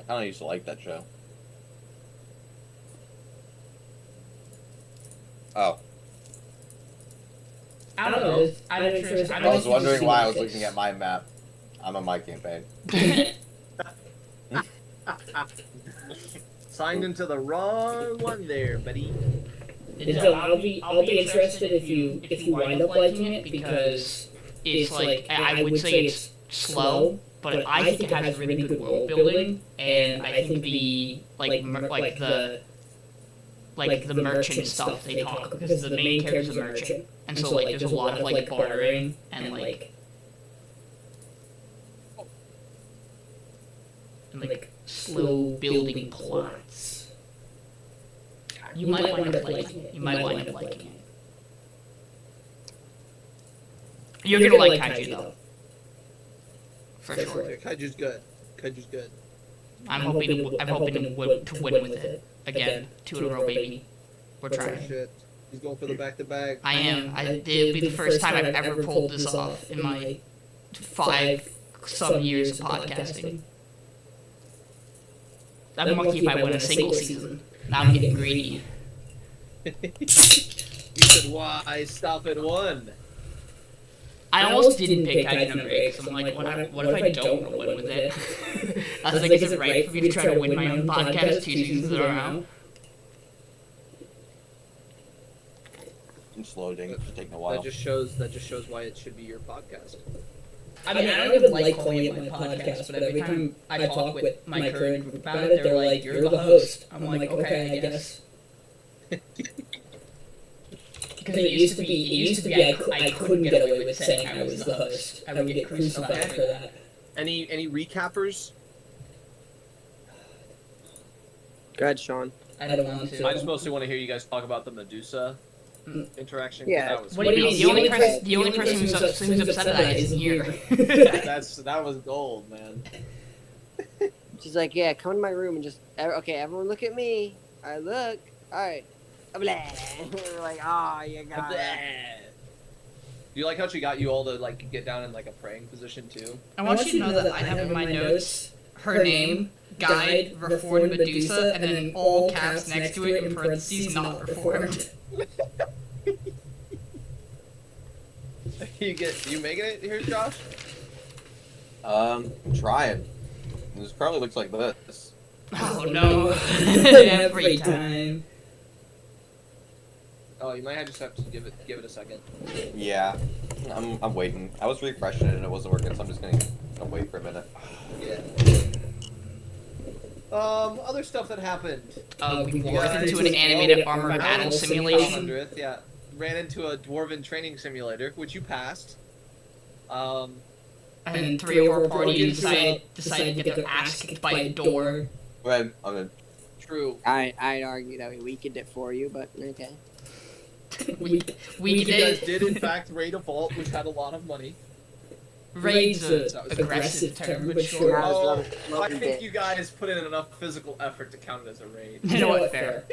kind of used to like that show. Oh. I don't know. I was wondering why I was looking at my map. I'm on my campaign. Signed into the wrong one there, buddy. So I'll be interested if you wind up liking it, because it's like, I would say it's slow, but I think it has really good world building, and I think the the merchant stuff they talk, because the main character's a merchant, and so like there's a lot of like bartering and like slow building plots. You might wind up liking it. You're gonna like Kaiju though. For sure. Kaiju's good. I'm hoping to win with it again. 2 in a row, baby. We're trying. Shit. He's going for the back-to-back. I am. It'll be the first time I've ever pulled this off in my 5-some years of podcasting. I'm lucky if I win a single season. Now I'm getting greedy. You said, why stop at 1? I almost didn't pick Kaiju number 8, because I'm like, what if I don't want to win with it? I was like, is it right for me to try to win my own podcast 2 seasons in a row? I'm loading. It's taking a while. That just shows why it should be your podcast. I mean, I don't even like calling it my podcast, but every time I talk with my current group about it, they're like, you're the host. I'm like, okay, I guess. Because it used to be I couldn't get away with saying I was the host. I would get crucified for that. Any recappers? Go ahead, Sean. I don't want to. I just mostly want to hear you guys talk about the Medusa interaction. Yeah. That was What do you mean? The only person who's upset at that isn't here. that was gold, man. She's like, yeah, come in my room and just, okay, everyone look at me. I look. All right. Blah. We're like, oh, you got it. Do you like how she got you all to like get down in like a praying position too? I want you to know that I have in my notes her name, guide, reformed Medusa, and then in all caps next to it in parentheses, not reformed. You making it here, Josh? I'm trying. This probably looks like this. Oh no! Every time. Oh, you might just have to give it a second. Yeah, I'm waiting. I was refreshing it and it wasn't working, so I'm just gonna wait for a minute. Yeah. Other stuff that happened. We walked into an animated armor battle simulation. 100th, yeah. Ran into a dwarven training simulator, which you passed. And 3 of our party decided to get their ass kicked by a door. Right, I'm in. True. I'd argue that we weakened it for you, but okay. we You guys did in fact raid a vault, which had a lot of money. Raid's an aggressive term, but sure. Oh, I think you guys put in enough physical effort to count it as a raid. You know what? Fair.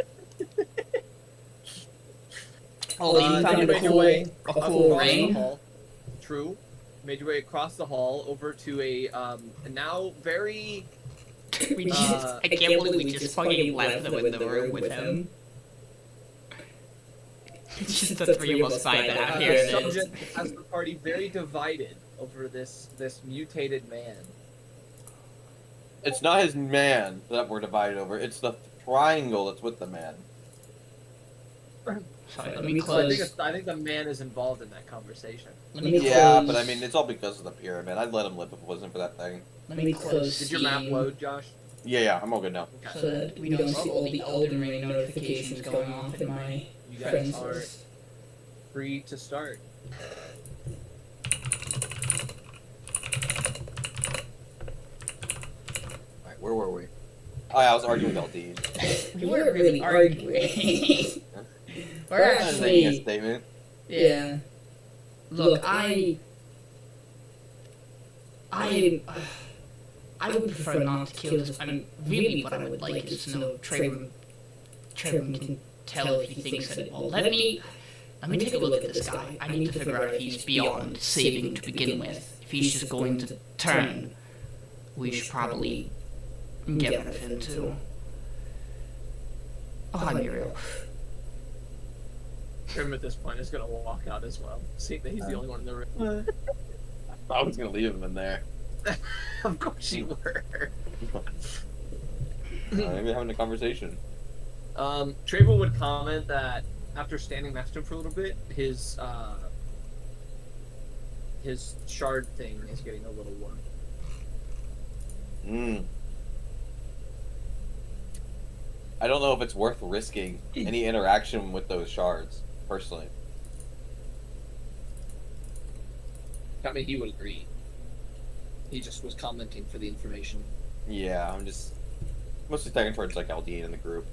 You found you a cool ring. True. Made your way across the hall over to a now very. I can't believe we just fucking left them in the room with him. It's just the 3 of us signed out here. The subject has the party very divided over this mutated man. It's not his man that we're divided over. It's the triangle that's with the man. Sorry, let me close. I think the man is involved in that conversation. Yeah, but I mean, it's all because of the pyramid. I'd let him live if it wasn't for that thing. Let me close. Did your map load, Josh? Yeah, I'm all good now. Okay. So that we don't see all the Aldiyn Ring notifications going off in my You guys friends are list. free to start. Alright, where were we? Oh yeah, I was arguing with Aldiyn. We weren't really arguing. We're That's making a actually... statement. Yeah. Look, I would prefer not to kill this. I mean, really what I would like is to know Trebrum can tell if he thinks that, well, let me take a look at this guy. I need to figure out if he's beyond saving to begin with. If he's just going to turn, we should probably get rid of him too. Oh, hi, Miriel. Grim at this point is gonna walk out as well, seeing that he's the only one in the room. I was gonna leave him in there. Of course you were. Maybe having a conversation. Trebrum would comment that after standing next to him for a little bit, his shard thing is getting a little warm. I don't know if it's worth risking any interaction with those shards, personally. I mean, he would agree. He just was commenting for the information. Yeah, I'm just mostly talking towards like Aldiyn in the group.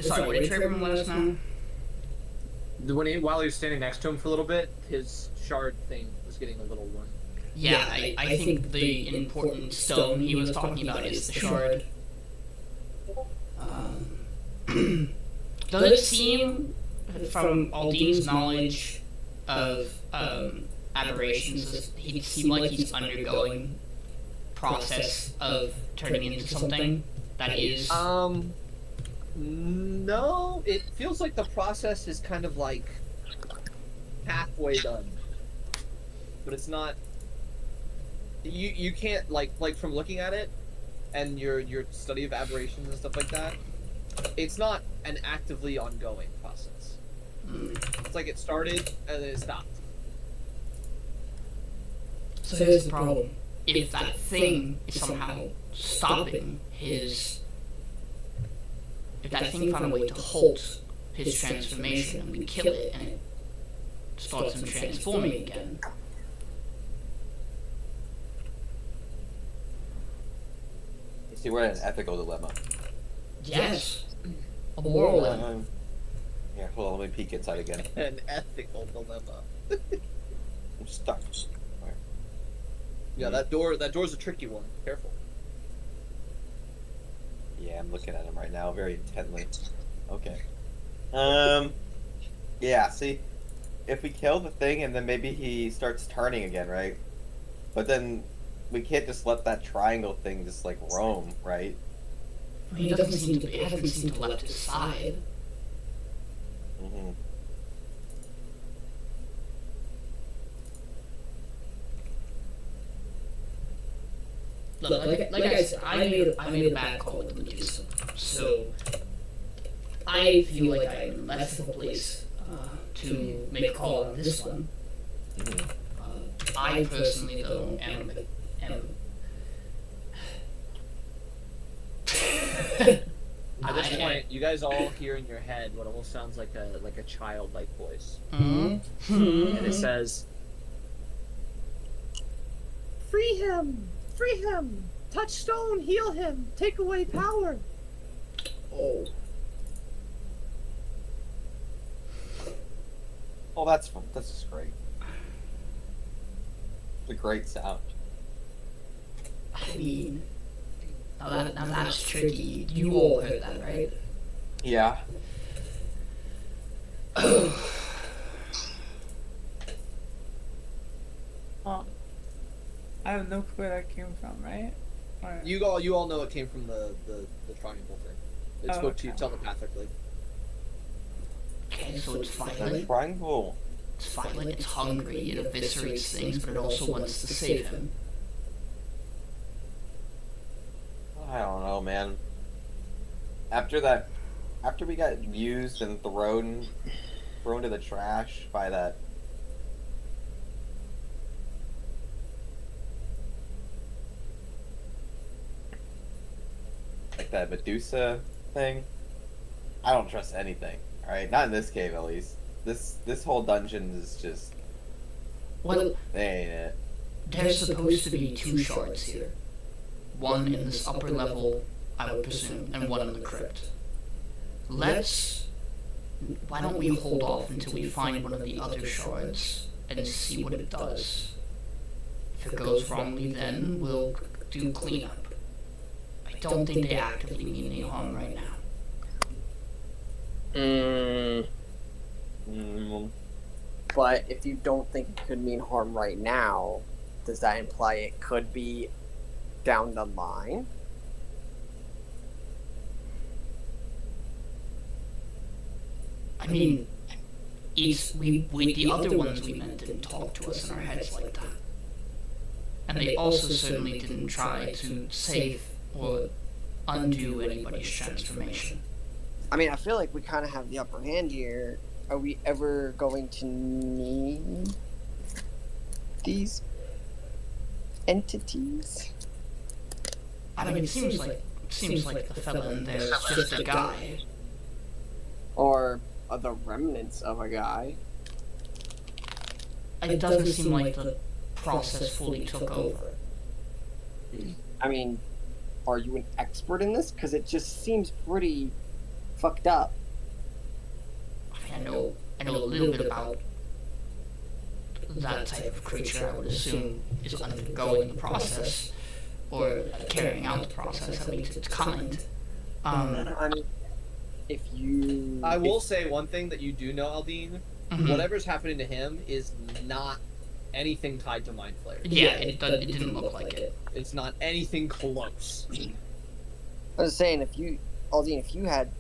Sorry, what did Trebrum let us know? While he was standing next to him for a little bit, his shard thing was getting a little warm. Yeah, I think the important stone he was talking about is the shard. Does it seem, from Aldyn's knowledge of aberrations, he seemed like he's undergoing process of turning into something that is... No, it feels like the process is kind of like halfway done, but it's not. You can't like from looking at it, and your study of aberrations and stuff like that. It's not an actively ongoing process. It's like it started and then it stopped. So here's the problem: if that thing is somehow stopping his... If that thing found a way to halt his transformation and we kill it and it starts him transforming again. See, we're in an ethical dilemma. Yes. A moral dilemma. Yeah, hold on, let me peek inside again. An ethical dilemma. I'm stuck. Right. Yeah, that door's a tricky one. Careful. Yeah, I'm looking at him right now very intently. Okay. Yeah, see, if we kill the thing and then maybe he starts turning again, right? But then we can't just let that triangle thing just like roam, right? He doesn't seem to be, it hasn't seemed to left his side. Mm-hmm. Look, like I said, I made a bad call with the Medusa, so I feel like I'm less of a place to make a call on this one. I personally, though, am At this point, you guys all hear in your head what almost sounds like a childlike voice, and it says, "Free him! Free him! Touch stone, heal him, take away power." Oh. Oh, that's just great. It's a great sound. I mean, now that's tricky. You all heard that, right? Yeah. Oh. I have no clue where that came from, right? Or... You all know it came from the triangle thing. It spoke to you telepathically. Okay, so it's The violent. triangle. It's violent. It's hungry. It eviscerates things, but it also wants to save him. I don't know, man. After we got used and thrown to the trash by that. Like that Medusa thing. I don't trust anything. Alright, not in this cave at least. This whole dungeon is just... Well, They ain't it. there's supposed to be 2 shards here. One in this upper level, I would presume, and one in the crypt. Why don't we hold off until we find one of the other shards and see what it does? If it goes wrongly, then we'll do cleanup. I don't think they actively mean any harm right now. But if you don't think it could mean harm right now, does that imply it could be down the line? I mean, the other ones we met didn't talk to us in our heads like that. And they also certainly didn't try to save or undo anybody's transformation. I mean, I feel like we kind of have the upper hand here. Are we ever going to need these entities? I mean, it seems like the fella in there is just a guy. Or are the remnants of a guy? It doesn't seem like the process fully took over. I mean, are you an expert in this? Because it just seems pretty fucked up. I know a little bit about that type of creature. I would assume is undergoing the process or carrying out the process. At least its kind. I mean, if you... I will say one thing that you do know, Aldiyn. Mhm. Whatever's happening to him is not anything tied to Mind Flayer. Yeah, it didn't look like it. It's not anything close. I was saying, Aldiyn, if you had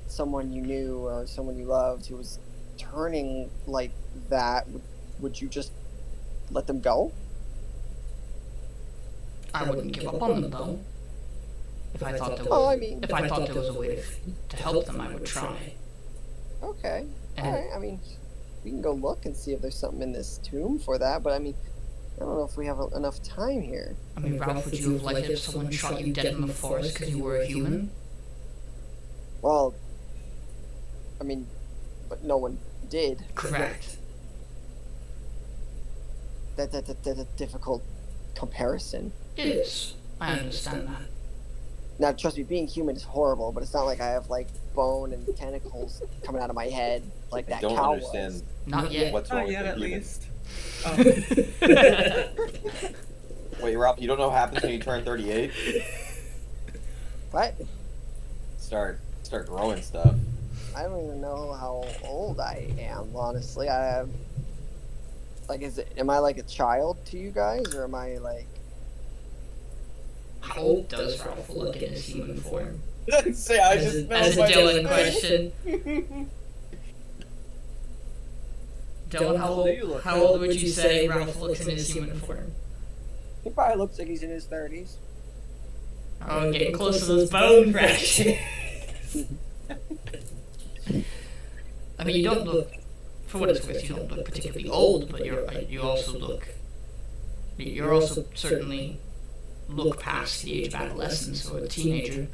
someone you knew or someone you loved who was turning like that, would you just let them go? I wouldn't give up on them though. If I thought there was a way to help them, I would try. Okay. And- Alright, I mean, we can go look and see if there's something in this tomb for that, but I mean, I don't know if we have enough time here. I mean, Ralph, would you have liked it if someone shot you dead in the forest because you were a human? Well, I mean, but no one did. Correct. That's a difficult comparison. It is. I understand that. Now, trust me, being human is horrible, but it's not like I have, like, bone and tentacles coming out of my head like that I don't cow understand was. Not yet. what's wrong Not yet, with at the human. least. Wait, Ralph, you don't know what happens when you turn 38? What? Start growing stuff. I don't even know how old I am, honestly. Am I like a child to you guys, or am I like... How old does Ralph look in his human form? Say, I just As a Dylan question. Dylan, how old would you say Ralph looks in his human form? He probably looks like he's in his 30s. Oh, getting close to those bone fractures. I mean, you don't look, for what it's worth, you don't look particularly old, but you also certainly look past the age of adolescence or a teenager.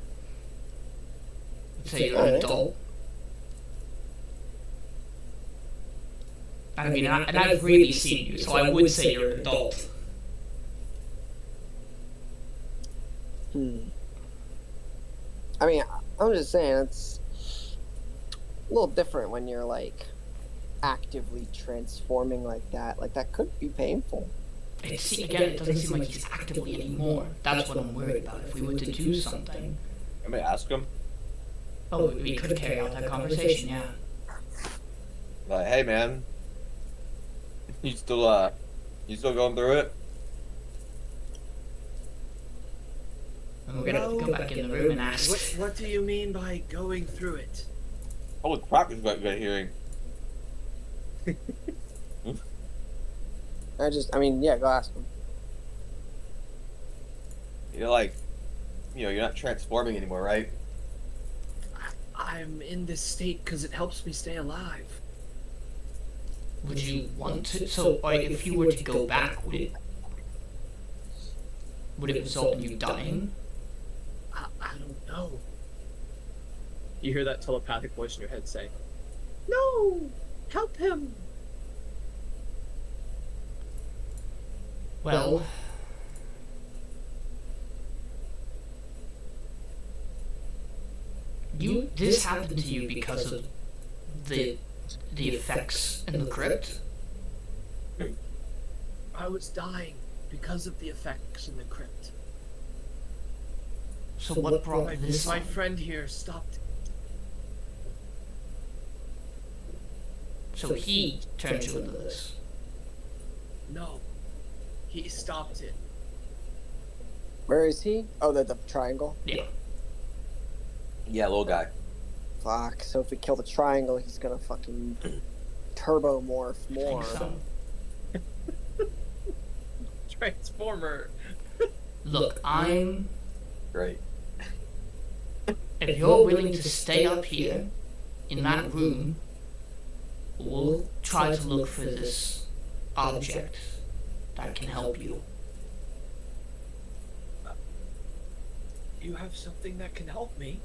I'd say you're an adult. I mean, and I've really seen you, so I would say you're an adult. I mean, I'm just saying, it's a little different when you're, like, actively transforming like that. Like, that could be painful. Again, it doesn't seem like he's actively anymore. That's what I'm worried about. If we were to do something... I'm gonna ask him. Oh, we could carry out that conversation, yeah. Like, hey man, you still going through it? And we're gonna go back in the room and ask. What do you mean by going through it? Holy crap, he's got good hearing. Yeah, go ask him. You're like, you're not transforming anymore, right? I'm in this state because it helps me stay alive. Would you want to? So, if you were to go back, would it result in you dying? I don't know. You hear that telepathic voice in your head say, No! Help him! Well, this happened to you because of the effects in the crypt? I was dying because of the effects in the crypt. So what brought this My on? friend here stopped. So he turned you into this. No. He stopped it. Where is he? Oh, the triangle? Yeah. Yeah, little guy. Fuck. So if we kill the triangle, he's gonna fucking turbo morph I more. think so. Transformer. Look, I'm. Great. If you're willing to stay up here, in that room, we'll try to look for this object that can help you. You have something that can help me.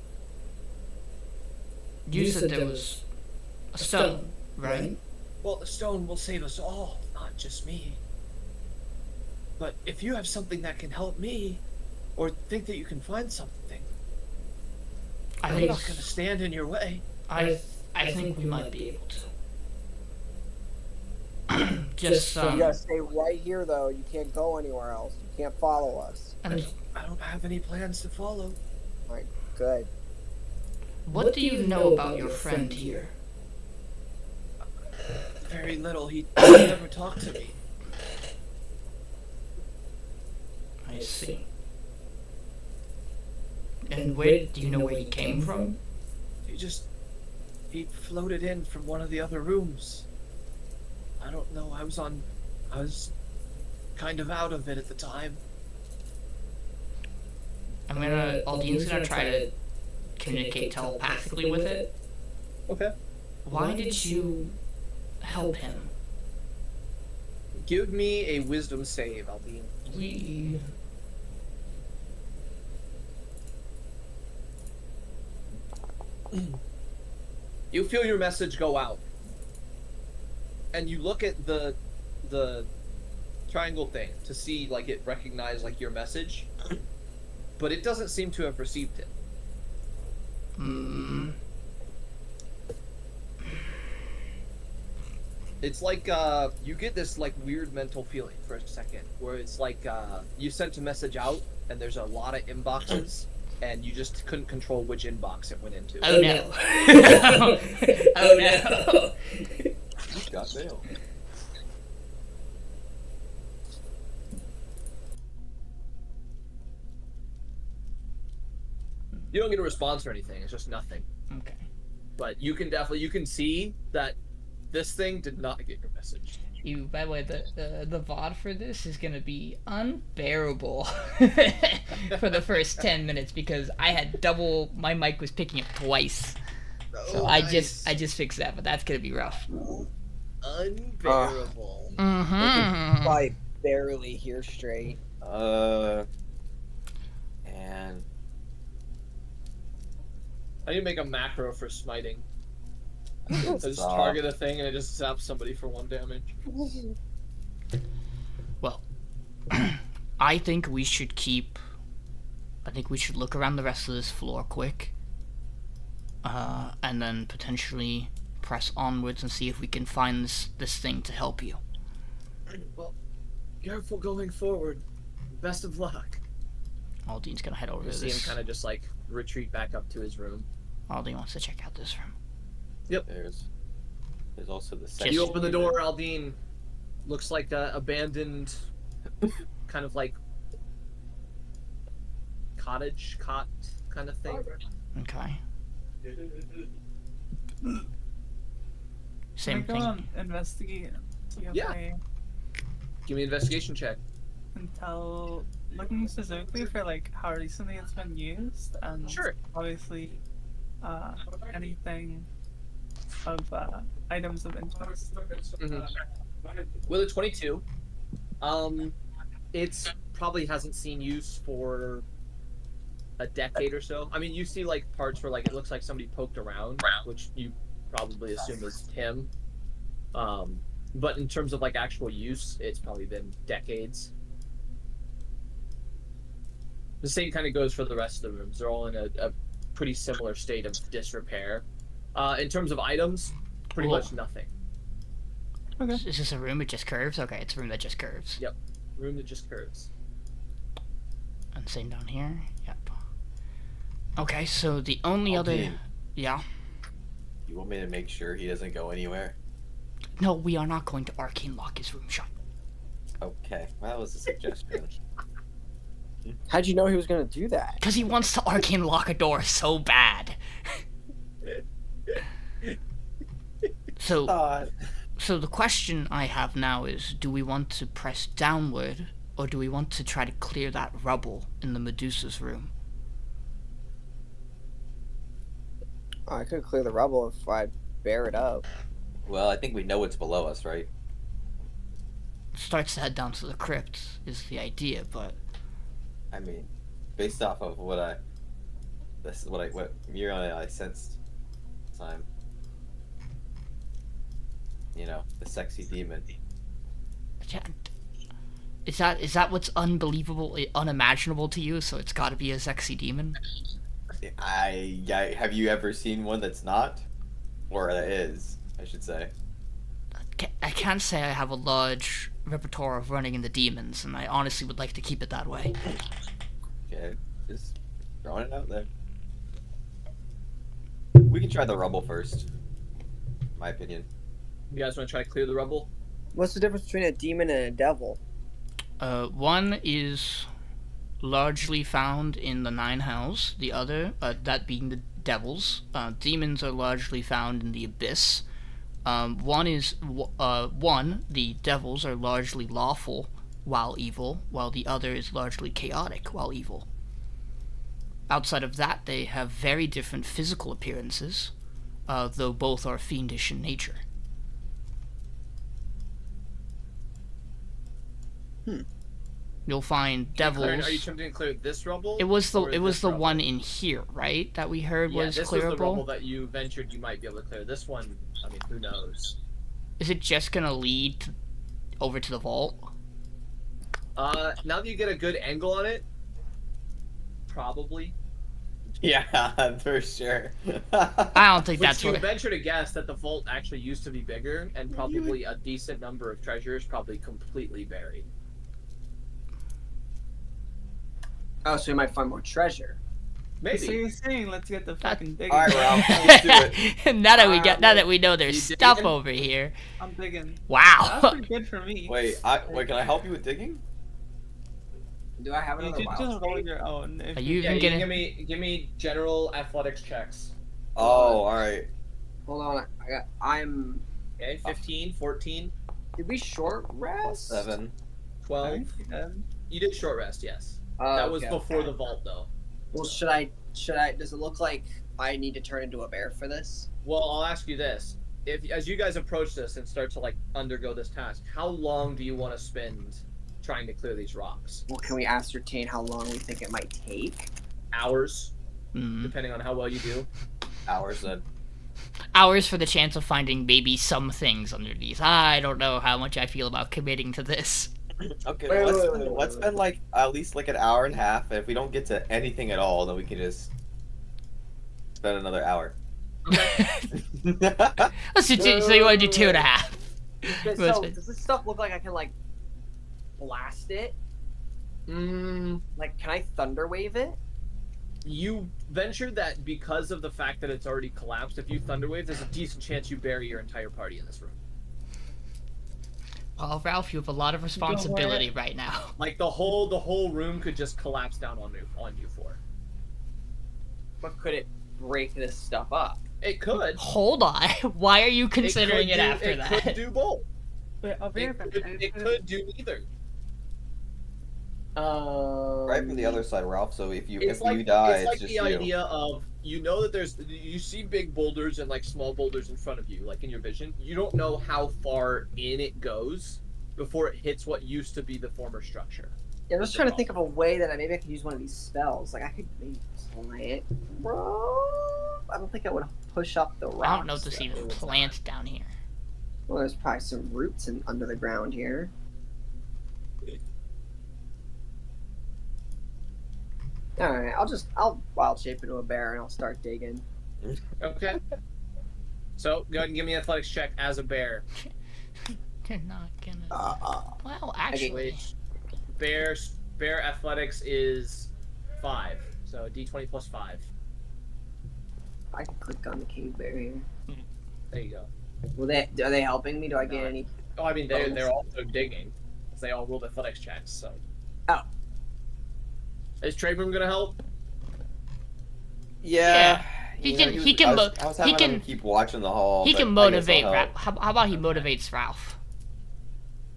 You said there was a stone, right? Well, the stone will save us all, not just me. But if you have something that can help me, or think that you can find something, I'm not going to stand in your way. I think we might be able to. Just So you gotta stay right here, though. You can't go anywhere else. You can't follow us. and I don't have any plans to follow. Alright, good. what do you know about your friend here? Very little. He never talked to me. I see. And where do you know where he came from? He floated in from one of the other rooms. I don't know. I was kind of out of it at the time. Aldyn's gonna try to communicate telepathically with it. Okay. Why did you help him? Give me a wisdom save, Aldiyn. We... You feel your message go out. And you look at the triangle thing to see like it recognize like your message. But it doesn't seem to have received it. It's like you get this like weird mental feeling for a second where it's like you sent a message out and there's a lot of inboxes and you just couldn't control which inbox it went into. Oh no. Oh no. Got mail. You don't get a response or anything, it's just nothing. Okay. But you can see that this thing did not get your message. By the way, the VOD for this is gonna be unbearable for the first 10 minutes because I had my mic was picking up twice. So I just fixed that, but that's gonna be rough. Unbearable. I barely hear straight. And I need to make a macro for smiting. I just target a thing and it just zaps somebody for 1 damage. Well, I think we should look around the rest of this floor quick. And then potentially press onwards and see if we can find this thing to help you. Well, careful going forward. Best of luck. Aldyn's gonna head over You to see him this. kind of just like retreat back up to his room. Aldyn wants to check out this room. Yep. There's also the second. You open the door, Aldiyn. Looks like a abandoned, kind of like cot kind of thing. Okay. Can Same I go thing. and investigate? See if Yeah. I Give me an investigation check. can tell, looking specifically for like how recently it's been used, and Sure. obviously anything of items of interest. With a 22, it's probably hasn't seen use for a decade or so. I mean, you see like parts where like it looks like somebody poked around, which you probably assume is him. But in terms of like actual use, it's probably been decades. The same kind of goes for the rest of the rooms. They're all in a pretty similar state of disrepair. In terms of items, pretty much nothing. Okay. Is this a room that just curves? Okay, it's a room that just curves. Yep. Room that just curves. And same down here. Yep. Okay, so the only other... Aldyn, Yeah? you want me to make sure he doesn't go anywhere? No, we are not going to arcane lock his room shut. Okay, well, that was a suggestion. How'd you know he was gonna do that? Because he wants to arcane lock a door so bad. So, Thought. so the question I have now is, do we want to press downward, or do we want to try to clear that rubble in the Medusa's room? Oh, I could clear the rubble if I bear it up. Well, I think we know what's below us, right? Starts to head down to the crypt is the idea, but I mean, based off of what Miriel and I sensed time. You know, the sexy demon. is that what's unbelievable, unimaginable to you? So it's got to be a sexy demon. Have you ever seen one that's not, or that is, I should say. I can't say I have a large repertoire of running into demons, and I honestly would like to keep it that way. Okay, just throwing it out there. We can try the rubble first. My opinion. You guys want to try to clear the rubble? What's the difference between a demon and a devil? One is largely found in the Nine Hells, the other, that being the devils. Demons are largely found in the Abyss. The devils are largely lawful while evil, while the other is largely chaotic while evil. Outside of that, they have very different physical appearances, though both are fiendish in nature. You'll find devils. Are you attempting to clear this rubble? It was the rubble? one in here, right? That we heard was this clearable. was the rubble that you ventured you might be able to clear. This one, I mean, who knows? Is it just gonna lead over to the vault? Now that you get a good angle on it, probably. Yeah, for sure. I don't think that's Which you what. venture to guess that the vault actually used to be bigger, and probably a decent number of treasures probably completely buried. Oh, so we might find more treasure. So Maybe. you're saying let's get the fucking digging. All right, Ralph, let's do it. now that we know there's You stuff digging? over here. I'm digging. Wow. That's pretty good for me. Wait, can I help you with digging? Do I have You another could wild just roll state? your own. If Are you Yeah, even you getting? give me general athletics checks. Oh, all right. Hold on, I'm. Okay, 15, 14, Did we short rest? 7. 12. You did short rest, yes. That was Okay, before okay. the vault, though. Well, should I? Does it look like I need to turn into a bear for this? Well, I'll ask you this: as you guys approach this and start to undergo this task, how long do you want to spend trying to clear these rocks? Well, can we ascertain how long we think it might take? Hours, Mm. depending on how well you do. Hours then. Hours for the chance of finding maybe some things underneath. I don't know how much I feel about committing to this. Okay, Wait, let's spend like at least like an hour and a half. If we don't get to anything at all, then we can just spend another hour. Let's do two, so you want to do 2.5? Okay, Let's so spend- does this stuff look like I can blast it? Mm, Can I thunder wave it? you ventured that because of the fact that it's already collapsed. If you thunderwave, there's a decent chance you bury your entire party in this room. Well, Ralph, you have a lot of responsibility right now. Like the whole room could just collapse down on you four. But could it break this stuff up? It could. Hold on. Why are you considering it could after do, that? It could do both. Wait, I'll be right back. It could do either. Right from the other side, Ralph. So if you die, It's it's like just the you. idea of that you see big boulders and small boulders in front of you, in your vision. You don't know how far in it goes before it hits what used to be the former structure. Yeah, I'm just trying to think of a way that maybe I could use one of these spells. I could maybe plant, bro. I don't think I would push up the rocks. I don't know if there's though. even plants down here. Well, there's probably some roots under the ground here. All right, I'll wild shape into a bear and I'll start digging. Okay. So go ahead and give me an athletics check as a bear. They're not gonna. Well, actually, actually, Bear athletics is 5. So a d20 plus 5. I can click on the cave bear here. There you go. Are they helping me? Do I get any? Oh, I mean they're also digging. because they all rolled athletics checks. So. Oh. Is Trebrum gonna help? Yeah. He You can- know, he can mo- I was he having can- him keep watching the hall. He but can I guess I'll motivate help. Ralph. How about he motivates Ralph?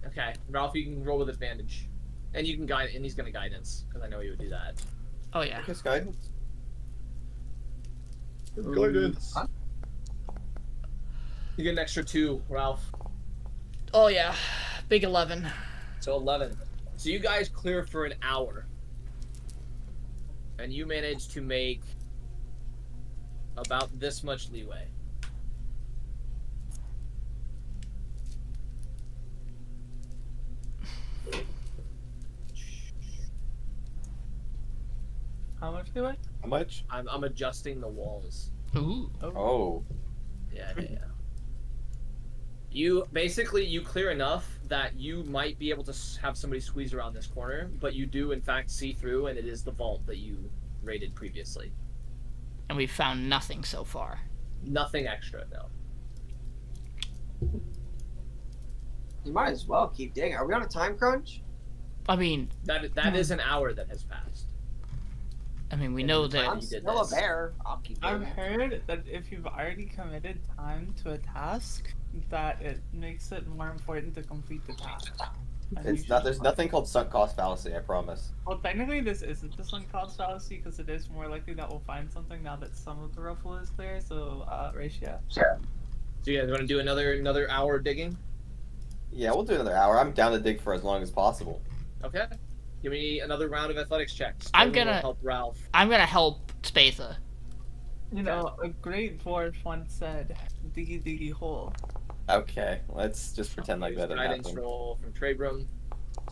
Okay, Ralph, you can roll with advantage, and you can guide, and he's gonna guidance because I know he would do that. Oh yeah. Kiss guidance. Guidance. You get an extra 2, Ralph. Oh yeah. Big 11. So 11. So you guys clear for an hour, and you manage to make about this much leeway. How much do I? How much? I'm adjusting the walls. Ooh. Oh. Yeah. You basically you clear enough that you might be able to have somebody squeeze around this corner, but you do in fact see through, and it is the vault that you raided previously. And we've found nothing so far. Nothing extra, no. You might as well keep digging. Are we on a time crunch? I mean, That is an hour that has passed. we know I'm that. I'm you did still this. a bear. I'll keep I've digging. heard that if you've already committed time to a task, that it makes it more important to complete the task. And you It's not. should- There's nothing called sunk cost fallacy. I promise. Well, technically, this isn't the sunk cost fallacy because it is more likely that we'll find something now that some of the ruffle is clear. So, ratio. So you guys want to do another hour digging? Yeah, we'll do another hour. I'm down to dig for as long as possible. Okay. Give me another round of athletics checks. I'm Everyone gonna- will help Ralph. I'm gonna help Spatha. You know, a great dwarf once said, "Diggy diggy hole." Okay, let's just pretend like that didn't Guidance happen. roll from Trebrum.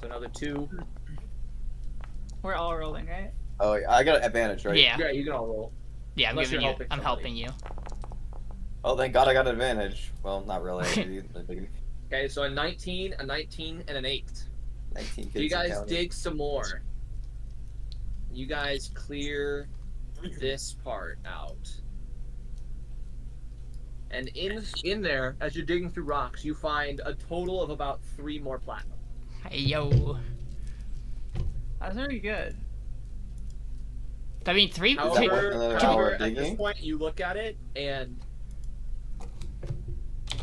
So another 2. We're all rolling, right? Oh, yeah, I got an advantage, right? Yeah. Yeah, you can all roll. Yeah, I'm Unless giving you're you. helping I'm somebody. helping you. Oh, thank God I got an advantage. Well, not really. Okay, so a 19, a 19, and an 8. 19 kids So you and guys counting. dig some more. You guys clear this part out. And in there, as you're digging through rocks, you find a total of about 3 more platinum. Hey yo. That's very good. I mean, three. that worth However, another hour however of at this digging? point, you look at it, and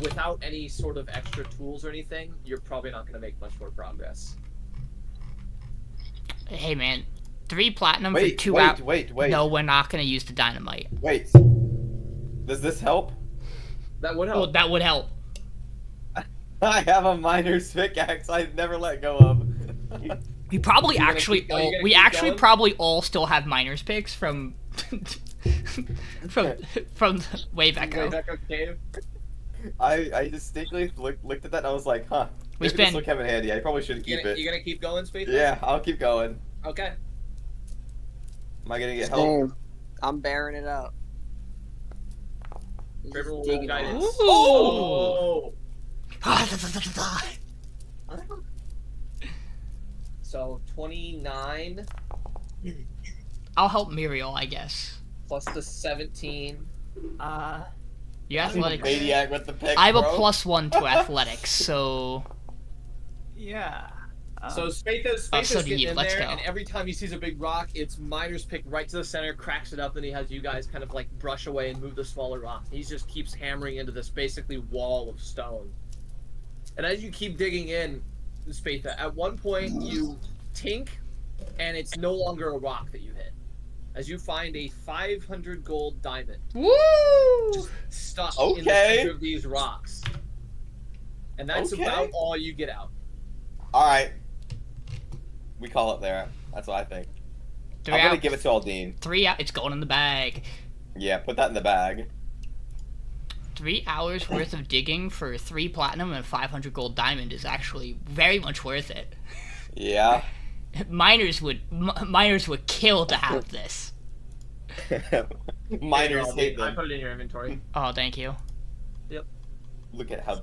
without any sort of extra tools or anything, you're probably not going to make much more progress. Hey man, 3 platinum for Wait, 2 wait, hours. wait, wait, No, we're not gonna use the dynamite. wait. Does this help? That would Well, help. that would help. I have a miner's pickaxe I've never let go of. We probably You gonna actually keep- are you all gonna we keep actually going? probably all still have miners picks from from way back Way ago. back up cave. I distinctly looked at that and I was like, huh. We Maybe spent- this will come in handy. I probably should keep it. You gonna keep going, Spatha? Yeah, I'll keep going. Okay. Am I gonna get help? Same. I'm bearing it up. Just River will digging guide it. it. Ooh. Oh! So 29 I'll help Miriel, I guess. plus the 17. You I'm a athletics. maniac with the pick, I have a bro. +1 to athletics, so Yeah. So Spatha's so do getting you. in Let's there, go. and every time he sees a big rock, it's miner's pick right to the center, cracks it up, and he has you guys kind of like brush away and move the smaller rock. He just keeps hammering into this basically wall of stone. And as you keep digging in, Spatha, at one point you tink, and it's no longer a rock that you hit. As you find a 500 gold diamond woo! just stuck in the Okay. center of these rocks. And that's Okay. about all you get out. Alright. We call it there. That's what I think. I'm gonna give it to Aldiyn. 3 out. It's going in the bag. Yeah, put that in the bag. 3 hours worth of digging for 3 platinum and 500 gold diamond is actually very much worth it. Yeah. Miners would kill to have this. Miners hate I them. put it in your inventory. Oh, thank you. Look at how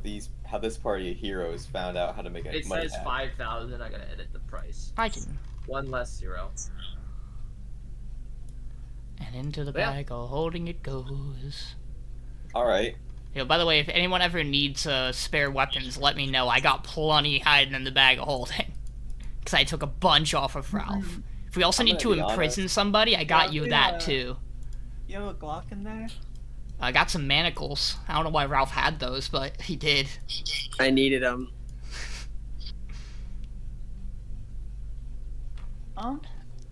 this party of heroes found out how to make a It money says hack. 5,000. I gotta edit the price. I can. 1 less 0. And into the Yeah. bag, all holding it goes. Alright. You know, by the way, if anyone ever needs spare weapons, let me know. I got plenty hiding in the bag of holding. because I took a bunch off of Ralph. If we also I'm need to gonna be imprison honest. somebody, I got you that Yeah. too. You have a Glock in there? I got some manacles. I don't know why Ralph had those, but he did. I needed them. Huh?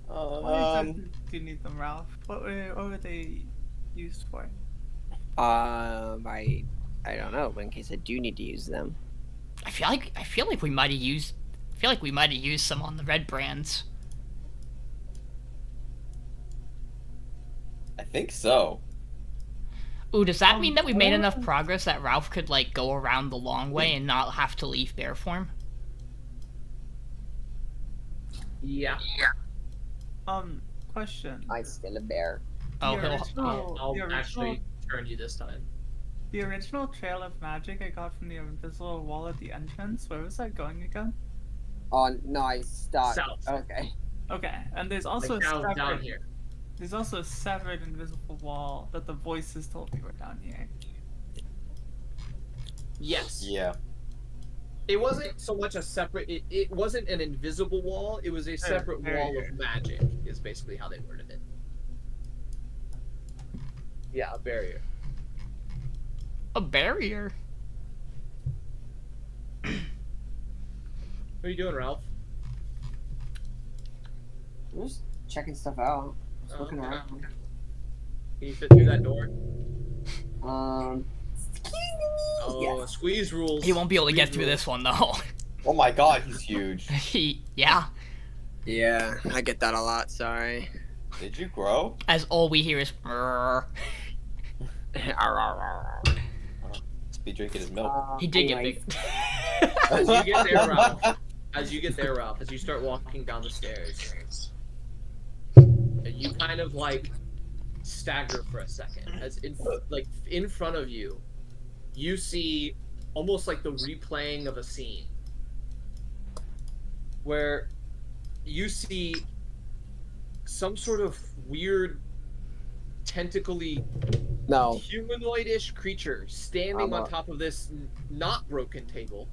Why exactly do you need them, Ralph? What were they used for? I don't know. In case I do need to use them. I feel like we might have used. I feel like we might have used some on the red brands. I think so. Ooh, does that mean that we made where- enough progress that Ralph could like go around the long way and not have to leave bear form? Yeah. Question. I still a bear. Oh, The he'll. original- I'll the original- actually turn you this time. The original trail of magic I got from the invisible wall at the entrance, where was that going again? Oh no, I stopped. South. Okay. Okay, and there's also Like a down separate, here. there's also a separate invisible wall that the voices told me were down here. Yes. Yeah. It wasn't so much a separate. It wasn't an invisible wall. It was a separate wall barrier. of magic. Is basically how they worded it. Yeah, a barrier. A barrier. What are you doing, Ralph? I'm just checking stuff out. Just looking Okay. around. Can you fit through that door? Oh, Yeah. squeeze rules. He won't be able to get Squeeze through rules. this one though. Oh my god, he's huge. Yeah. Yeah, I get that a lot. Sorry. Did you grow? As all we hear is. "Mrrr." Must be drinking his milk. He did get anyways, big. As you get there, Ralph. As you start walking down the stairs, you kind of like stagger for a second. As in front of you, you see almost like the replaying of a scene where you see some sort of weird tentacly No. humanoid-ish creature standing I'm on up. top of this not broken table.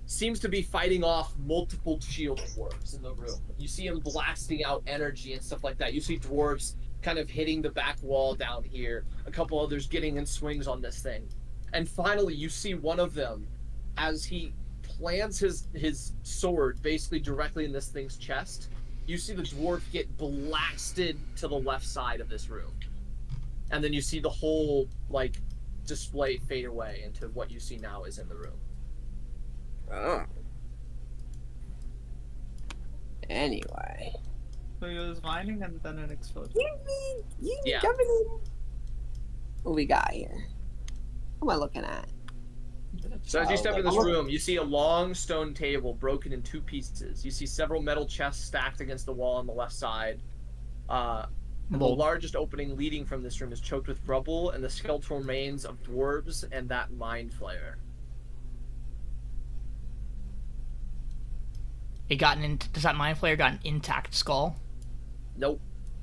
Seems to be fighting off multiple shield dwarves in the room. You see him blasting out energy and stuff like that. You see dwarves kind of hitting the back wall down here. A couple others getting in swings on this thing. And finally, you see one of them as he plants his sword basically directly in this thing's chest. You see the dwarf get blasted to the left side of this room. And then you see the whole, like, display fade away into what you see now is in the room. Oh. Anyway. So it was mining and then it exploded. Yeah. Coming in. What we got here? What am I looking at? So as you step in this Oh, room, you see a long stone table broken in two pieces. You see several metal chests stacked against the wall on the left side. And the Mold. largest opening leading from this room is choked with rubble and the skeletal remains of dwarves and that mind flayer. Does that mind flayer got an intact skull? Nope.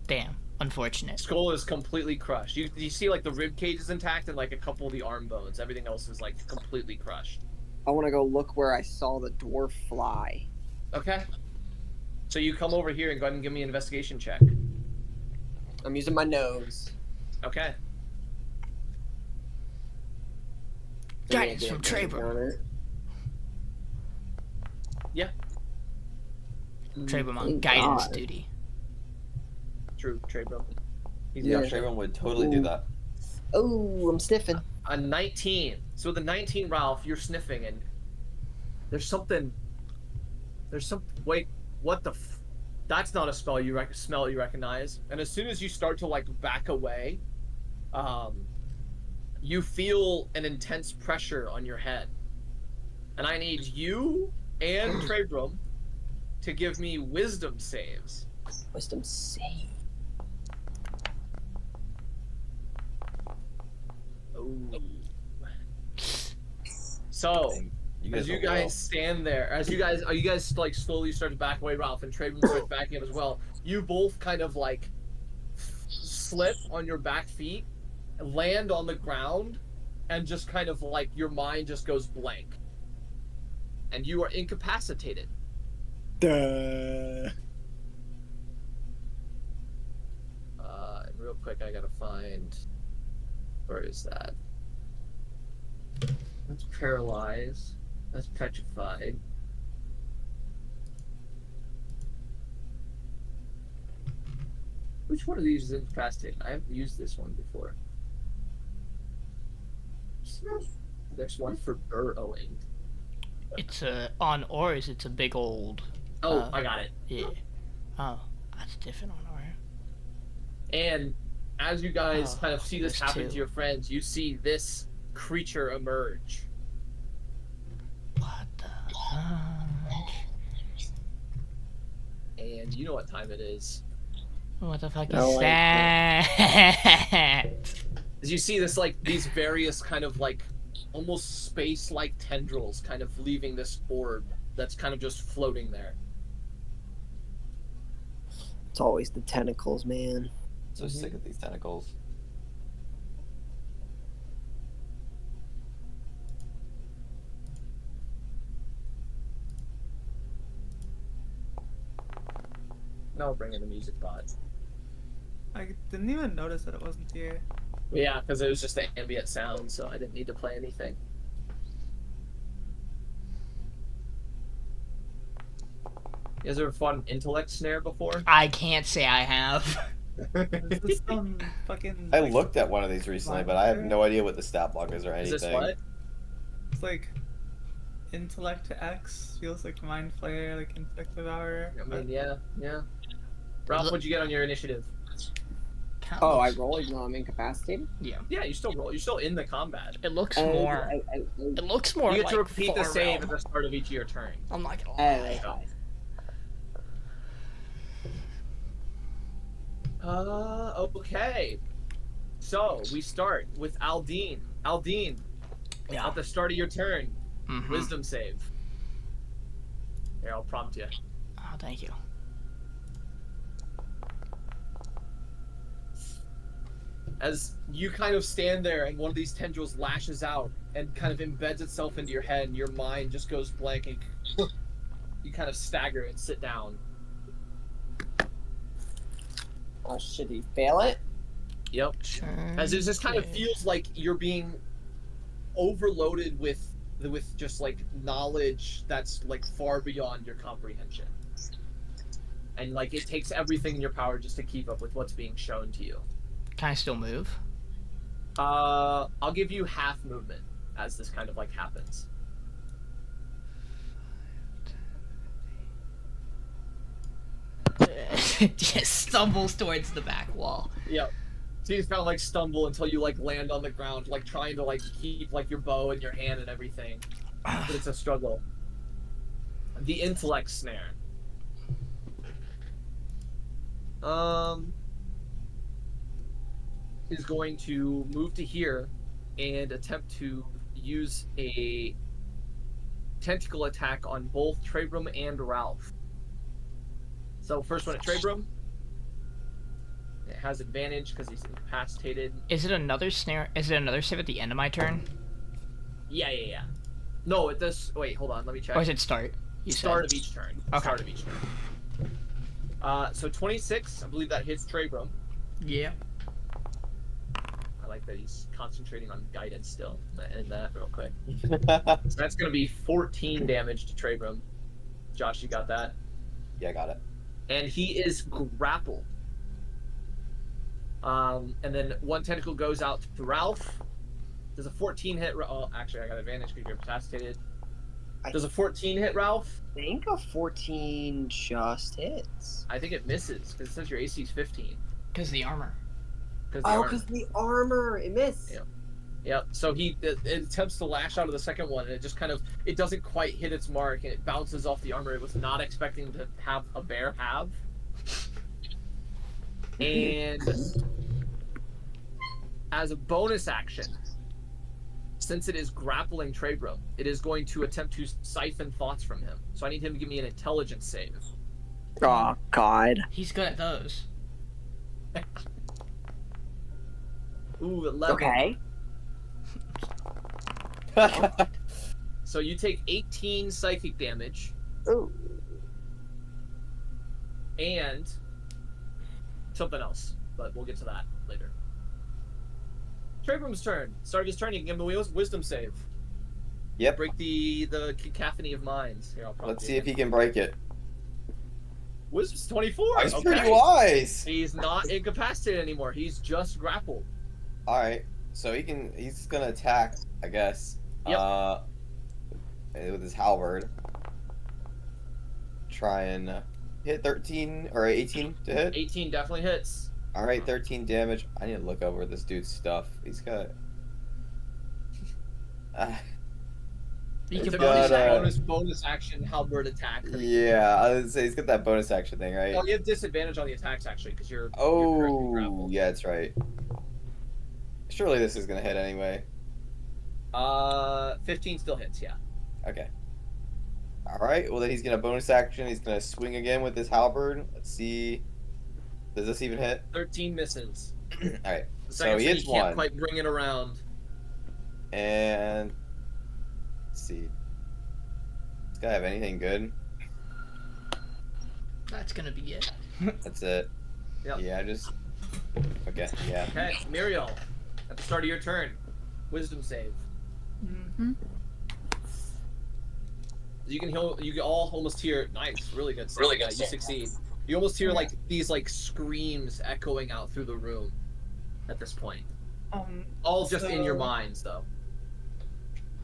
Damn. Unfortunate. Skull is completely crushed. You see like the rib cage is intact and like a couple of the arm bones. Everything else is like completely crushed. I want to go look where I saw the dwarf fly. Okay. So you come over here and go ahead and give me an investigation check. I'm using my nose. Okay. Guidance from Trebrum. Yeah. Trebrum on Thank guidance God. duty. True, Trebrum. He's Yeah, got Trayvon would totally do that. Oh, I'm sniffing. a 19. So with a 19, Ralph, you're sniffing and there's something. Wait, what the? That's not a smell you recognize. And as soon as you start to like back away, you feel an intense pressure on your head, and I need you and Trebrum to give me wisdom saves. Wisdom save. Ooh. So, as you are guys well. stand there, are you guys like slowly start to back away, Ralph, and Trebrum starts backing up as well. You both kind of like slip on your back feet, land on the ground, and just kind of like your mind just goes blank. And you are incapacitated. Duh. And real quick, I gotta find. Where is that? That's paralyzed. That's petrified. Which one of these is incapacitated? I haven't used this one before. There's one for burrowing. It's on ores. It's a big old. Oh, I got it. Yeah. Oh, that's different on ore. And as you guys Oh, kind of see this there's happen two. to your friends, you see this creature emerge. What the fuck? And you know what time it is. What the fuck No, is I that? As you see this, like, these various kind of, like, almost space-like tendrils kind of leaving this orb that's kind of just floating there. It's always the tentacles, man. So sick of these tentacles. Now I'll bring in the music bot. I didn't even notice that it wasn't here. Yeah, because it was just the ambient sound, so I didn't need to play anything. You guys ever fought an intellect snare before? I can't say I have. Is this some fucking? I like, looked at one of these recently, but I have no idea what the stat block is or Is anything. this what? It's like intellect X feels like mind flayer, like intellect devourer. I mean, yeah. Ralph, what'd you get on your initiative? Oh, I roll even though I'm incapacitated? Yeah. Yeah, you still roll. You're still in the combat. It looks more. It looks more. You get like to repeat the Far save Realm. at the start of each of your turn. I'm not gonna lie. Okay. So we start with Aldiyn. Aldiyn, Yeah. at the start of your turn, Mhm. wisdom save. Here, I'll prompt you. Oh, thank you. As you kind of stand there and one of these tendrils lashes out and kind of embeds itself into your head and your mind just goes blank and you kind of stagger and sit down. Oh shit, did he fail it? Yep. As it just kind of Okay. feels like you're being overloaded with just like knowledge that's like far beyond your comprehension. And like it takes everything in your power just to keep up with what's being shown to you. Can I still move? I'll give you half movement as this kind of like happens. Just stumbles towards the back wall. Yep. So you just kind of like stumble until you like land on the ground, like trying to like keep like your bow in your hand and everything. But it's a struggle. The intellect snare. Is going to move to here and attempt to use a tentacle attack on both Trebrum and Ralph. So first one at Trebrum. It has advantage because he's incapacitated. Is it another snare? Is it another save at the end of my turn? Yeah. No, it does. Wait, hold on. Let me check. Or is it start? You Start said? of each turn. Okay. Start of each turn. So 26. I believe that hits Trebrum. Yeah. I like that he's concentrating on guidance still. And that real quick. So that's going to be 14 damage to Trebrum. Josh, you got that? Yeah, I got it. And he is grappled. And then one tentacle goes out to Ralph. Does a 14 hit? Oh, actually, I got advantage because you're incapacitated. Does a 14 hit, Ralph? I think a 14 just hits. I think it misses because it says your AC is 15. Because the armor. Oh, because the armor, it missed. Yeah. Yep. So it attempts to lash out of the second one, and it just kind of it doesn't quite hit its mark, and it bounces off the armor. It was not expecting to have a bear have. And as a bonus action, since it is grappling Trebrum, it is going to attempt to siphon thoughts from him. So I need him to give me an intelligence save. Oh, God. He's good at those. Ooh, 11. Okay. So you take 18 psychic damage. Ooh. and something else, but we'll get to that later. Trebrum's turn. Start of his turn. You can give him a wisdom save. Yep. Break the cacophony of minds. Here, Let's see if he can break it. Wisdom's 24. He's Okay. pretty wise. He's not incapacitated anymore. He's just grappled. All right. So he's gonna attack, I guess. Yep. With his halberd. Try and hit 13 or 18 to hit. 18 definitely hits. All right, 13 damage. I need to look over this dude's stuff. He's got. You It's can got, bonus action halberd attack. Yeah, I would say he's got that bonus action thing, right? Oh, you have disadvantage on the attacks actually because you're currently Oh, grappled. yeah, that's right. Surely this is gonna hit anyway. 15 still hits. Yeah. Okay. All right. Well, then he's gonna bonus action. He's gonna swing again with his halberd. Let's see. Does this even hit? 13 misses. All right. The So second he time hits you can't one. quite bring it around. And let's see. This guy have anything good? That's gonna be it. That's it. Yep. Yeah, just. Okay. Yeah. Okay, Miriel, at the start of your turn, wisdom save. Mm-hmm. You can all almost hear. Nice, really good. Save. Really good You save. succeed. You almost hear like these like screams echoing out through the room. At this point, all just in your So- minds though.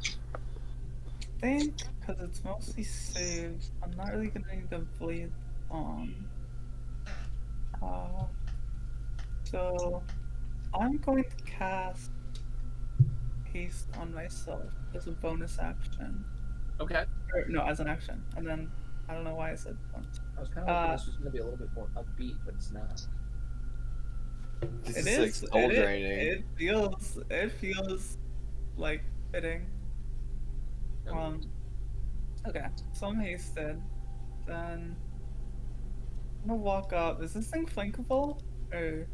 I think because it's mostly saves, I'm not really gonna need the blade on. So I'm going to cast haste on myself as a bonus action. Okay. Or, no, as an action, and then I don't know why I said bonus. I was kind of hoping this was gonna be a little bit more upbeat, but it's not. This It is like soul draining. It feels like fitting. Okay, so I'm hasted. Then I'm gonna walk up. Is this thing flankable, or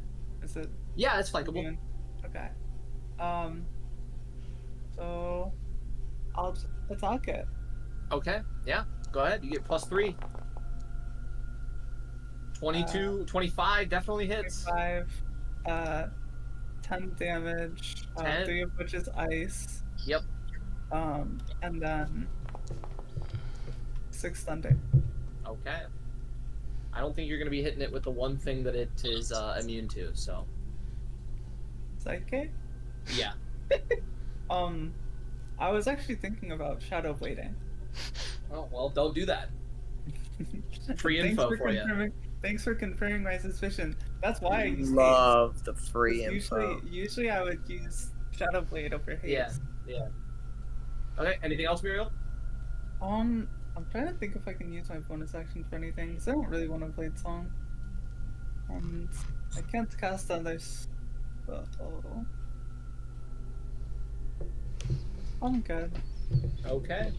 is it? Yeah, it's flankable. immune? Okay. So I'll just attack it. Okay. Yeah. Go ahead. You get +3. 22, 25 definitely hits. 5, 10 damage. 10? 3 of which is ice. Yep. And then 6 thunder. Okay. I don't think you're gonna be hitting it with the one thing that it is immune to. So. Psychic? Yeah. I was actually thinking about shadow blading. Oh well, don't do that. Free info for you. Thanks for confirming my suspicion. That's why I use Love the free haste. info. Usually I would use shadow blade over haste. Yeah. Yeah. Okay. Anything else, Muriel? I'm trying to think if I can use my bonus action for anything, because I don't really want to blade song. And I can't cast others. So I'm good. Okay.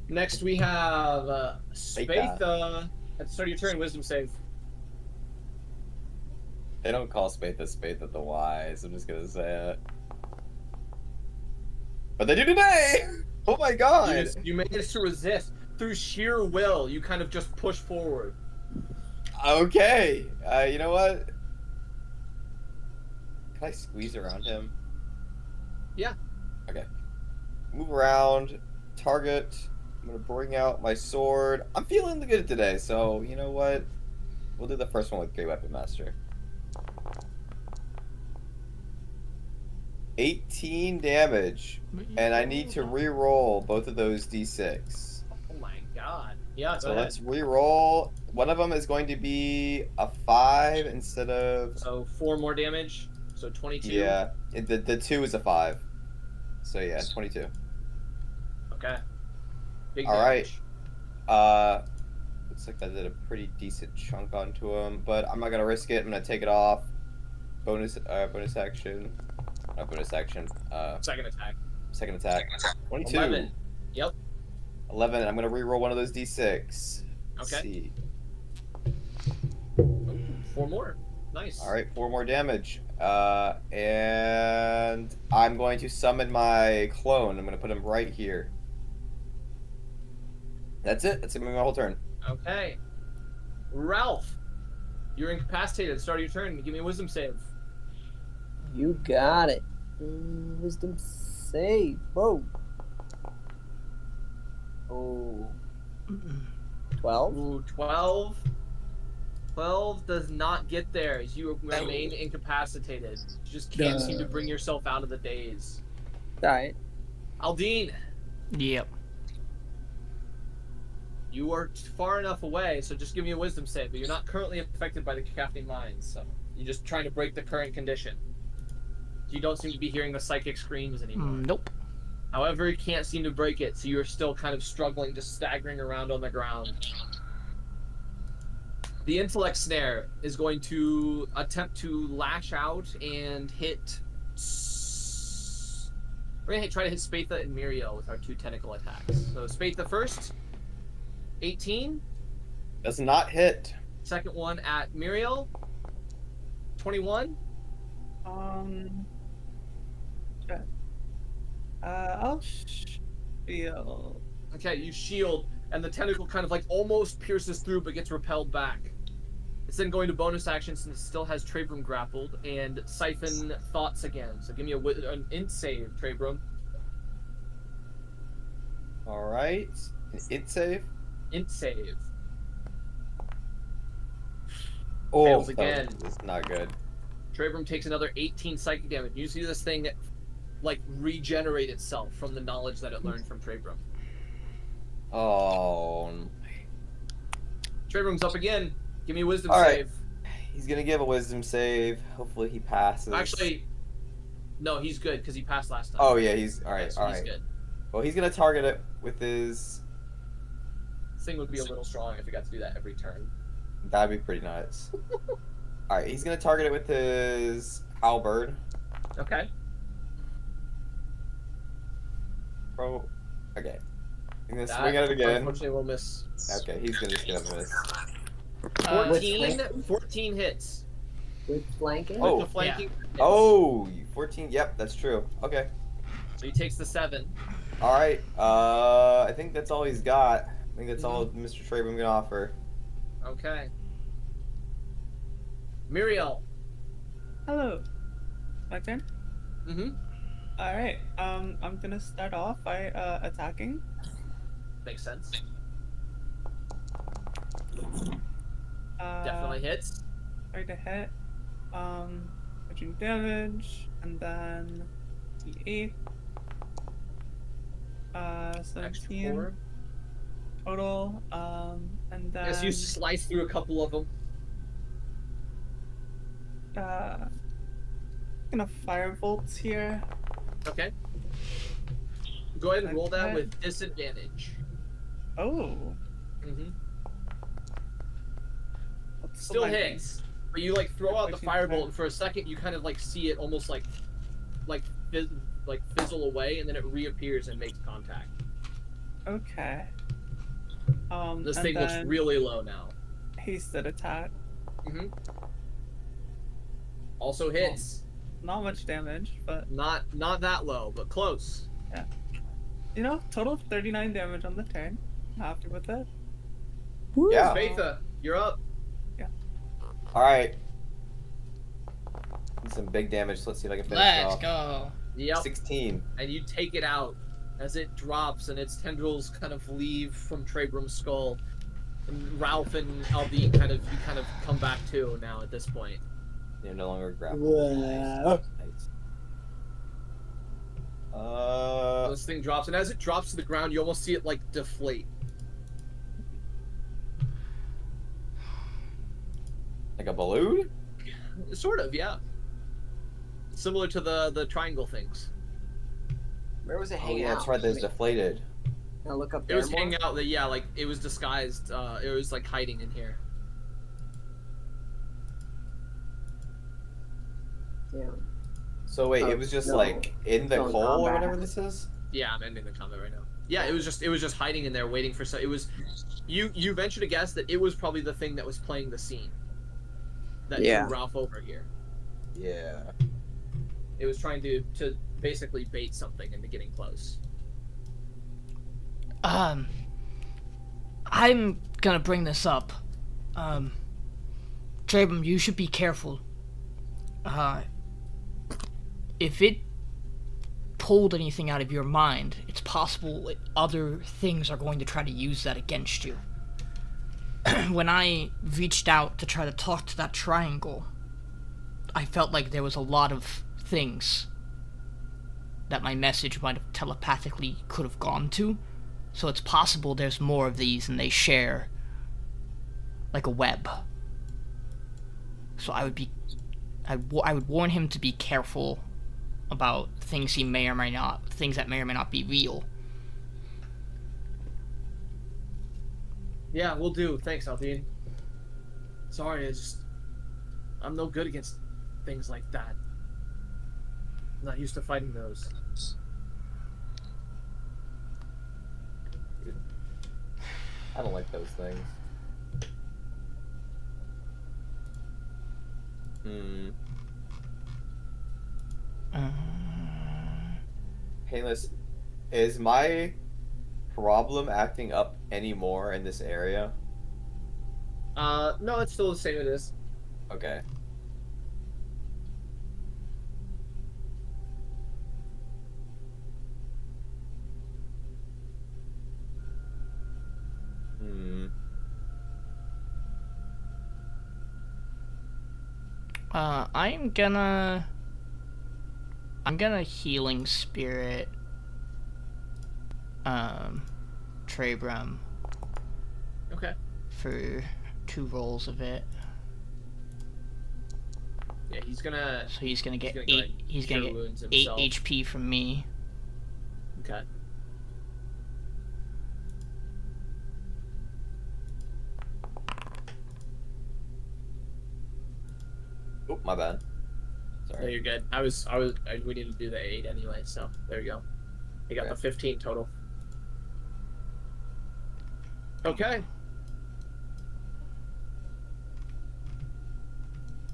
Next we have Spatha. At the start of your turn, wisdom save. They don't call Spatha the wise. I'm just gonna say it. But they do today! Oh my god! You managed to resist. Through sheer will, you kind of just push forward. Okay. You know what? Can I squeeze around him? Yeah. Okay. Move around. Target. I'm gonna bring out my sword. I'm feeling good today, so you know what? We'll do the first one with Great Weapon Master. 18 damage. And I need to re-roll both of those d6. Oh my god. Yeah, So go ahead. let's re-roll. One of them is going to be a 5 instead of... So 4 more damage. So 22. Yeah. The 2 is a 5. So yeah, 22. Okay. Big All right. damage. Looks like that did a pretty decent chunk onto him, but I'm not gonna risk it. I'm gonna take it off. Bonus action. Not bonus action. Second attack. Second attack. 22. 11. Yep. 11. I'm gonna re-roll one of those d6. Let's Okay. see. 4 more. Nice. All right, 4 more damage. And I'm going to summon my clone. I'm gonna put him right here. That's it. That's gonna be my whole turn. Okay. Ralph, you're incapacitated. Start of your turn. Give me a wisdom save. You got it. Wisdom save. Whoa. Oh. 12? Ooh, 12. 12 does not get there as you remain incapacitated. You just can't seem to bring yourself out of the daze. Alright. Aldiyn, Yep. you are far enough away, so just give me a wisdom save. But you're not currently affected by the cacophony mines, so you're just trying to break the current condition. You don't seem to be hearing the psychic screams anymore. Nope. However, you can't seem to break it, so you're still kind of struggling, just staggering around on the ground. The intellect snare is going to attempt to lash out and hit. We're going to try to hit Spatha and Miriel with our 2 tentacle attacks. So Spatha first, 18. Does not hit. Second one at Miriel, 21. I'll shield. Okay, you shield, and the tentacle kind of like almost pierces through but gets repelled back. It's then going to bonus action since it still has Trebrum grappled, and Siphon Thoughts again. So give me an int save, Trebrum. Alright. An int save. Int save. Oh, Fails again. It's not good. Trebrum takes another 18 psychic damage. You see this thing like regenerate itself from the knowledge that it learned from Trebrum. Oh. Trebrum's up again. Give me a wisdom Alright. save. He's gonna give a wisdom save. Hopefully he passes. Actually, no, he's good because he passed last time. Oh yeah, he's alright, So alright. he's good. Well, he's gonna target it with his. This thing would be a little strong if he got to do that every turn. That'd be pretty nuts. Alright, he's gonna target it with his halberd. Okay. Bro. Okay. I'm gonna That, swing at it again. unfortunately, will miss. Okay, he's just gonna miss. 14 hits. With flanking? Oh. With the flanking. hits. Oh, 14. Yep, that's true. Okay. So he takes the 7. Alright. I think that's all he's got. I think that's all Mr. Trebrum can offer. Okay. Miriel. Hello. My turn? Mm-hmm. Alright, I'm gonna start off by attacking. Makes sense. Definitely hits. Try to hit. Pushing damage, and then D8. 17 4. total. And then Yes, you slice through a couple of them. gonna firebolt here. Okay. Go ahead and roll that Okay. with disadvantage. Oh. Mm-hmm. What's Still the hits, but you like throw out the Pushing firebolt, back. and for a second you kind of like see it almost like fizzle away, and then it reappears and makes contact. Okay. This and thing looks then really low now. hasted attack. Mm-hmm. Also hits. Not much damage, but Not that low, but close. total 39 damage on the turn. Happy with it. Yeah. Spatha, you're up. Alright. Some big damage. Let's see if I can finish it Let's off. go. Yep. 16. And you take it out as it drops and its tendrils kind of leave from Trebrum's skull. And Ralph and Aldiyn kind of come back too now at this point. You're no longer grappled. Wow. Nice. This thing drops, and as it drops to the ground, you almost see it like deflate. Like a balloon? Sort of, yeah. Similar to the triangle things. Where was it Oh hanging yeah, out? that's right. There's deflated. Now look up It there was more. hanging out. Like it was disguised. It was like hiding in here. Yeah. So wait, Oh, it was just no. like in the Still in coal or combat. whatever this is? Yeah, I'm ending the combat right now. Yeah, it was just hiding in there, waiting for. It was. You venture to guess that it was probably the thing that was playing the scene. That Yeah. drew Ralph over here. Yeah. It was trying to basically bait something into getting close. I'm gonna bring this up. Trebrum, you should be careful. If it pulled anything out of your mind, it's possible other things are going to try to use that against you. When I reached out to try to talk to that triangle, I felt like there was a lot of things that my message might have telepathically could have gone to. So it's possible there's more of these and they share like a web. So I would warn him to be careful about things that may or may not be real. Yeah, we'll do. Thanks, Aldiyn. Sorry, I'm no good against things like that. I'm not used to fighting those. I don't like those things. Payneless, is my problem acting up anymore in this area? No, it's still the same it is. Okay. I'm gonna healing spirit Trebrum Okay. for 2 rolls of it. Yeah, he's gonna. So he's gonna get go ahead 8 and he's cure gonna get wounds 8 himself. HP from me. Okay. Oh, my bad. No, Sorry. you're good. We need to do the 8 anyway, so there you go. You got Okay. the 15 total. Okay.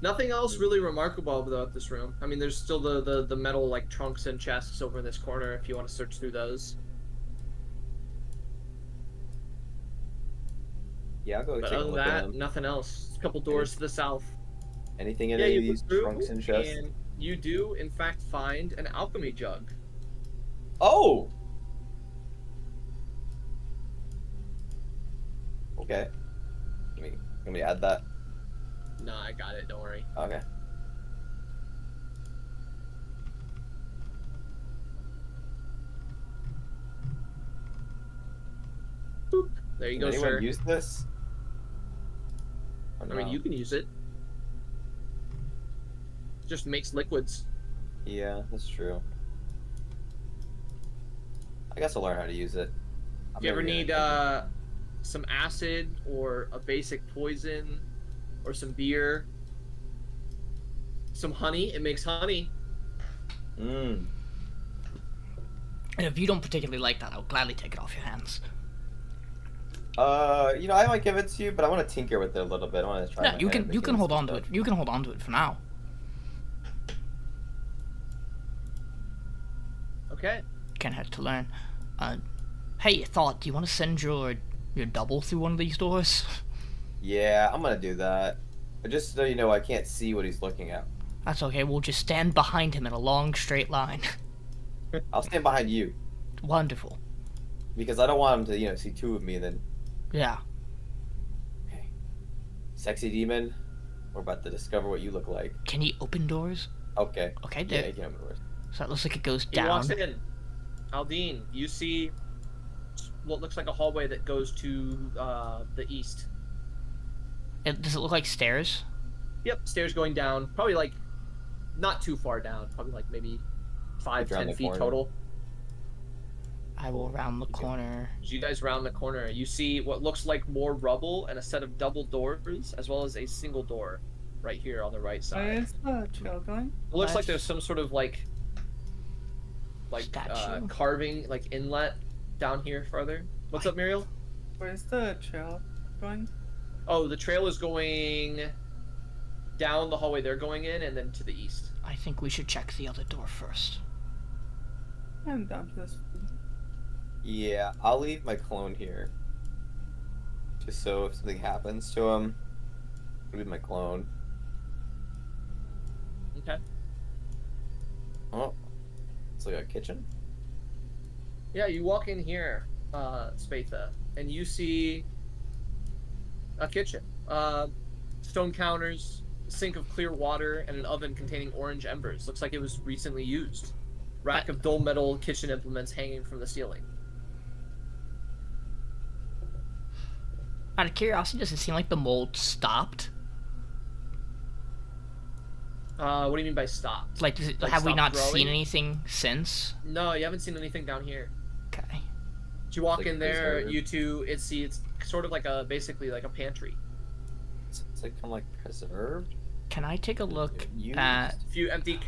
Nothing else really remarkable about this room. I mean, there's still the metal like trunks and chests over in this corner if you want to search through those. Yeah, I'll go But take a other than look at that, them. nothing else. A couple doors to the south. Anything in Yeah, any of you these look through, trunks and chests? and you do in fact find an alchemy jug. Oh! Okay. Let me add that. No, I got it. Don't worry. Okay. Boop. There you Can go, anyone sir. use this? Or I mean, no? you can use it. Just makes liquids. Yeah, that's true. I guess I'll learn how to use it. If you ever need some acid or a basic poison or some beer, some honey, it makes honey. Mmm. And if you don't particularly like that, I'll gladly take it off your hands. I might give it to you, but I want to tinker with it a little bit. I want to try. Yeah, my you hand can making hold some on to stuff. it. You can hold on to it for now. Okay. Can't hurt to learn. Hey, thought, do you want to send your double through one of these doors? Yeah, I'm gonna do that. But just so you know, I can't see what he's looking at. That's okay, we'll just stand behind him in a long straight line. I'll stand behind you Wonderful. because I don't want him to, see 2 of me and then. Yeah. Okay. Sexy demon, we're about to discover what you look like. Can he open doors? Okay. Okay, Yeah, there. you can open doors. So that looks like it goes He down. walks in. Aldiyn, you see what looks like a hallway that goes to the east. Does it look like stairs? Yep, stairs going down. Probably like not too far down. Probably like maybe 5, Around 10 the feet corner. total. I will round the corner. As you guys round the corner, you see what looks like more rubble and a set of double doors, as well as a single door right here on the right Where side. is the trail going? It looks like there's some sort of like Statue. carving, like inlet down here farther. What's up, Miriel? Where's the trail going? Oh, the trail is going down the hallway they're going in, and then to the east. I think we should check the other door first. I'm down for this. Yeah, I'll leave my clone here. Just so if something happens to him, Would be my clone. Okay. Oh, it's like a kitchen. Yeah, you walk in here, Spatha, and you see a kitchen. Stone counters, a sink of clear water, and an oven containing orange embers. Looks like it was recently used. Rack of dull metal kitchen implements hanging from the ceiling. Out of curiosity, does it seem like the mold stopped? What do you mean by stopped? Like, have we not seen anything since? No, you haven't seen anything down here. Okay. You walk like in there, preserved. you two, it's sort of like basically like a pantry. It's like kind of like preserved. Can I take a look Used. at? A few empty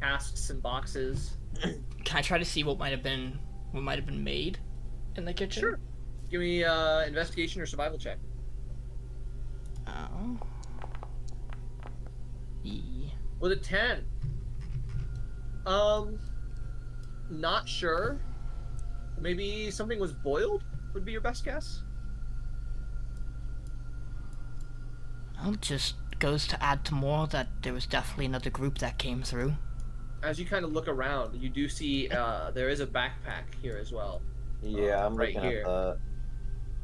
casks and boxes. Can I try to see what might have been made in the kitchen? Sure. Give me investigation or survival check. Oh. With a 10. Not sure. Maybe something was boiled would be your best guess. Well, just goes to add to more that there was definitely another group that came through. As you kind of look around, you do see there is a backpack here as well. Yeah, I'm right looking here. at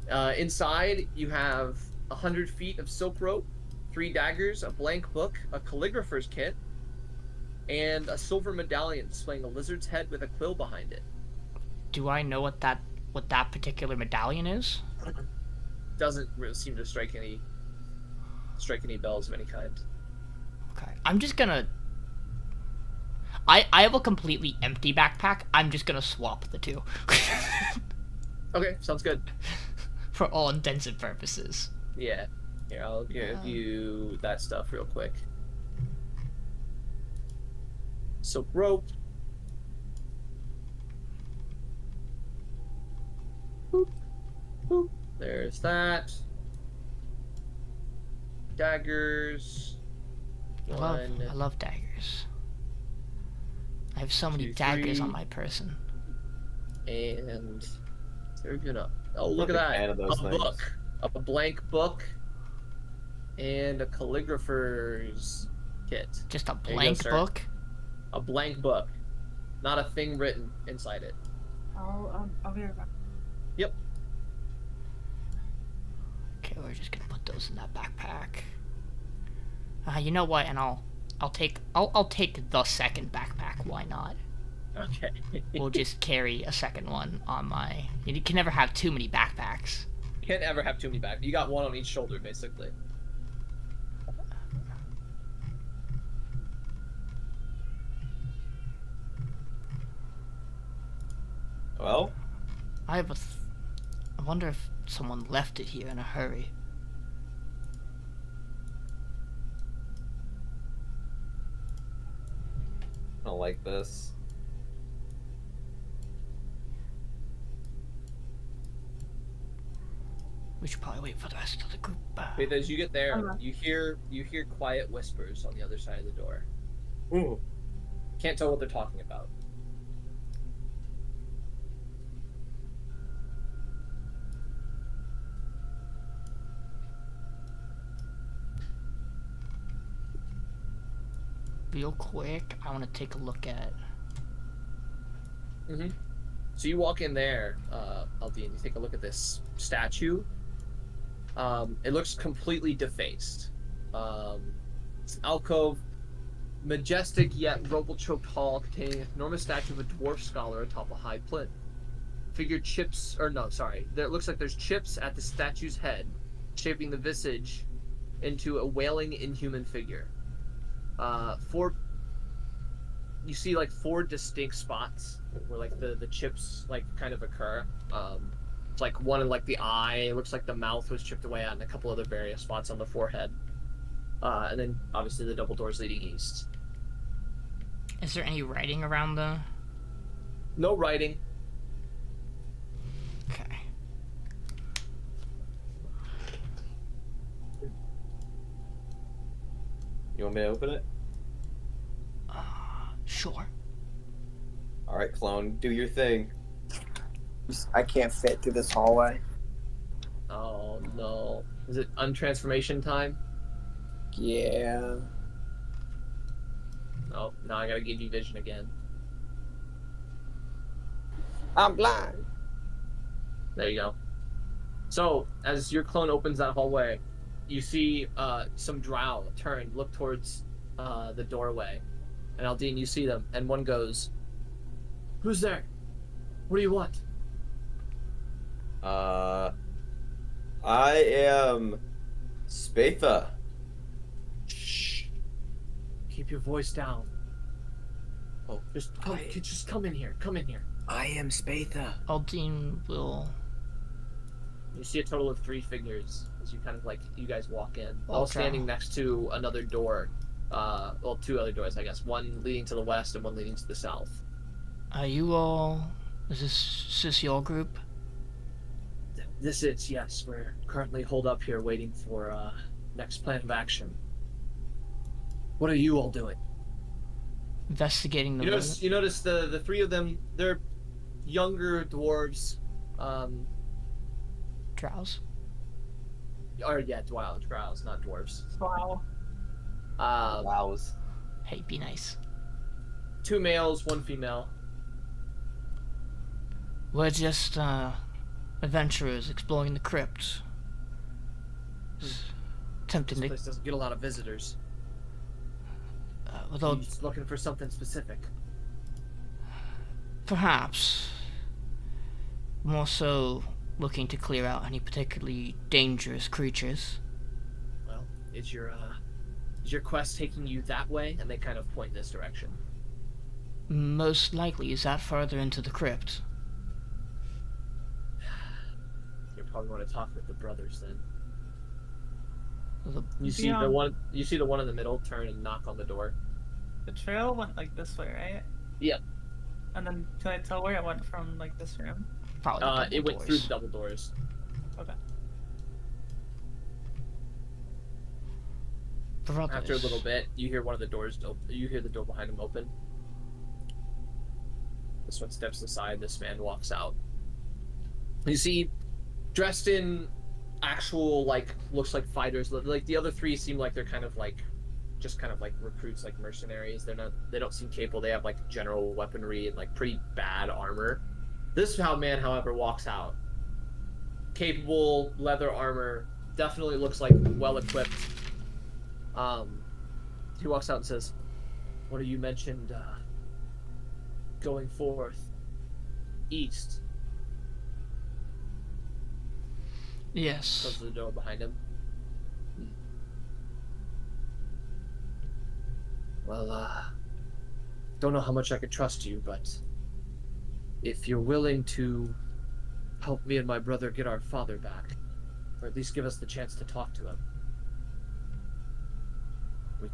that. Inside, you have 100 feet of silk rope, 3 daggers, a blank book, a calligrapher's kit, and a silver medallion displaying a lizard's head with a quill behind it. Do I know what that particular medallion is? Doesn't really seem to strike any bells of any kind. Okay. I'm just gonna... I have a completely empty backpack. I'm just gonna swap the two. Okay, sounds good. For all intents and purposes. Yeah. Here, I'll give you that stuff real quick. Silk rope. Boop. Boop. There's that. Daggers. I love daggers. I have so many 2, daggers 3. on my person. And they're gonna. Oh, look I'm at a big fan that! of those A things. book, a blank book, and a calligrapher's kit. Just a you go, blank sir. book? A blank book, not a thing written inside it. I'll be right back. Yep. Okay, we're just gonna put those in that backpack. You know what? And I'll take the second backpack. Why not? Okay. We'll just carry a second one on my... You can never have too many backpacks. Can't ever have too many back. You got one on each shoulder, basically. Well, I wonder if someone left it here in a hurry. I don't like this. We should probably wait for the rest of the group. Wait, as you get there, Okay. you hear quiet whispers on the other side of the door. Ooh. Can't tell what they're talking about. Real quick, I want to take a look at... Mm-hmm. So you walk in there, Aldiyn, you take a look at this statue. It looks completely defaced. It's an alcove, majestic yet rubble-choked hall containing an enormous statue of a dwarf scholar atop a high plinth. Figured chips, or no, sorry. There, it looks like there's chips at the statue's head, shaping the visage into a wailing, inhuman figure. You see like 4 distinct spots where like the chips like kind of occur. It's like one in like the eye. It looks like the mouth was chipped away at, and a couple other various spots on the forehead. And then obviously the double doors leading east. Is there any writing around the... No writing. Okay. You want me to open it? Sure. Alright, clone, do your thing. I can't fit through this hallway. Oh no. Is it untransformation time? Yeah. Oh, now I gotta give you vision again. I'm blind. There you go. So, as your clone opens that hallway, you see some drow turn, look towards the doorway. And Aldiyn, you see them, and one goes, "Who's there? What do you want?" I am Spatha. Shh. Keep your voice down. Oh, Just come in here. Come in here. I am Spatha. Aldiyn will. You see a total of 3 figures as you kind of you guys walk in, Oh, all okay. standing next to another door. Well, 2 other doors, I guess. One leading to the west and one leading to the south. Are you all? Is this your group? This is, yes. We're currently holed up here waiting for next plan of action. What are you all doing? Investigating the. You notice the 3 of them. They're younger dwarves. Drows. Or yeah, drows, not dwarves. Wow. Wows. Hey, be nice. 2 males, 1 female. We're just adventurers exploring the crypt. Tempting This to. place doesn't get a lot of visitors. Although He's looking for something specific. perhaps more so looking to clear out any particularly dangerous creatures. Well, is your quest taking you that way? And they kind of point this direction. Most likely, is that further into the crypt? You're probably going to talk with the brothers then. The, You see the one in the middle turn and knock on the door. The trail went like this way, right? Yep. And then can I tell where it went from like this room? probably the double It went through doors. the double doors. Okay. Brothers. After a little bit, you hear one of the doors open. You hear the door behind him open. This one steps aside. This man walks out. You see, dressed in actual looks like fighters. Like the other 3 seem like they're just kind of like recruits, like mercenaries. They don't seem capable. They have general weaponry and pretty bad armor. This man, however, walks out. Capable, leather armor, definitely looks like well equipped. He walks out and says, "What do you mentioned? Going forth, east." Yes. Closes the door behind him. Well, don't know how much I could trust you, but if you're willing to help me and my brother get our father back, or at least give us the chance to talk to him, we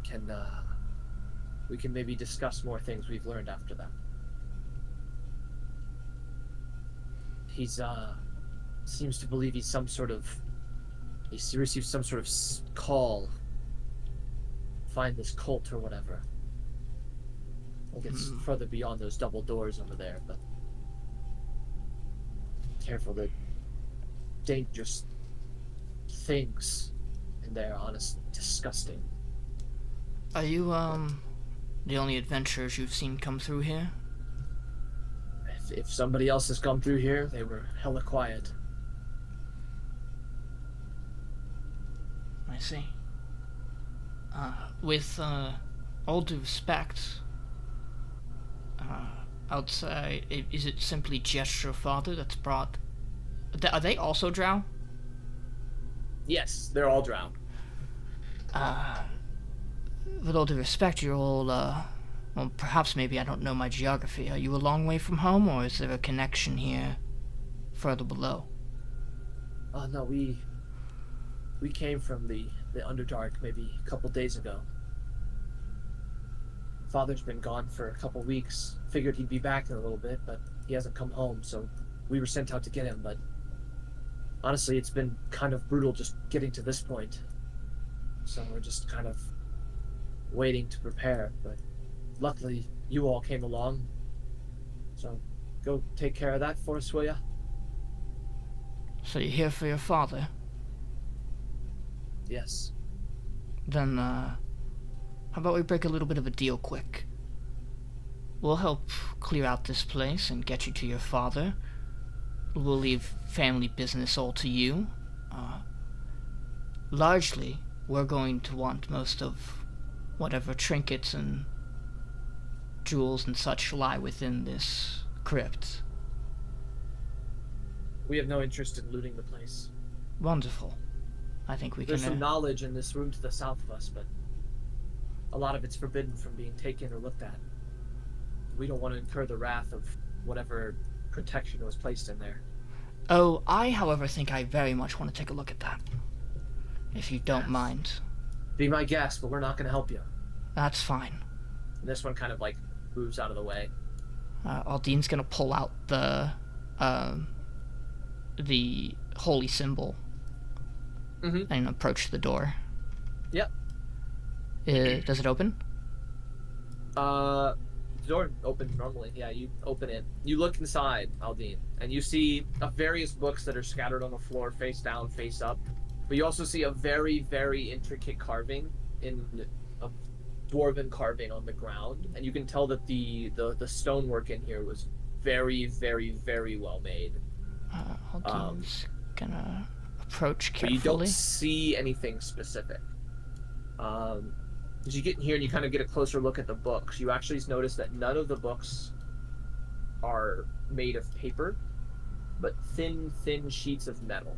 can maybe discuss more things we've learned after that. He's seems to believe he's received some sort of call. Find this cult or whatever. I think it's further beyond those double doors over there, but careful, the dangerous things in there, honestly, disgusting. Are you the only adventurers you've seen come through here? If somebody else has come through here, they were hella quiet. I see. With all due respect, outside, is it simply just your father that's brought? Are they also drow? Yes, they're all drowned. With all due respect, you're all, well, perhaps maybe I don't know my geography. Are you a long way from home, or is there a connection here further below? No, we came from the Underdark maybe a couple days ago. Father's been gone for a couple weeks. Figured he'd be back in a little bit, but he hasn't come home, so we were sent out to get him, but honestly, it's been kind of brutal just getting to this point. So we're just kind of waiting to prepare, but luckily you all came along. So go take care of that for us, will ya? So you're here for your father? Yes. Then, how about we break a little bit of a deal quick? We'll help clear out this place and get you to your father. We'll leave family business all to you. Largely, we're going to want most of whatever trinkets and jewels and such lie within this crypt. We have no interest in looting the place. Wonderful. I think we There's can... some knowledge in this room to the south of us, but a lot of it's forbidden from being taken or looked at. We don't want to incur the wrath of whatever protection was placed in there. Oh, I, however, think I very much want to take a look at that. If you don't mind. Be my guest, but we're not going to help you. That's fine. And this one kind of like moves out of the way. Aldyn's gonna pull out the holy symbol and approach the door. Yep. Does it open? The door opens normally. Yeah, you open it. You look inside, Aldiyn, and you see various books that are scattered on the floor, face down, face up. But you also see a very, very intricate carving in a dwarven carving on the ground, and you can tell that the stonework in here was very, very, very well made. Aldyn's gonna approach carefully. But you don't see anything specific. As you get in here and you kind of get a closer look at the books, you actually notice that none of the books are made of paper, but thin, thin sheets of metal.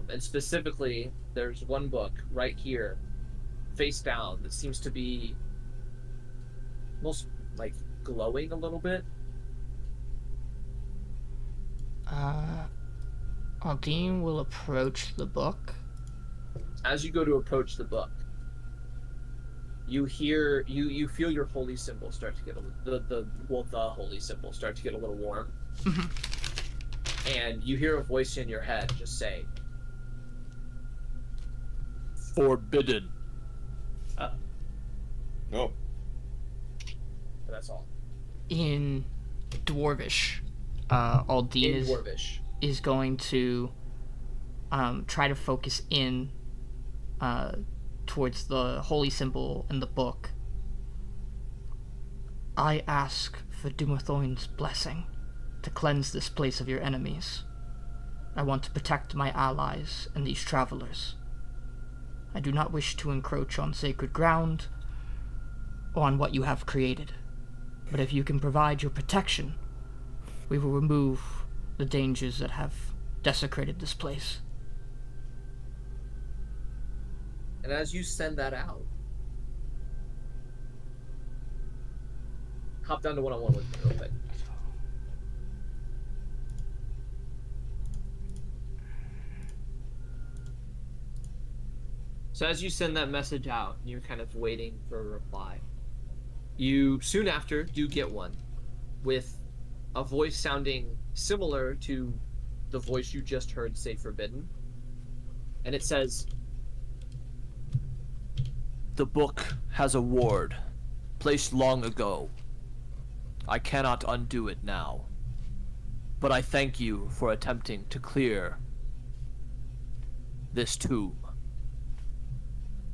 And specifically, there's one book right here, face down, that seems to be almost like glowing a little bit. Aldiyn will approach the book. As you go to approach the book, you hear, you feel your holy symbol start to get the holy symbol start to get a little warm. And you hear a voice in your head just say, "Forbidden." No. That's all. In Dwarvish, Aldiyn Dwarvish is going to try to focus in towards the holy symbol in the book. I ask for Dumathoin's blessing to cleanse this place of your enemies. I want to protect my allies and these travelers. I do not wish to encroach on sacred ground or on what you have created. But if you can provide your protection, we will remove the dangers that have desecrated this place. And as you send that out, hop down to one-on-one with me real quick. So as you send that message out, you're kind of waiting for a reply. You soon after do get one with a voice sounding similar to the voice you just heard say forbidden. And it says, "The book has a ward placed long ago. I cannot undo it now. But I thank you for attempting to clear this tomb."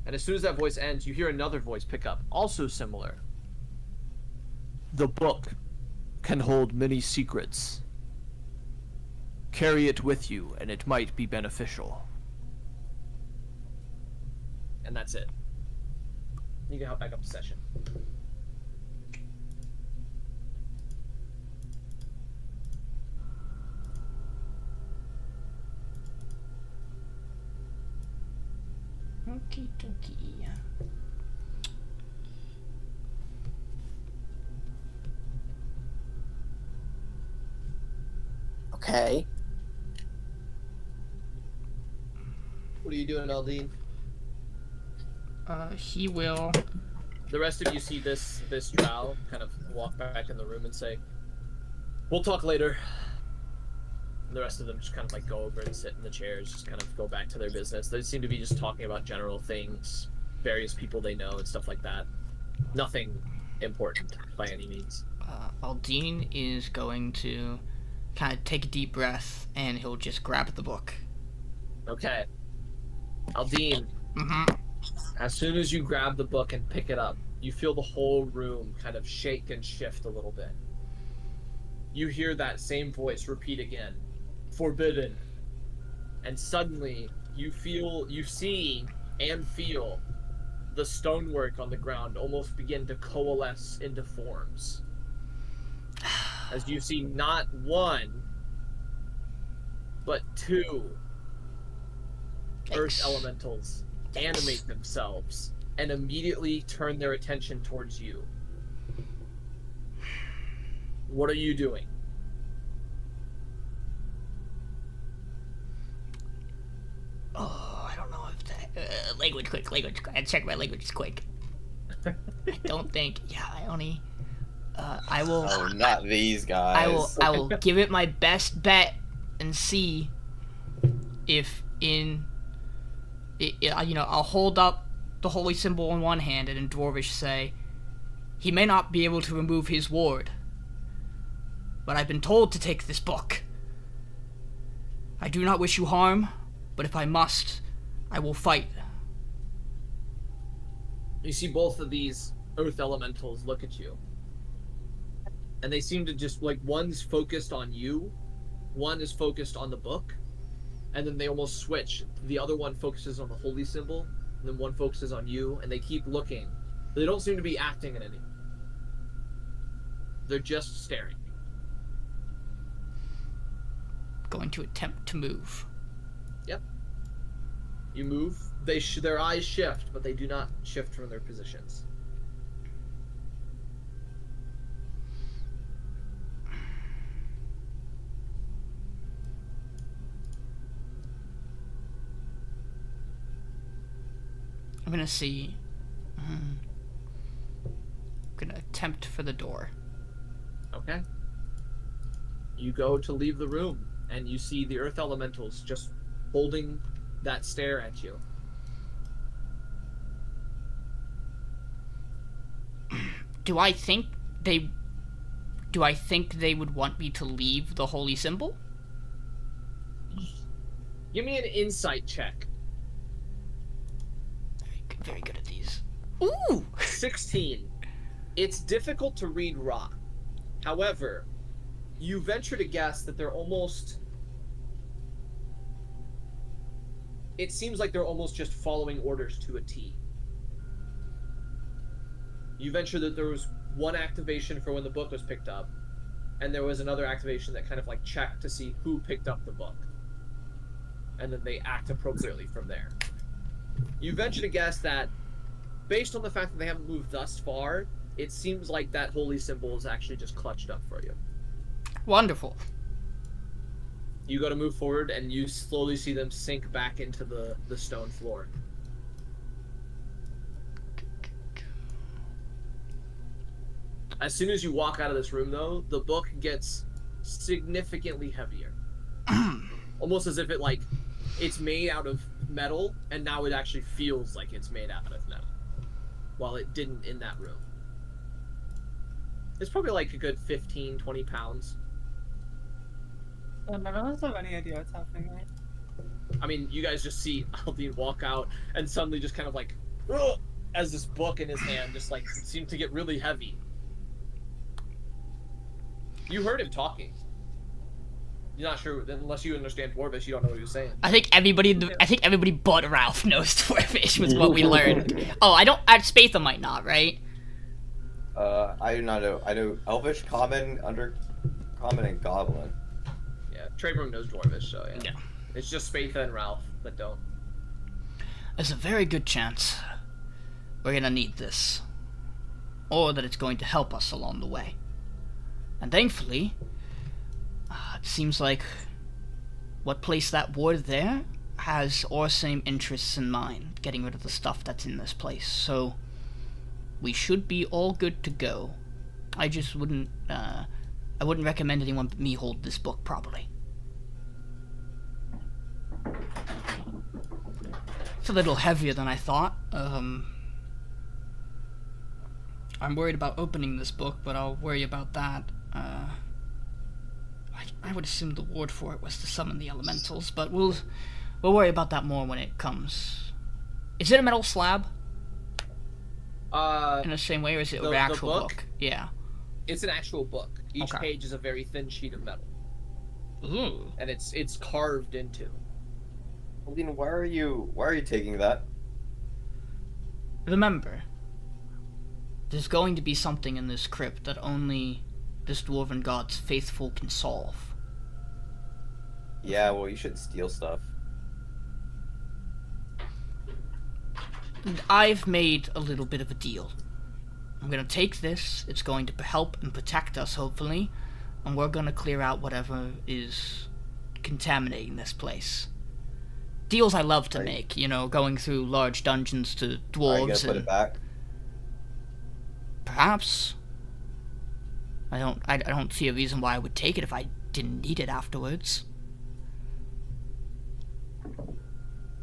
And as soon as that voice ends, you hear another voice pick up, also similar. "The book can hold many secrets. Carry it with you, and it might be beneficial." And that's it. You can hop back up to session. Okie dokie. Okay. What are you doing, Aldiyn? He will... The rest of you see this drow kind of walk back in the room and say, "We'll talk later." And the rest of them just kind of like go over and sit in the chairs, just kind of go back to their business. They seem to be just talking about general things, various people they know and stuff like that. Nothing important by any means. Aldiyn is going to kind of take a deep breath, and he'll just grab the book. Okay. Aldiyn, Mm-hmm. as soon as you grab the book and pick it up, you feel the whole room kind of shake and shift a little bit. You hear that same voice repeat again, forbidden. And suddenly, you see and feel the stonework on the ground almost begin to coalesce into forms. As you see not one, but two earth elementals animate themselves and immediately turn their attention towards you. What are you doing? Oh, I don't know if that... language quick. I check my languages quick. I don't think... Yeah, I only... I will... Oh, not these guys. I will give it my best bet and see if I'll hold up the holy symbol in one hand and in Dwarvish say, he may not be able to remove his ward, but I've been told to take this book. I do not wish you harm, but if I must, I will fight. You see both of these earth elementals look at you. And they seem to just, like, one's focused on you, one is focused on the book, and then they almost switch. The other one focuses on the holy symbol, and then one focuses on you, and they keep looking. They don't seem to be acting in anything. They're just staring. Going to attempt to move. Yep. You move. Their eyes shift, but they do not shift from their positions. I'm gonna see. I'm gonna attempt for the door. Okay. You go to leave the room, and you see the earth elementals just holding that stare at you. Do I think they would want me to leave the holy symbol? Give me an insight check. Very good at these. Ooh! 16. It's difficult to read rock. However, you venture to guess that they're almost... It seems like they're almost just following orders to a T. You venture that there was one activation for when the book was picked up, and there was another activation that kind of like checked to see who picked up the book. And then they act appropriately from there. You venture to guess that, based on the fact that they haven't moved thus far, it seems like that holy symbol is actually just clutched up for you. Wonderful. You go to move forward, and you slowly see them sink back into the stone floor. As soon as you walk out of this room, though, the book gets significantly heavier. Almost as if it's made out of metal, and now it actually feels like it's made out of metal, while it didn't in that room. It's probably like a good 15, 20 pounds. None of us have any idea what's happening, right? I mean, you guys just see Aldiyn walk out, and suddenly just kind of like, ugh, as this book in his hand just like seemed to get really heavy. You heard him talking. You're not sure, unless you understand Dwarvish, you don't know what he was saying. I think everybody but Ralph knows Dwarvish was what we learned. Oh, I don't. Spatha might not, right? I do not know. I know Elvish, Common, Undercommon, and Goblin. Yeah, Trebrum knows Dwarvish, so yeah. Yeah. It's just Spatha and Ralph that don't. There's a very good chance we're gonna need this, or that it's going to help us along the way. And thankfully, it seems like what placed that ward there has our same interests in mind, getting rid of the stuff that's in this place. So we should be all good to go. I just wouldn't recommend anyone but me hold this book properly. It's a little heavier than I thought. I'm worried about opening this book, but I'll worry about that. I would assume the ward for it was to summon the elementals, but we'll worry about that more when it comes. Is it a metal slab? In the same way, or is it an actual book? Yeah. It's an actual book. Each page is a very thin sheet of metal. Ooh. And it's carved into. Aldiyn, why are you taking that? Remember, there's going to be something in this crypt that only this dwarven god's faithful can solve. Yeah, well, you shouldn't steal stuff. I've made a little bit of a deal. I'm gonna take this, it's going to help and protect us, hopefully, and we're gonna clear out whatever is contaminating this place. Deals I love to make, you know, going through large dungeons to dwarves. Are you gonna put it back? Perhaps. I don't see a reason why I would take it if I didn't need it afterwards.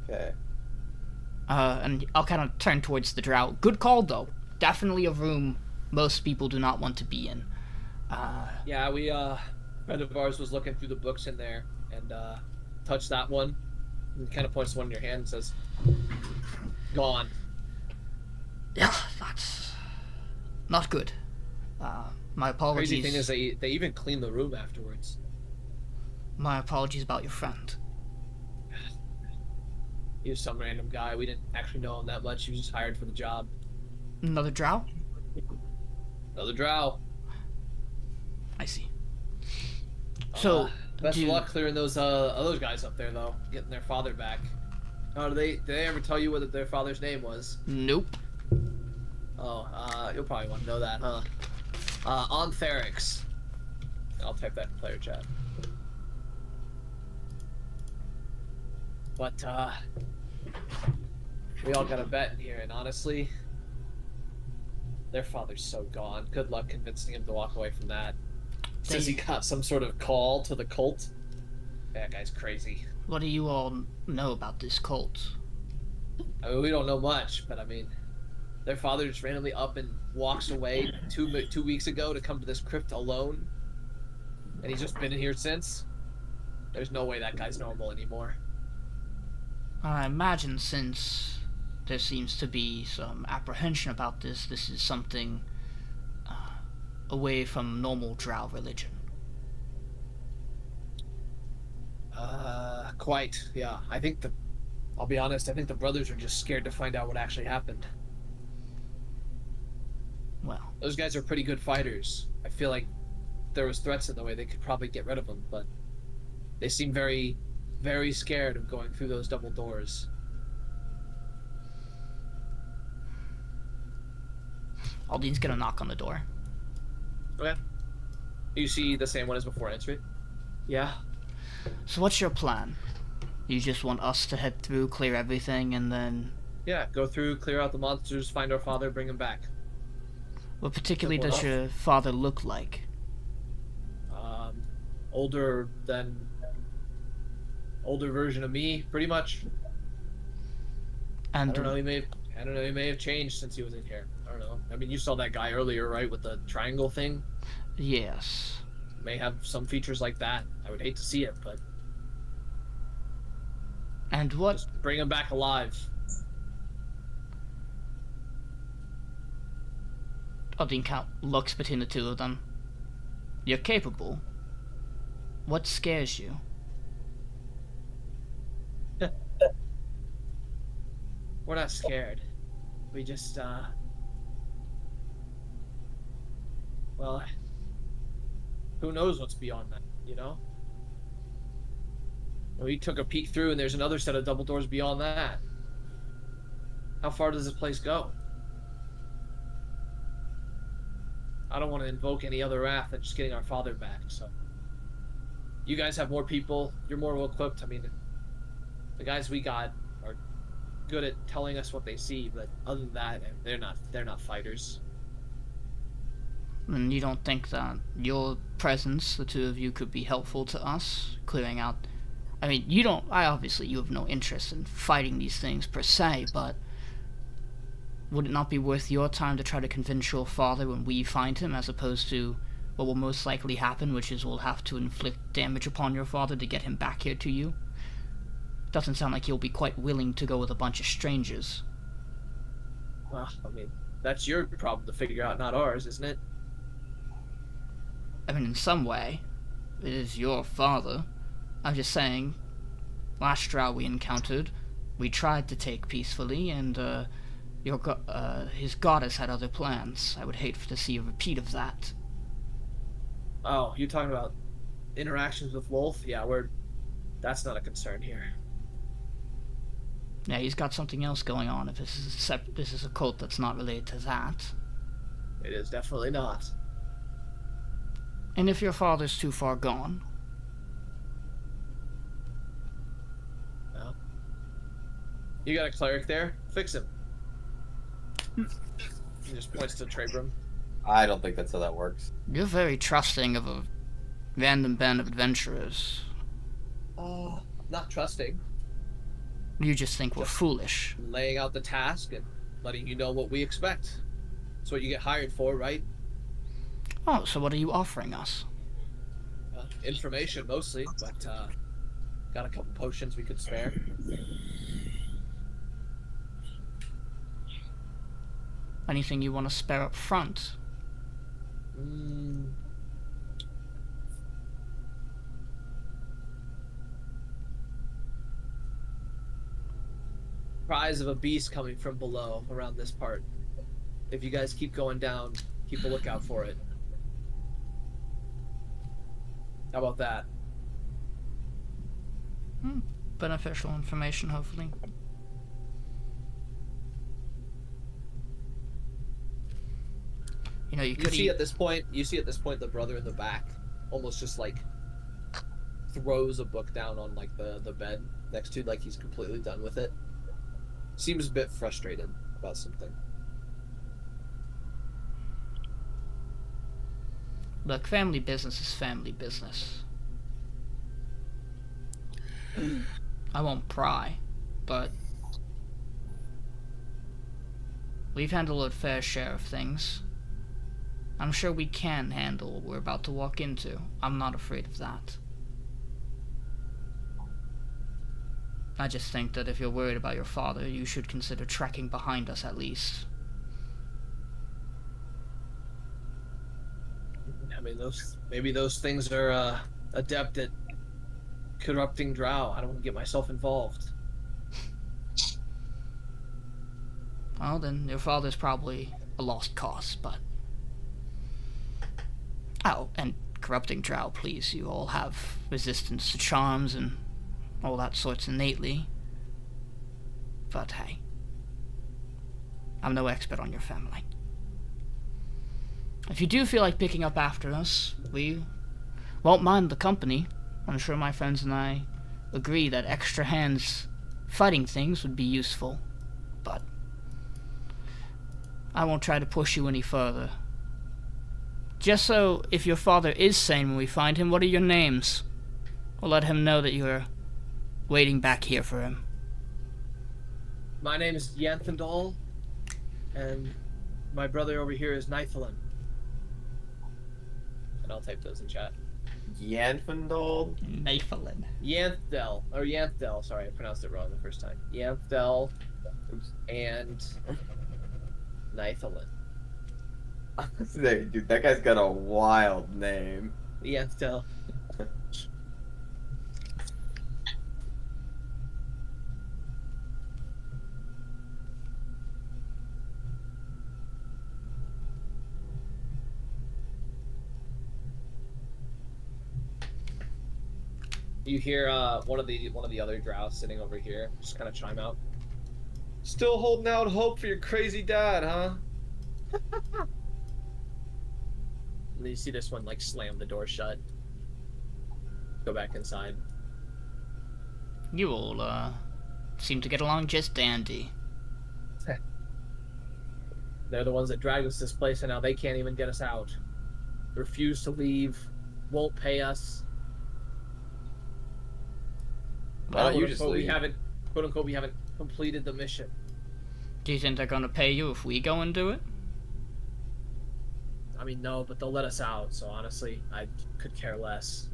Okay. And I'll kind of turn towards the drow. Good call, though. Definitely a room most people do not want to be in. Yeah, a friend of ours was looking through the books in there and touched that one. And kind of points to one in your hand and says, "Gone." Yeah, that's not good. My apologies. Crazy thing is they even clean the room afterwards. My apologies about your friend. He was some random guy. We didn't actually know him that much. He was just hired for the job. Another drow? Another drow. I see. So, best of luck clearing those other guys up there, though. Getting their father back. Oh, did they ever tell you what their father's name was? Nope. Oh, you'll probably want to know that, huh? Ontherix. I'll type that in player chat. But, we all got a bet in here, and honestly, their father's so gone. Good luck convincing him to walk away from that. Says he got some sort of call to the cult. That guy's crazy. What do you all know about this cult? I mean, we don't know much, but I mean, their father just randomly up and walks away 2 weeks ago to come to this crypt alone, and he's just been in here since. There's no way that guy's normal anymore. I imagine since there seems to be some apprehension about this is something away from normal drow religion. Quite, yeah. I'll be honest, I think the brothers are just scared to find out what actually happened. Well, those guys are pretty good fighters. I feel like there was threats in the way they could probably get rid of them, but they seem very, very scared of going through those double doors. Aldyn's gonna knock on the door. Okay. You see the same one as before, answer it? Yeah. So what's your plan? You just want us to head through, clear everything, and then... Yeah, go through, clear out the monsters, find our father, bring him back. What particularly does your father look like? Older version of me, pretty much. And I don't know, he may have changed since he was in here. I don't know. I mean, you saw that guy earlier, right, with the triangle thing? Yes. May have some features like that. I would hate to see it, but... And what... Just bring him back alive. Aldiyn looks between the two of them. You're capable. What scares you? We're not scared. We just, well, who knows what's beyond that, you know? We took a peek through and there's another set of double doors beyond that. How far does this place go? I don't want to invoke any other wrath than just getting our father back, so... You guys have more people, you're more well-equipped. I mean, the guys we got are good at telling us what they see, but other than that, they're not fighters. And you don't think that your presence, the two of you, could be helpful to us, clearing out... I mean, you have no interest in fighting these things per se, but would it not be worth your time to try to convince your father when we find him, as opposed to what will most likely happen, which is we'll have to inflict damage upon your father to get him back here to you. Doesn't sound like he'll be quite willing to go with a bunch of strangers. Well, I mean, that's your problem to figure out, not ours, isn't it? I mean, in some way, it is your father. I'm just saying, last drow we encountered, we tried to take peacefully, and his goddess had other plans. I would hate to see a repeat of that. Oh, you talking about interactions with Wolf? Yeah, that's not a concern here. Yeah, he's got something else going on. If this is a cult that's not related to that. It is definitely not. And if your father's too far gone? Well, you got a cleric there? Fix him. He just points to Trebrum. I don't think that's how that works. You're very trusting of a random band of adventurers. Not trusting. You just think we're foolish. Laying out the task and letting you know what we expect. That's what you get hired for, right? Oh, so what are you offering us? Information mostly, but got a couple potions we could spare. Anything you want to spare up front? Cries of a beast coming from below around this part. If you guys keep going down, keep a lookout for it. How about that? Beneficial information, hopefully. You know, you could see at this point the brother in the back almost just like throws a book down on like the bed next to, like he's completely done with it. Seems a bit frustrated about something. Look, family business is family business. I won't pry, but we've handled a fair share of things. I'm sure we can handle what we're about to walk into. I'm not afraid of that. I just think that if you're worried about your father, you should consider trekking behind us at least. I mean, maybe those things are adept at corrupting drow. I don't want to get myself involved. Well, then your father's probably a lost cause, but... Oh, and corrupting drow, please. You all have resistance to charms and all that sorts innately. But hey, I'm no expert on your family. If you do feel like picking up after us, we won't mind the company. I'm sure my friends and I agree that extra hands fighting things would be useful. But I won't try to push you any further. Just so, if your father is sane when we find him, what are your names? We'll let him know that you're waiting back here for him. My name is Yanthandal, and my brother over here is Nithalin. And I'll type those in chat. Yanfandol? Nithalin. Yanthdel, sorry, I pronounced it wrong the first time. Yanthdel and Nithalin. Dude, that guy's got a wild name. Yanthdel. You hear one of the other drow sitting over here just kind of chime out. Still holding out hope for your crazy dad, huh? And then you see this one like slam the door shut. Go back inside. You all seem to get along just dandy. They're the ones that dragged us to this place, and now they can't even get us out. Refuse to leave, won't pay us. Why don't you just leave? Quote unquote, we haven't completed the mission. Do you think they're gonna pay you if we go and do it? I mean, no, but they'll let us out, so honestly, I could care less.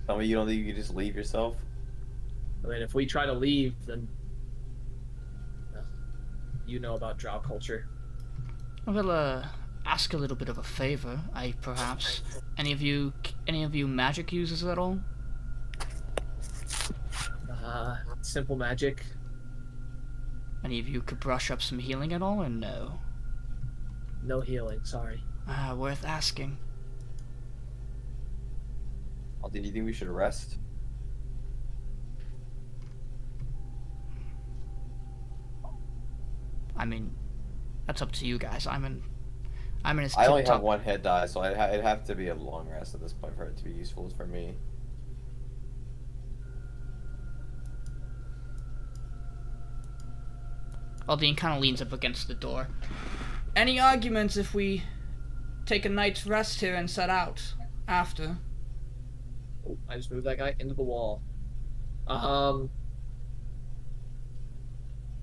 Tell me you don't think you can just leave yourself? I mean, if we try to leave, then you know about drow culture. I will ask a little bit of a favor. Perhaps any of you magic users at all? Simple magic. Any of you could brush up some healing at all, or no? No healing, sorry. Worth asking. Do you think we should rest? I mean, that's up to you guys. I'm in as I only tip-top. have one head die, so it'd have to be a long rest at this point for it to be useful for me. Aldiyn kind of leans up against the door. Any arguments if we take a night's rest here and set out after? Oh, I just moved that guy into the wall.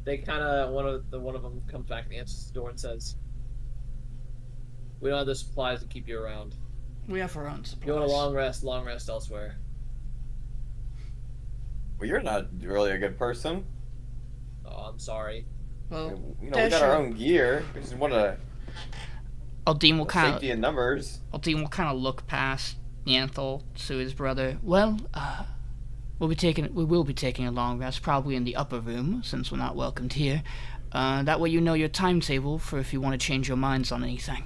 They kind of one of them comes back and answers the door and says, "We don't have the supplies to keep you around. We have our own supplies. If you want a long rest elsewhere." Well, you're not really a good person. Oh, I'm sorry. Well, We got our own gear. We just want to. Aldiyn will kind Safety in numbers. Aldiyn will kind of look past Yanthal to his brother. Well, we will be taking a long rest, probably in the upper room, since we're not welcomed here. That way you know your timetable for if you want to change your minds on anything.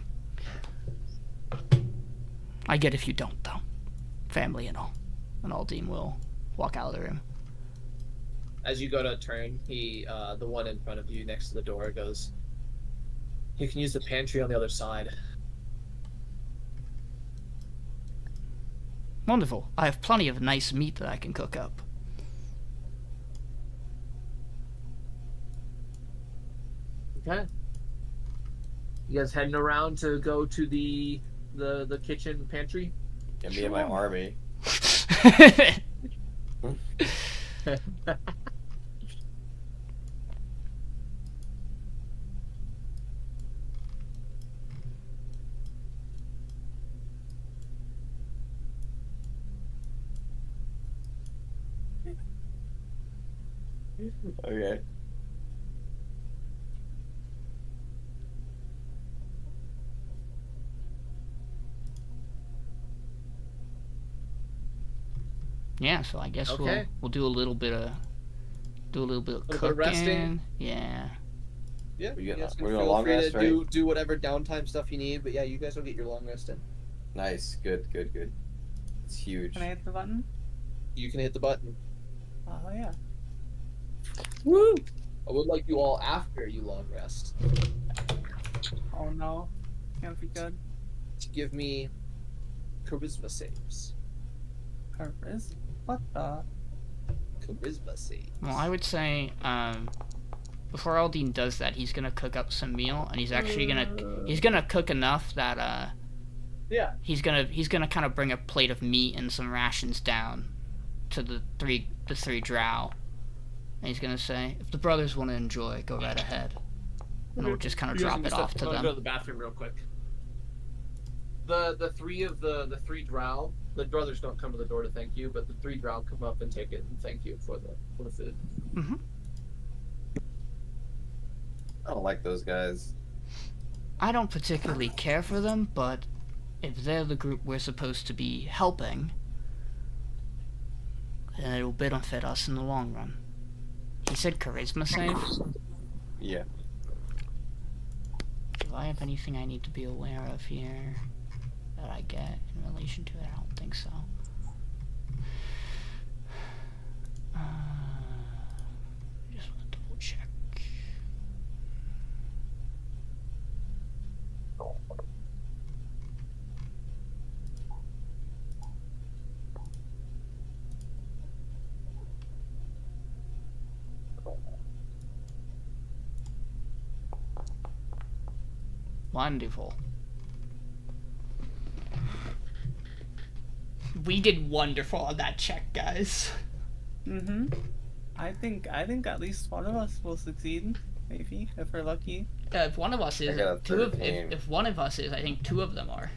I get if you don't, though. Family and all. And Aldiyn will walk out of the room. As you go to turn, the one in front of you next to the door goes, "You can use the pantry on the other side." Wonderful. I have plenty of nice meat that I can cook up. Okay. You guys heading around to go to the kitchen pantry? Get me and my army. Okay. Yeah, so I guess Okay. we'll do a little bit of cooking. resting. Yeah. Yeah, We you get- guys can we're gonna feel long free rest, to do whatever downtime stuff you need, but yeah, you guys will get your long rest in. Nice. Good. It's huge. Can I hit the button? You can hit the button. Oh yeah. Woo! I would like you all after you long rest Oh no. Can't be good. to give me charisma saves. Charisma? What the? Charisma saves. Well, I would say before Aldiyn does that, he's gonna cook up some meal, and he's gonna cook enough that Yeah. he's gonna kind of bring a plate of meat and some rations down to the three drow, and he's gonna say, if the brothers want to enjoy, go right ahead, and we'll just kind of drop it off to I'm gonna them. go to the bathroom real quick. The three drow, the brothers don't come to the door to thank you, but the three drow come up and take it and thank you for the food. Mm-hmm. I don't like those guys. I don't particularly care for them, but if they're the group we're supposed to be helping, then it'll benefit us in the long run. He said charisma save? Yeah. Do I have anything I need to be aware of here that I get in relation to it? I don't think so. Just want to double check. Wonderful. We did wonderful on that check, guys. Mm-hmm. I think at least one of us will succeed. maybe if we're lucky. If one of us is, I got a if one of us is, I think 2 of them are.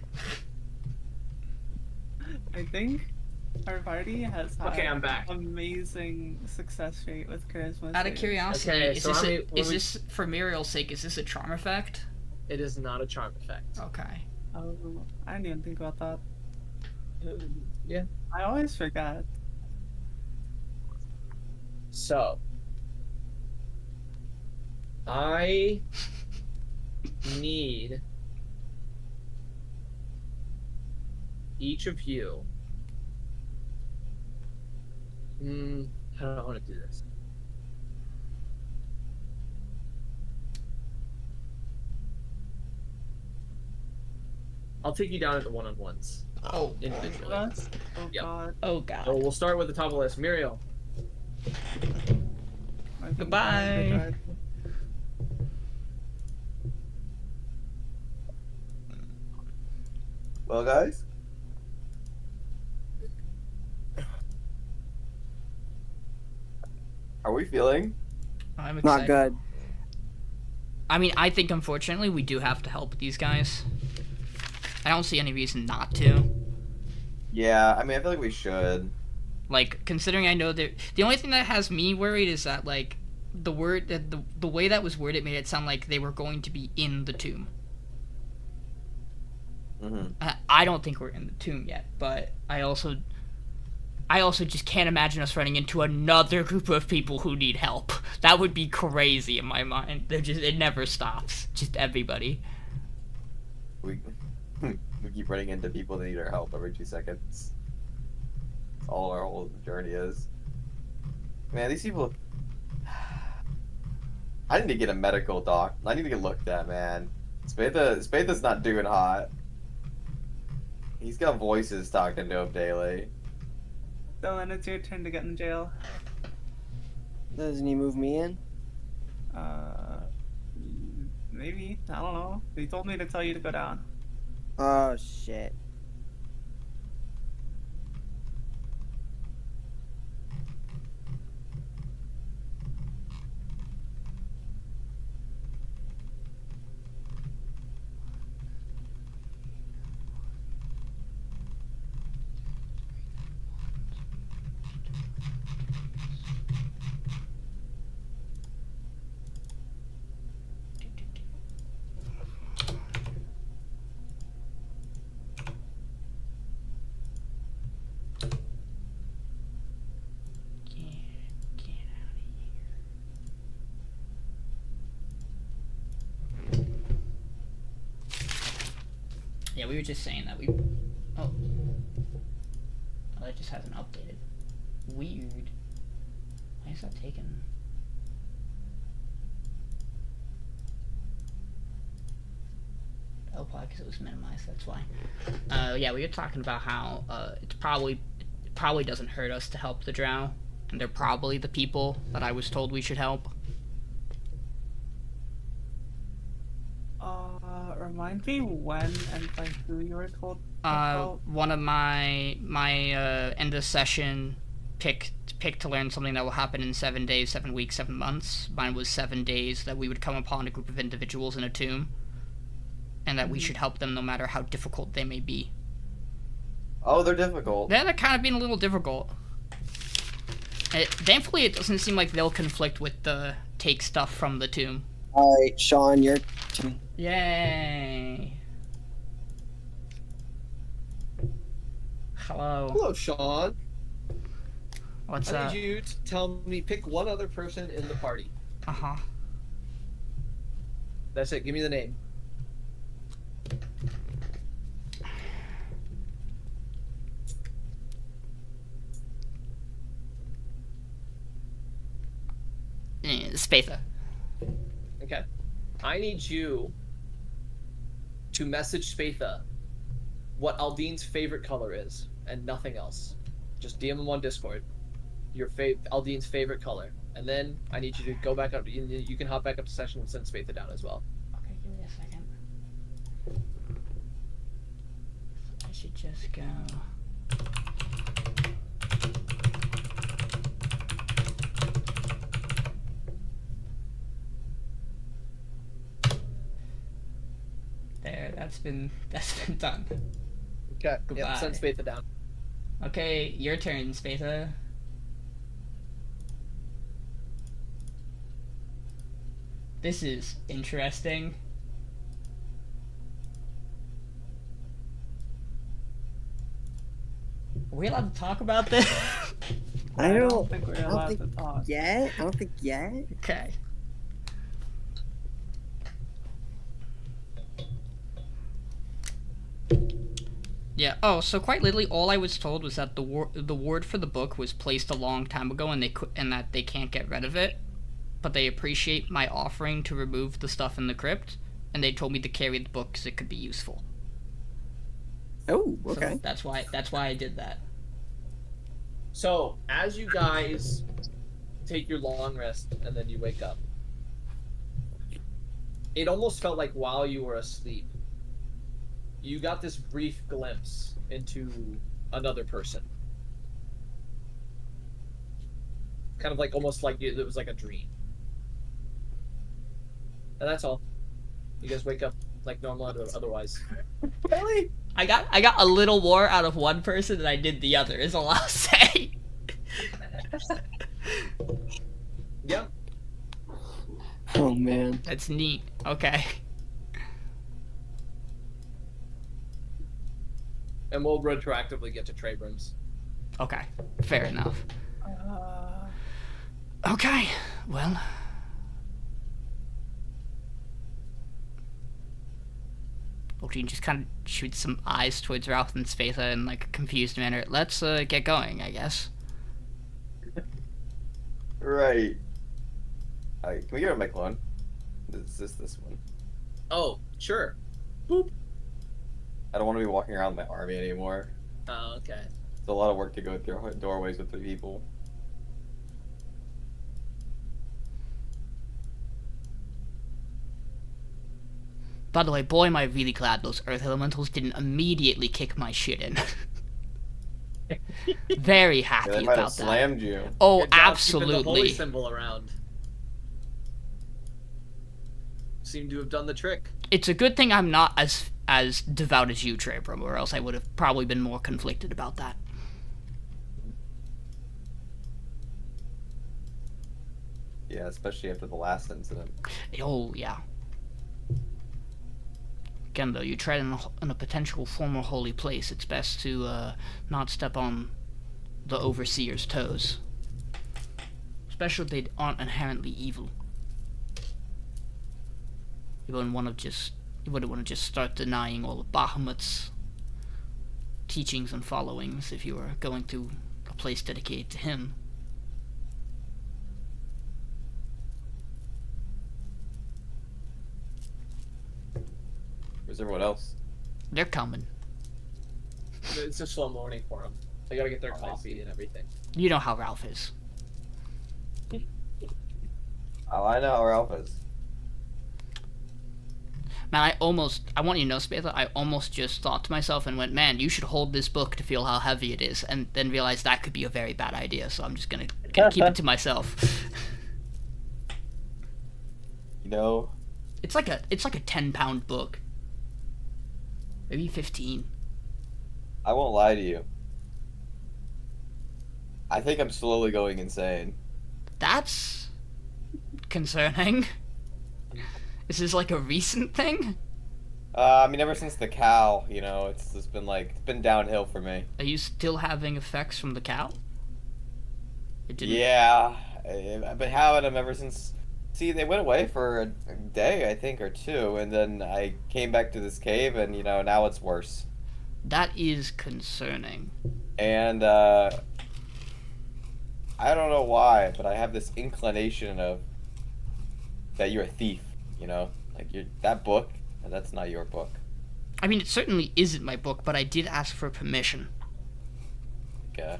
I think our party has had Okay, I'm back. amazing success rate with charisma. Out of saves. curiosity, Okay, is so this for Miriel's sake? Is this a charm effect? It is not a charm effect. Okay. Oh, I didn't even think about that. Yeah. I always forget. So, I need each of you. How do I want to do this? I'll take you down at the one-on-ones. Oh. Individually. Us? Oh Yep. god. Oh god. So we'll start with the top of the list. Miriel. I think Goodbye. I tried. Well, guys, how are we feeling? I'm excited. Not good. I mean, I think unfortunately we do have to help these guys. I don't see any reason not to. Yeah, I mean, I feel like we should. Like, considering I know that the only thing that has me worried is that like the word that the way that was worded made it sound like they were going to be in the tomb. I don't think we're in the tomb yet, but I also just can't imagine us running into another group of people who need help. That would be crazy in my mind. It never stops. Just everybody. We keep running into people that need our help every 2 seconds. That's all our whole journey is. Man, these people. I need to get a medical doc. I need to get looked at, man. Spatha's not doing hot. He's got voices talking to him daily. Dylan, it's your turn to get in jail. Doesn't he move me in? Maybe. I don't know. He told me to tell you to go down. Oh shit. Yeah, we were just saying that we. Oh, that just hasn't updated. Weird. Why is that taken? Oh, probably because it was minimized. That's why. Yeah, we were talking about how it probably doesn't hurt us to help the drow, and they're probably the people that I was told we should help. Remind me when and like who you were told to help? One of my end of session pick to learn something that will happen in 7 days, 7 weeks, 7 months. Mine was 7 days that we would come upon a group of individuals in a tomb, and that we should help them no matter how difficult they may be. Oh, they're difficult. Yeah, they're kind of being a little difficult. Thankfully, it doesn't seem like they'll conflict with the take stuff from the tomb. Alright, Sean, your turn. Yay! Hello. Hello, Sean. What's I up? need you to tell me, pick one other person in the party. Uh-huh. That's it. Give me the name. Spatha. Okay. I need you to message Spatha what Aldyn's favorite color is, and nothing else. Just DM him on Discord. Your Aldyn's favorite color, and then I need you to go back up. You can hop back up to session and send Spatha down as well. Okay, give me a second. I should just go. That's been done. Okay. Goodbye. Yep, send Spatha down. Okay, your turn, Spatha. This is interesting. Are we allowed to talk about this? I don't think we're allowed to think talk. yet. I don't think yet. Okay. Yeah. Oh, so quite literally, all I was told was that the ward for the book was placed a long time ago, and that they can't get rid of it, but they appreciate my offering to remove the stuff in the crypt, and they told me to carry the book because it could be useful. Oh, So okay. that's why I did that. So, as you guys take your long rest and then you wake up, it almost felt like while you were asleep, you got this brief glimpse into another person. Kind of like almost like it was like a dream. And that's all. You guys wake up like normal otherwise. Really? I got a little more out of one person than I did the other, is all I'll say. Yep. Oh man. That's neat. Okay. And we'll retroactively get to Trebrum's. Okay. Fair enough. Uh, Okay. Well. Aldiyn just kind of shoots some eyes towards Ralph and Spatha in like a confused manner. Let's get going, I guess. Right. Alright, can we get a mic one? This one. Oh, sure. I don't want to be walking around with my army anymore. Oh, okay. It's a lot of work to go through doorways with the people. By the way, boy, am I really glad those Earth Elementals didn't immediately kick my shit in. Very Yeah, happy they might have about that. slammed you. Oh, Good job keeping the holy absolutely. symbol around. Seem to have done the trick. It's a good thing I'm not as devout as you, Trebrum, or else I would have probably been more conflicted about that. Yeah, especially after the last incident. Oh, yeah. Again, though, you tread in a potential former holy place, it's best to not step on the overseer's toes. Especially if they aren't inherently evil. You wouldn't want to just start denying all of Bahamut's teachings and followings if you were going to a place dedicated to him. Where's everyone else? They're coming. It's a slow morning for them. They gotta get their coffee and everything. You know how Ralph is. Oh, I know how Ralph is. Man, I want you to know, Spatha, I almost just thought to myself and went, man, you should hold this book to feel how heavy it is, and then realized that could be a very bad idea, so I'm just gonna keep it to myself. You know, It's like a 10-pound book. Maybe 15. I won't lie to you. I think I'm slowly going insane. That's concerning. Is this like a recent thing? I mean, ever since the cow, you know, it's just been it's been downhill for me. Are you still having effects from the cow? It didn't... Yeah, I've been having them ever since. See, they went away for a day, I think, or two, and then I came back to this cave, and, you know, now it's worse. That is concerning. And, I don't know why, but I have this inclination of that you're a thief, you know? Like, that book, that's not your book. I mean, it certainly isn't my book, but I did ask for permission. Okay.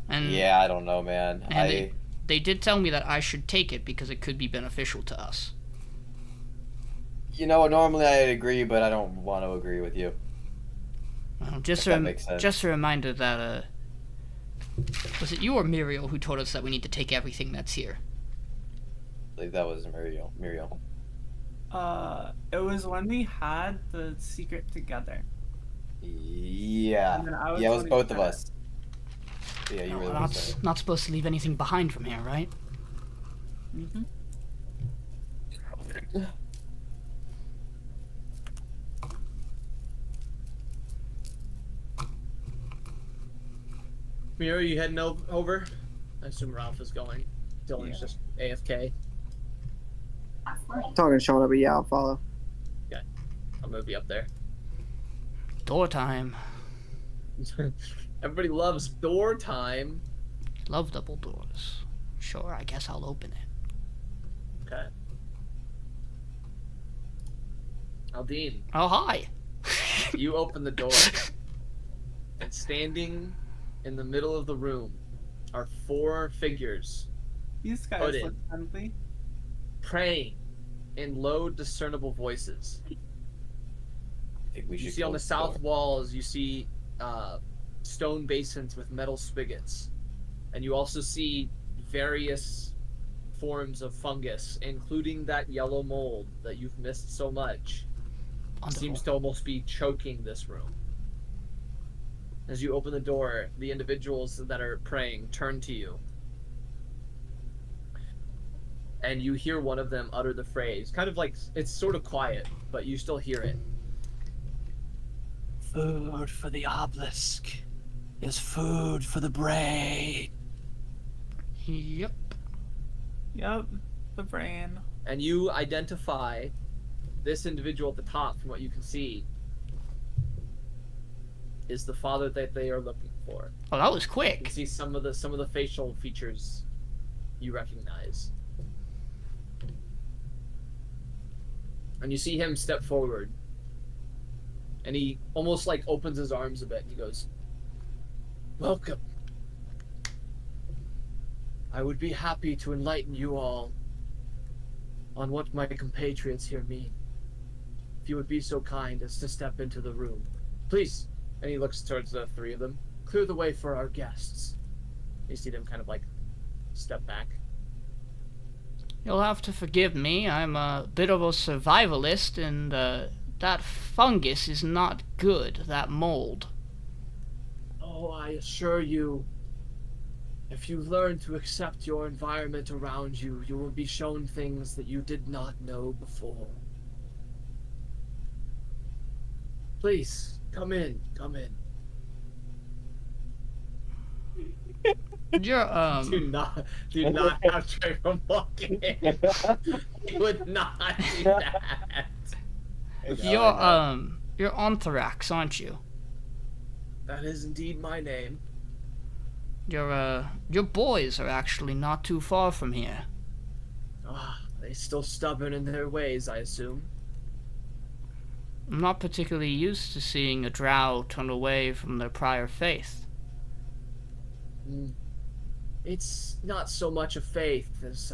And Yeah, I don't know, man. And they did tell me that I should take it because it could be beneficial to us. You know, normally I'd agree, but I don't want to agree with you. Well, That makes sense. just a reminder that, was it you or Miriel who told us that we need to take everything that's here? I believe that was Miriel. It was when we had the secret together. Yeah. And then I was Yeah, it the was one who both of said it. us. Yeah, you No, were we're the one who said it. not supposed to leave anything behind from here, right? Mm-hmm. Miriel, you heading over? I assume Ralph is going. Dylan's Yeah. just AFK. Talking to Shauna, but yeah, I'll follow. I'm gonna be up there. Door time. Everybody loves door time. Love double doors. Sure, I guess I'll open it. Okay. Aldiyn, Oh, hi. you open the door, and standing in the middle of the room are 4 figures These guys Odin. look friendly. praying in low, discernible voices. I think we You should see on the close south door. walls, you see stone basins with metal spigots. And you also see various forms of fungus, including that yellow mold that you've missed so much. Wonderful. Seems to almost be choking this room. As you open the door, the individuals that are praying turn to you. And you hear one of them utter the phrase, kind of like, it's sort of quiet, but you still hear it. Food for the obelisk is food for the brain. Yep. Yep, the brain. And you identify this individual at the top, from what you can see, is the father that they are looking for. Oh, that was You quick. can see some of the facial features you recognize. And you see him step forward. And he almost like opens his arms a bit and he goes, "Welcome. I would be happy to enlighten you all on what my compatriots here mean. If you would be so kind as to step into the room. Please." And he looks towards the 3 of them. "Clear the way for our guests." You see them kind of like step back. You'll have to forgive me. I'm a bit of a survivalist, and that fungus is not good, that mold. Oh, I assure you, if you learn to accept your environment around you, you will be shown things that you did not know before. Please, come in, come in. You're, Do not have Trebrum walk in. He would not do that. You're Anthrax, aren't you? That is indeed my name. Your boys are actually not too far from here. Ah, they still stubborn in their ways, I assume. I'm not particularly used to seeing a drow turn away from their prior faith. It's not so much a faith as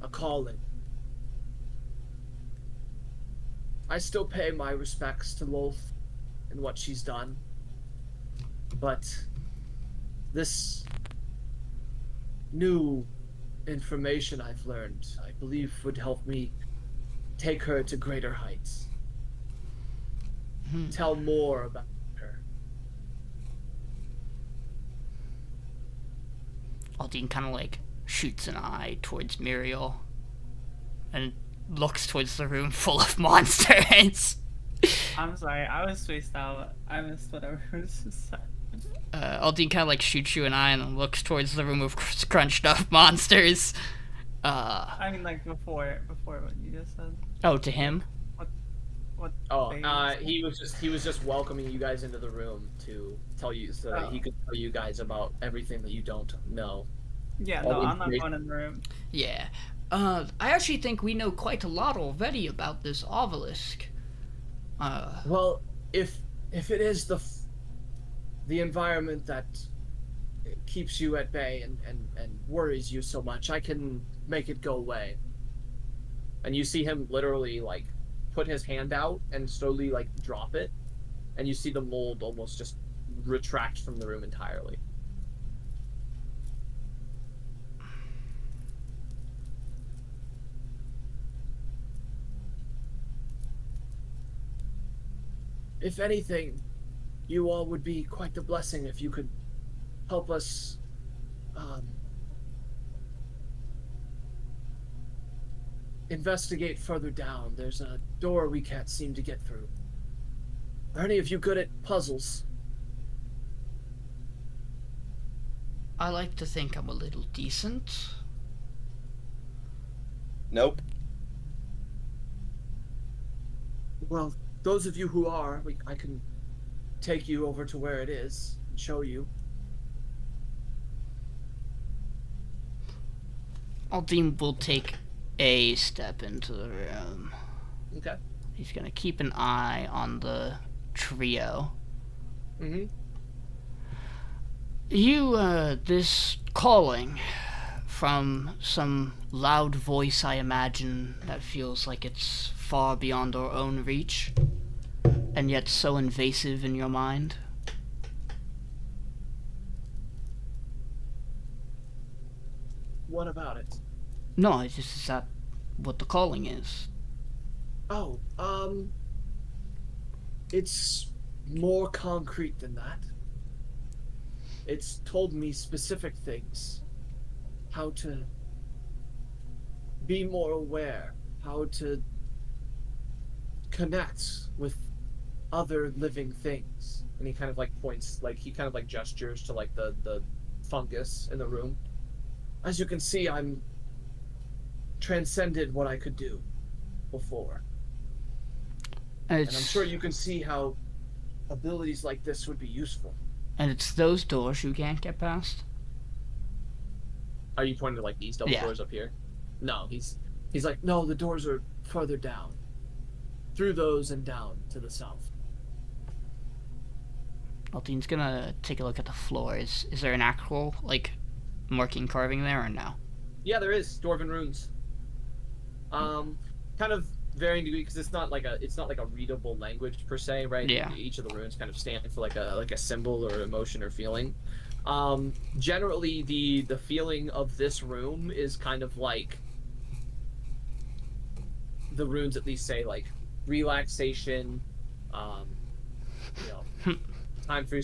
a calling. I still pay my respects to Lolth and what she's done, but this new information I've learned, I believe, would help me take her to greater heights. Tell more about her. Aldiyn kind of like shoots an eye towards Miriel and looks towards the room full of monsters. I'm sorry, I was spaced out. I missed whatever was just said. Aldiyn kind of like shoots you an eye and then looks towards the room of crunched up monsters. I mean, like before what you just said. Oh, to him? What? Oh, phase? he was just welcoming you guys into the room to tell you so that he could tell you guys about everything that you don't know. Yeah, all no, the I'm not information. going in the room. Yeah. I actually think we know quite a lot already about this obelisk. Well, if it is the environment that keeps you at bay and worries you so much, I can make it go away. And you see him literally like put his hand out and slowly like drop it, and you see the mold almost just retract from the room entirely. if anything, you all would be quite the blessing if you could help us investigate further down. There's a door we can't seem to get through. Are any of you good at puzzles? I like to think I'm a little decent. Nope. Well, those of you who are, I can take you over to where it is and show you. Aldiyn will take a step into the room. Okay. He's gonna keep an eye on the trio. Mm-hmm. This calling from some loud voice, I imagine, that feels like it's far beyond our own reach, and yet so invasive in your mind. What about it? No, it's just, is that what the calling is? Oh, it's more concrete than that. It's told me specific things. How to be more aware. How to connect with other living things. And he kind of like points, like he kind of like gestures to like the fungus in the room. As you can see, I'm transcended what I could do before. And I'm sure you can see how abilities like this would be useful. And it's those doors you can't get past? Are you pointing to like these double doors up here? No, he's like, no, the doors are further down. Through those and down to the south. Aldyn's gonna take a look at the floor. Is there an actual, like, marking carving there or no? Yeah, there is. Dwarven runes. Kind of varying degree, because it's not like a readable language per se, right? Yeah. Each of the runes kind of stand for like a symbol or emotion or feeling. Generally, the feeling of this room is kind of like the runes at least say like relaxation, time for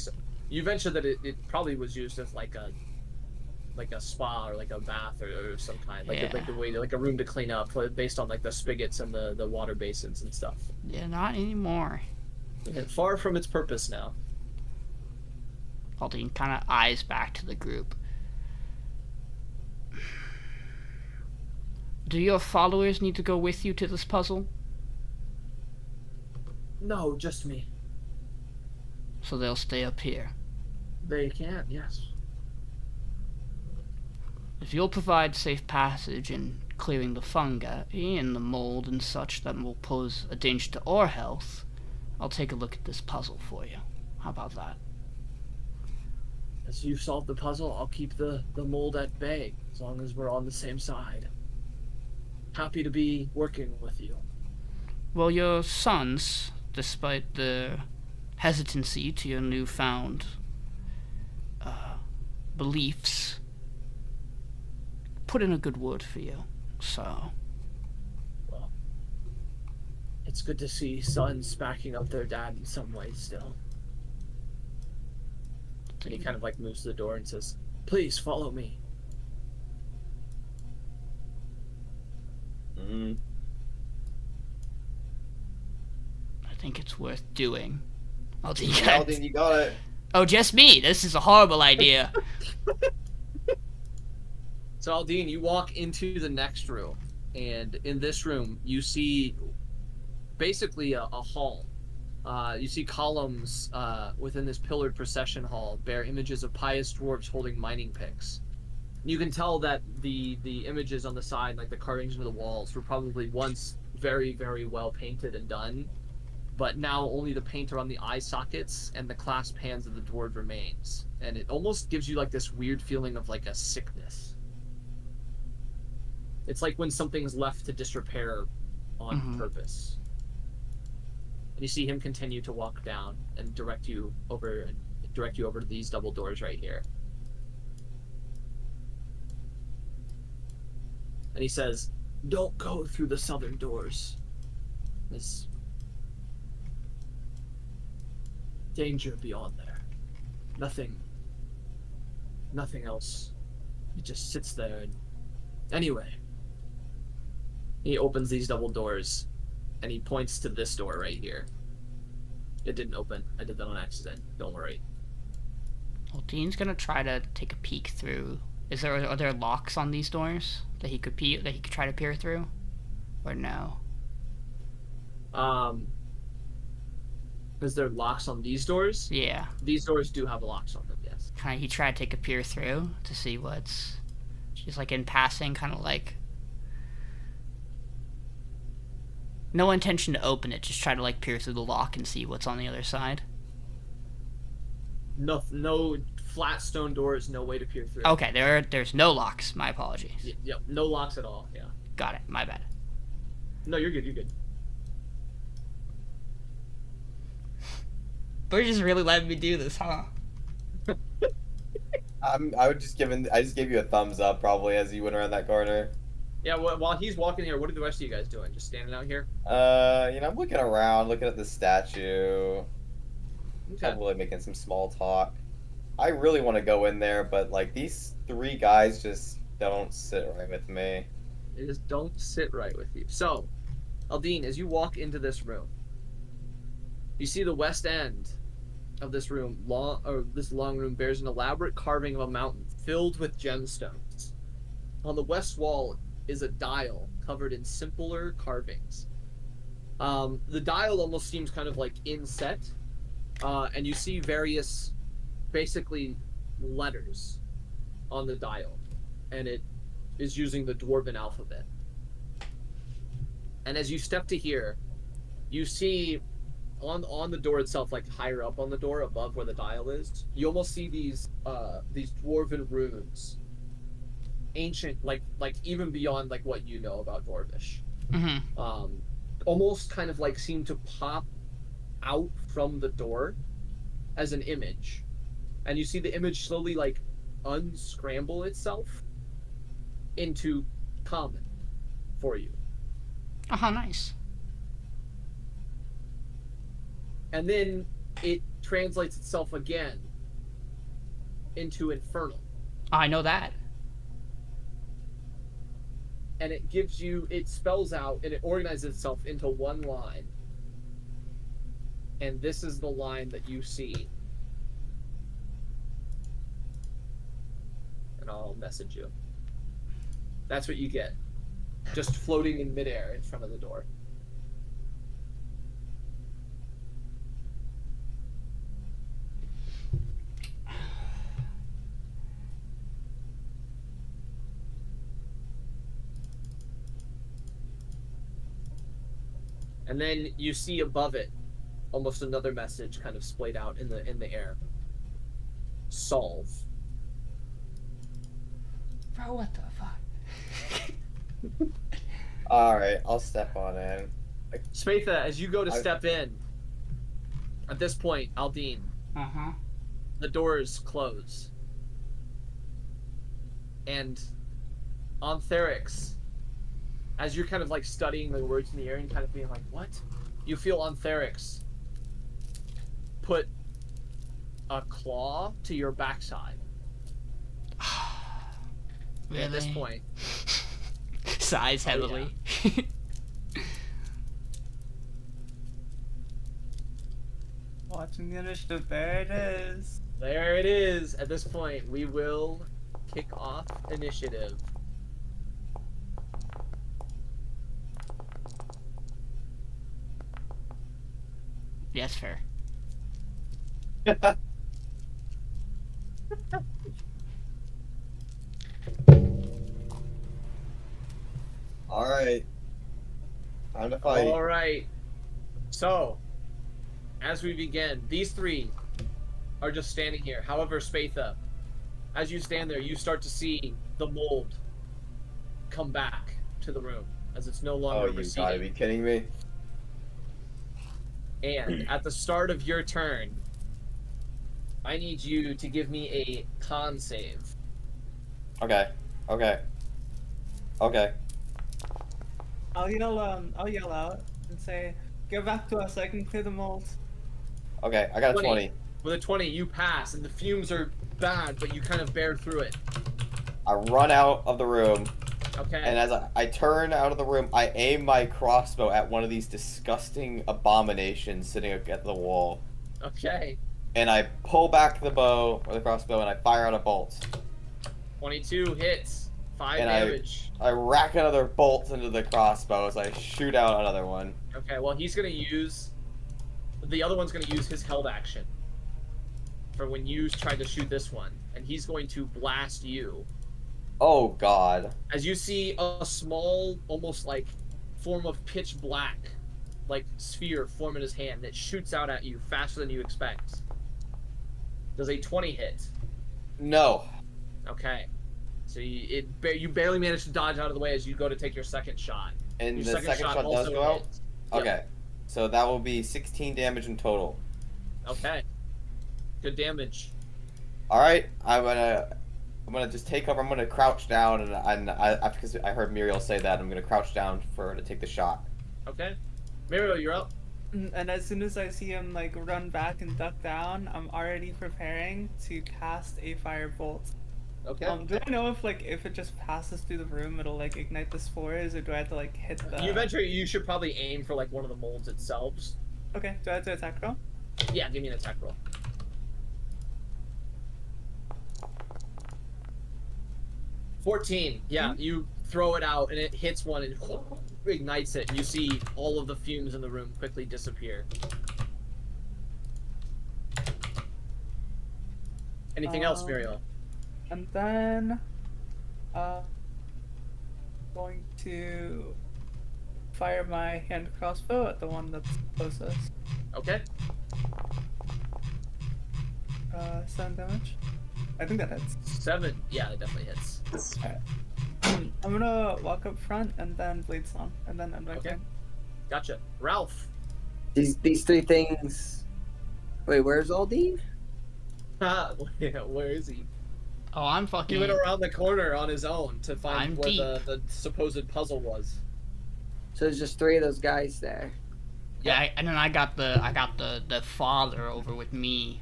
you venture that it probably was used as like a spa or like a bath or some kind, like a way to, like a room to clean up based on like the spigots and the water basins and stuff. Yeah, not anymore. And far from its purpose now. Aldyn kind of eyes back to the group. Do your followers need to go with you to this puzzle? No, just me. So they'll stay up here. They can, yes. If you'll provide safe passage in clearing the fungi and the mold and such that will pose a danger to our health, I'll take a look at this puzzle for you. How about that? As you've solved the puzzle, I'll keep the mold at bay, as long as we're on the same side. Happy to be working with you. Well, your sons, despite the hesitancy to your newfound beliefs, put in a good word for you, so... Well, it's good to see sons backing up their dad in some way still. And he kind of like moves to the door and says, "Please follow me." I think it's worth doing. Aldiyn, you got it. Oh, just me? This is a horrible idea. So Aldiyn, you walk into the next room, and in this room you see basically a hall. You see columns within this pillared procession hall bear images of pious dwarves holding mining picks. You can tell that the images on the side, like the carvings into the walls, were probably once very, very well painted and done, but now only the paint around the eye sockets and the clasp hands of the dwarf remains. And it almost gives you like this weird feeling of like a sickness. It's like when something's left to disrepair on purpose. And you see him continue to walk down and direct you over to these double doors right here. And he says, "Don't go through the southern doors. danger beyond there. Nothing else. It just sits there and... Anyway. He opens these double doors, and he points to this door right here. It didn't open. I did that on accident. Don't worry. Well, Dean's gonna try to take a peek through. Are there locks on these doors that he could try to peer through, or no? Is there locks on these doors? Yeah. These doors do have locks on them, yes. He tried to take a peer through to see what's just like in passing, kind of like no intention to open it, just try to like peer through the lock and see what's on the other side. No flat stone doors, no way to peer through. Okay, there's no locks. My apologies. Yep, no locks at all. Yeah. Got it. My bad. No, you're good. You're good. But you're just really letting me do this, huh? I just gave you a thumbs up probably as you went around that corner. Yeah, while he's walking here, what are the rest of you guys doing? Just standing out here? I'm looking around, looking at the statue. Okay. Probably making some small talk. I really want to go in there, but like these three guys just don't sit right with me. They just don't sit right with you. So, Aldiyn, as you walk into this room, you see the west end of this room. This long room bears an elaborate carving of a mountain filled with gemstones. On the west wall is a dial covered in simpler carvings. The dial almost seems kind of like inset, and you see various, basically, letters on the dial, and it is using the Dwarven alphabet. And as you step to here, you see on the door itself, like higher up on the door, above where the dial is, you almost see these Dwarven runes, ancient, like even beyond like what you know about Dwarvish. Mm-hmm. Almost kind of like seem to pop out from the door as an image, and you see the image slowly like unscramble itself into common for you. Nice. And then it translates itself again into infernal. I know that. And it spells out and it organizes itself into one line. And this is the line that you see. And I'll message you. That's what you get. Just floating in midair in front of the door. And then you see above it almost another message kind of splayed out in the air. Solve. Bro, what the fuck? Alright, I'll step on in. Spatha, as you go to step in, at this point, Aldiyn, the doors close. And on Therix, as you're kind of like studying the words in the air and kind of being like, what? You feel on Therix put a claw to your backside. Really? At this point. Sighs heavily. Yeah. Watching the initiative, there it is. There it is. At this point, we will kick off initiative. Yes, fair. Alright. Time to fight. Alright. So, as we begin, these three are just standing here. However, Spatha, as you stand there, you start to see the mold come back to the room, as it's no longer you gotta be kidding me. And at the start of your turn, I need you to give me a con save. Okay. I'll yell out and say, "Get back to us! I can clear the mold." Okay, I got a 20. With a 20, you pass, and the fumes are bad, but you kind of bear through it. I run out of the room, Okay. and as I turn out of the room, I aim my crossbow at one of these disgusting abominations sitting at the wall. Okay. And I pull back the bow, or the crossbow, and I fire out a bolt. 22 hits. 5 And damage. I rack another bolt into the crossbow as I shoot out another one. Okay, well, he's going to use... The other one's going to use his held action for when you tried to shoot this one. And he's going to blast you. Oh, God. As you see a small, almost like, form of pitch black, like, sphere form in his hand that shoots out at you faster than you expect. Does a 20 hit? No. Okay. So you barely manage to dodge out of the way as you go to take your second shot. And Your the second shot does also go out? hits. Okay. Yep. So that will be 16 damage in total. Okay. Good damage. Alright, I'm gonna just take over. I'm gonna crouch down, and because I heard Miriel say that, I'm gonna crouch down for her to take the shot. Okay. Miriel, you're up. And as soon as I see him like run back and duck down, I'm already preparing to cast a firebolt. Okay. Do I know if it just passes through the room, it'll like ignite the spores, or do I have to like hit the? You should probably aim for like one of the molds itself. Okay. Do I have to attack roll? Yeah, give me an attack roll. 14. Yeah, you throw it out and it hits one and ignites it. And you see all of the fumes in the room quickly disappear. Anything else, Miriel? And then, going to fire my hand crossbow at the one that's closest. Okay. 7 damage. I think that hits. 7. Yeah, that definitely hits. Alright. I'm gonna walk up front and then blade song and then end my Okay. turn. Gotcha. Ralph. These three things. Wait, where's Aldiyn? Where is he? Oh, I'm He fucking. went around the corner on his own to find I'm where deep. the supposed puzzle was. So there's just three of those guys there. Yeah, and then I got the father over with me.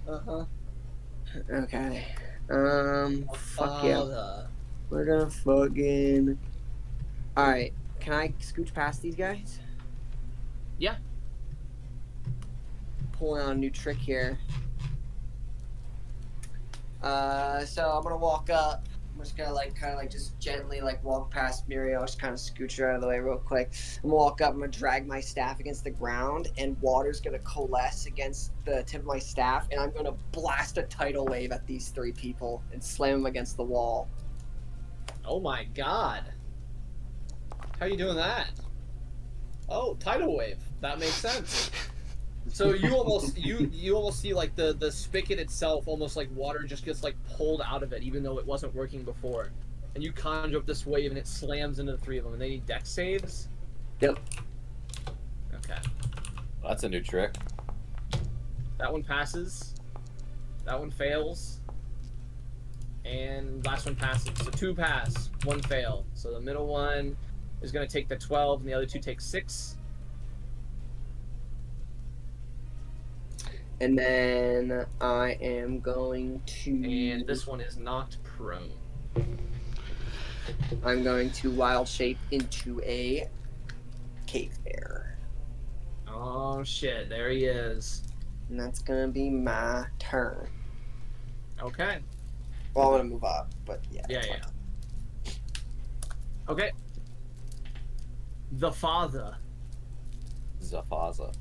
Uh-huh. Okay. Fuck yeah. We're gonna fucking... Alright, can I scooch past these guys? Yeah. Pulling out a new trick here. So I'm gonna walk up. I'm just gonna kind of just gently walk past Miriel, just kind of scooch her out of the way real quick. I'm gonna walk up. I'm gonna drag my staff against the ground, and water's gonna coalesce against the tip of my staff, and I'm gonna blast a tidal wave at these three people and slam them against the wall. Oh my god. How are you doing that? Oh, tidal wave. That makes sense. So you almost see like the spigot itself, almost like water just gets like pulled out of it, even though it wasn't working before. And you conjure up this wave and it slams into the three of them. And they need dex saves. Yep. Okay. Well, that's a new trick. That one passes. That one fails. And last one passes. So 2 pass, 1 fail. So the middle one is going to take the 12, and the other 2 take 6. And then I am going to... And this one is knocked prone. I'm going to wild shape into a cave bear. Oh shit, there he is. And that's gonna be my turn. Okay. Well, I'm gonna move up, but yeah. Yeah. Okay. The father. Zafaza.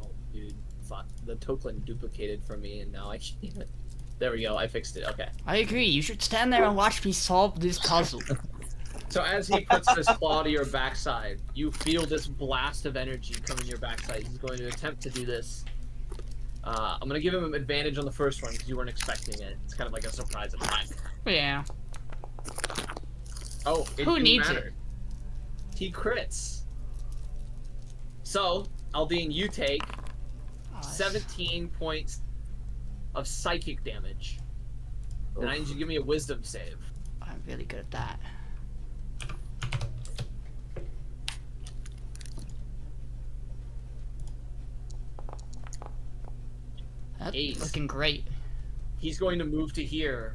Oh, dude. Fuck. The token duplicated from me, and now I can't. There we go. I fixed it. Okay. I agree. You should stand there and watch me solve this puzzle. So as he puts this claw to your backside, you feel this blast of energy come in your backside. He's going to attempt to do this. I'm going to give him an advantage on the first one because you weren't expecting it. It's kind of like a surprise attack. Yeah. Oh, it Who didn't needs matter. it? He crits. So, Aldiyn, you take 17 points of psychic damage. And I need you to give me a wisdom save. I'm really good at that. That's 8. looking great. He's going to move to here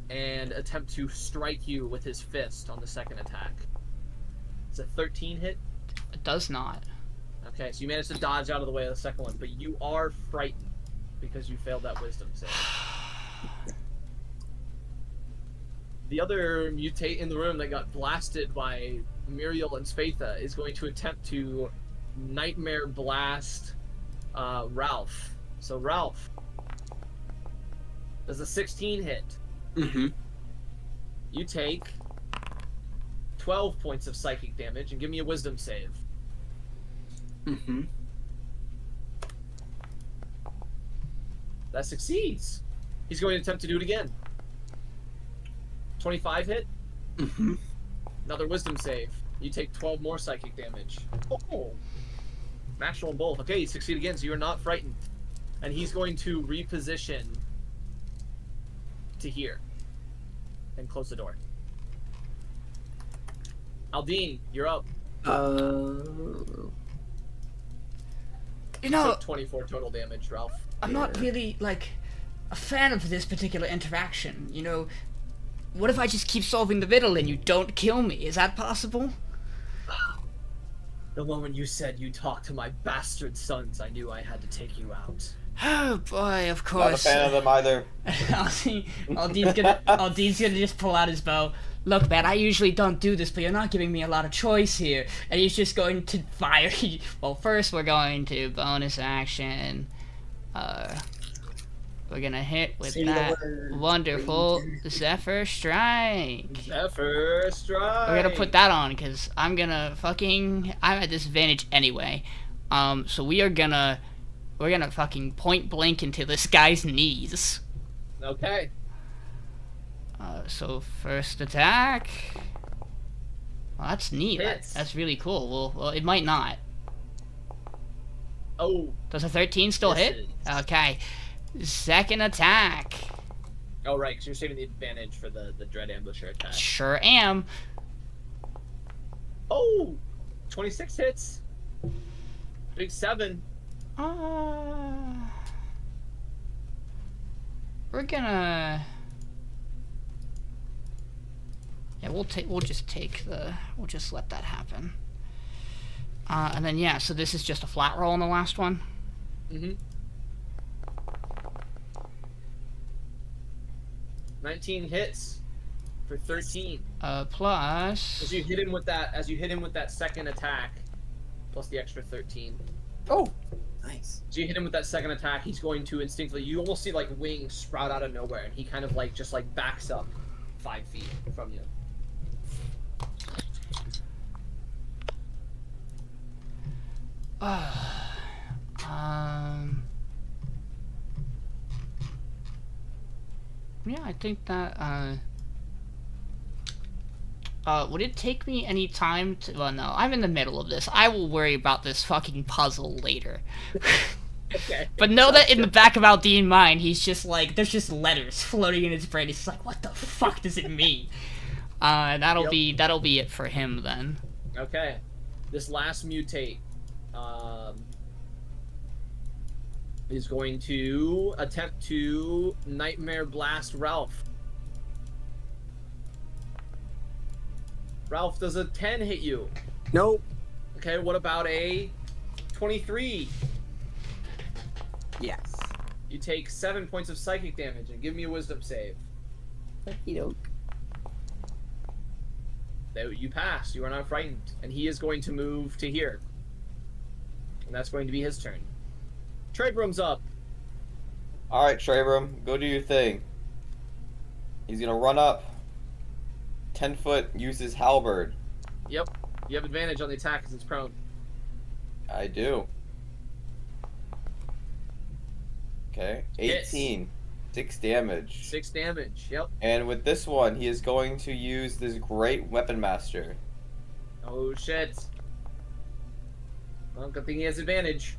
and attempt to strike you with his fist on the second attack. It's a 13 hit. It does not. Okay, so you managed to dodge out of the way of the second one, but you are frightened because you failed that wisdom save. The other mutate in the room that got blasted by Miriel and Spatha is going to attempt to Nightmare Blast Ralph. So Ralph, does a 16 hit? Mm-hmm. You take 12 points of psychic damage and give me a wisdom save. Mm-hmm. That succeeds. He's going to attempt to do it again. 25 hit? Mm-hmm. Another wisdom save. You take 12 more psychic damage. Oh! Natural on both. Okay, you succeed again, so you're not frightened. And he's going to reposition to here. And close the door. Aldiyn, you're up. You know, Took 24 total damage, Ralph. I'm not really, like, a fan of this particular interaction. You know, what if I just keep solving the riddle and you don't kill me? Is that possible? The moment you said you talked to my bastard sons, I knew I had to take you out. Oh boy, of Not a course. fan of them either. Aldiyn's gonna just pull out his bow. Look, man, I usually don't do this, but you're not giving me a lot of choice here. And he's just going to fire. Well, first we're going to bonus action. We're gonna hit with that wonderful Zephyr Strike. Zephyr Strike! We're gonna put that on, because I'm at disadvantage anyway. So we're gonna fucking point blank into this guy's knees. Okay. So first attack. Well, that's neat. Hits. That's really cool. Well, it might not. Oh. Does a 13 still hit? Misses. Okay. Second attack. Oh, right, because you're saving the advantage for the Dread Ambusher attack. Sure am. Oh! 26 hits. Big 7. We're gonna. Yeah, we'll just let that happen. And then yeah, so this is just a flat roll on the last one. Mm-hmm. 19 hits for 13. Plus. As you hit him with that second attack, plus the extra 13. Oh, nice. As you hit him with that second attack, he's going to instinctively. You almost see like wings sprout out of nowhere, and he kind of like just like backs up 5 feet from you. Yeah, I think that, would it take me any time to, well, no, I'm in the middle of this. I will worry about this fucking puzzle later. Okay. But know that in the back of Aldyn's mind, he's just like, there's just letters floating in his brain. He's like, what the fuck does it mean? That'll be it for him then. Okay. This last mutate, is going to attempt to Nightmare Blast Ralph. Ralph, does a 10 hit you? Nope. Okay, what about a 23? Yes. You take 7 points of psychic damage and give me a wisdom save. Okey-doke. You pass. You are not frightened. And he is going to move to here. And that's going to be his turn. Trebrum's up. Alright, Trebrum, go do your thing. He's gonna run up. 10 foot, use his halberd. Yep. You have advantage on the attack because it's prone. I do. Okay, 18. 6 damage. 6 damage, yep. And with this one, he is going to use this great weapon master. Oh shit. Well, good thing he has advantage.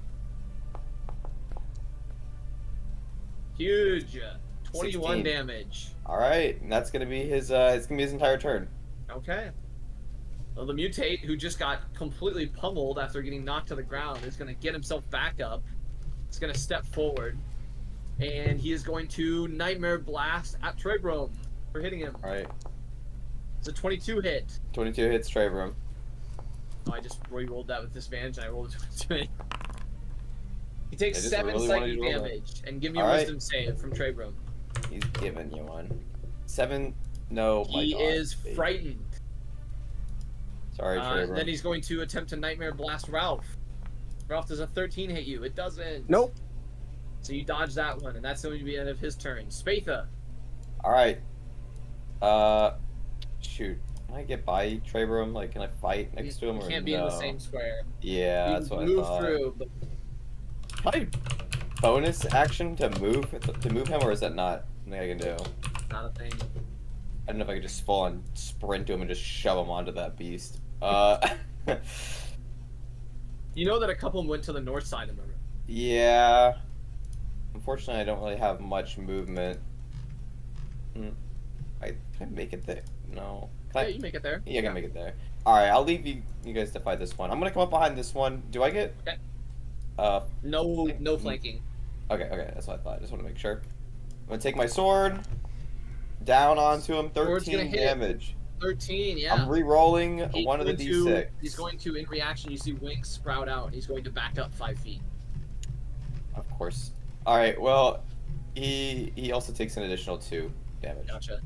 Huge. 21 16. damage. Alright, and that's gonna be his entire turn. Okay. Well, the mutate, who just got completely pummeled after getting knocked to the ground, is gonna get himself back up. is going to step forward, and he is going to Nightmare Blast at Trebrum for hitting him. All right. It's a 22 hit. 22 hits Trebrum. Oh, I just re-rolled that with disadvantage, and I rolled a 22. He takes I just 7 really wanted you psychic to roll that. damage, and give me a All right. wisdom save from Trebrum. He's giving you one. 7. No, my He God. is frightened. Sorry, Trebrum. Then he's going to attempt to Nightmare Blast Ralph. Ralph, does a 13 hit you? It doesn't. Nope. So you dodge that one, and that's going to be the end of his turn. Spatha. All right. Shoot. Can I get by Trebrum? Like, can I fight next to him? You or can't be in the same square. Yeah, You that's what I move thought. through, but Probably bonus action to move him, or is that not something I can do? not a thing. I don't know if I could just full on sprint to him and just shove him onto that beast. You know that a couple went to the north side of the room. Yeah. Unfortunately, I don't really have much movement. Can I make it there? No. Can Yeah, I? you make it there. Yeah, I can make it there. Alright, I'll leave you guys to fight this one. I'm gonna come up behind this one. Do I get... Okay. Uh, No flanking. okay, that's what I thought. I just want to make sure. I'm gonna take my sword. Down onto him. Sword's gonna 13 hit. damage. 13, yeah. I'm re-rolling He's one of the going to- d6. He's going to, in reaction, you see wings sprout out, and he's going to back up 5 feet. Of course. Alright, well, he also takes an additional 2 damage. Gotcha.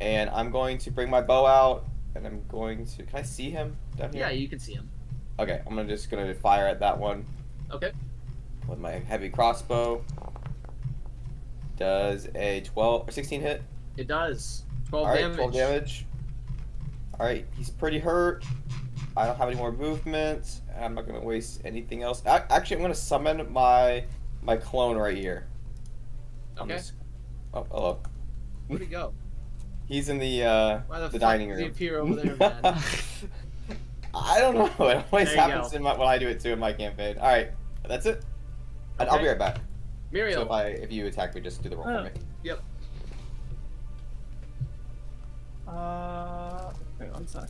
And I'm going to bring my bow out, and I'm going to... Can I see him down here? Yeah, you can see him. Okay, I'm just gonna fire at that one Okay. with my heavy crossbow. Does a 12 or 16 hit? It does. 12 Alright, damage. 12 damage. Alright, he's pretty hurt. I don't have any more movement. I'm not gonna waste anything else. Actually, I'm gonna summon my clone right here. Okay. Oh, hello. Where'd he go? He's in Why the the fuck dining does he room. appear over there, man? I don't know. It always There you happens go. when I do it too in my campaign. All right, that's it. And I'll be Okay. right back. Miriel. So if you attack me, just do the roll for me. Yep. Wait 1 sec.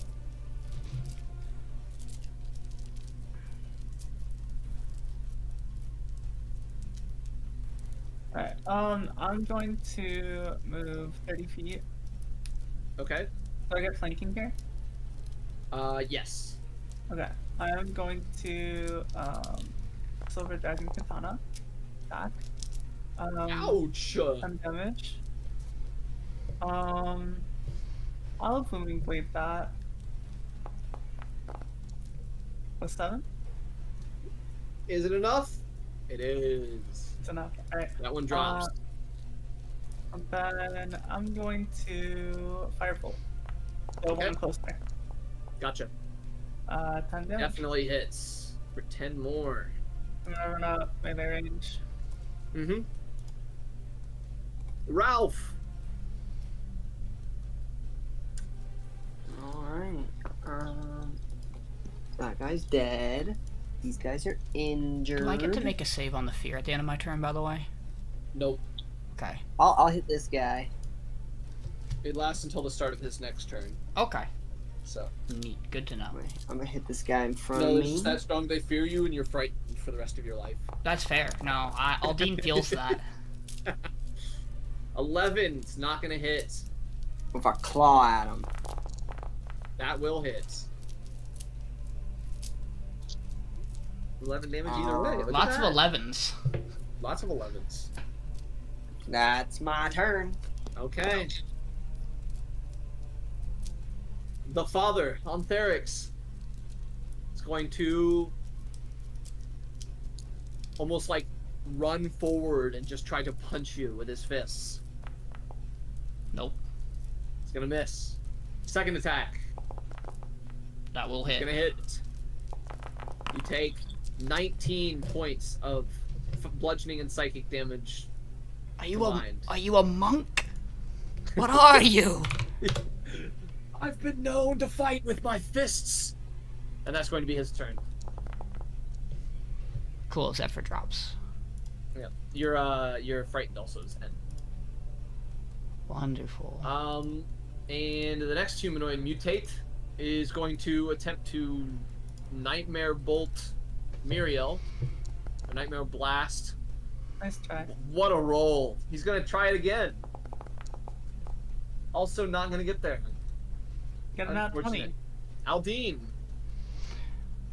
Alright, I'm going to move 30 feet. Okay. Do I get flanking here? Yes. Okay. I'm going to, Silver Dragon Katana. Attack. Ouch! 10 damage. I'll Booming Blade that. With 7? Is it enough? It is. It's enough. Alright. That one drops. And then I'm going to Firebolt. So Okay. one closer. Gotcha. 10 damage. Definitely hits. For 10 more. I'm gonna run up melee range. Mm-hmm. Ralph! Alright. That guy's dead. These guys are injured. Do I get to make a save on the fear at the end of my turn, by the way? Nope. Okay. I'll hit this guy. It lasts until the start of his next turn. Okay. So. Neat. Good to know. I'm gonna hit this guy in front No, of it's me. just that strong they fear you and you're frightened for the rest of your life. That's fair. No, Aldiyn feels that. 11. It's not gonna hit. With a claw at him. That will hit. 11 damage either way. Look at Lots of that. 11s. Lots of 11s. That's my turn. Okay. The father, Antherix, is going to almost like run forward and just try to punch you with his fists. Nope. He's gonna miss. Second attack. That will He's hit. gonna hit. You take 19 points of bludgeoning and psychic damage. Are you combined. Are you a monk? What are you? I've been known to fight with my fists. And that's going to be his turn. Cool. Zephyr drops. Yeah. You're frightened also as end. Wonderful. And the next humanoid mutate is going to attempt to Nightmare Bolt Miriel A Nightmare Blast. Nice try. What a roll. He's gonna try it again. Also not gonna get there. Get an out 20. Unfortunate. Aldiyn.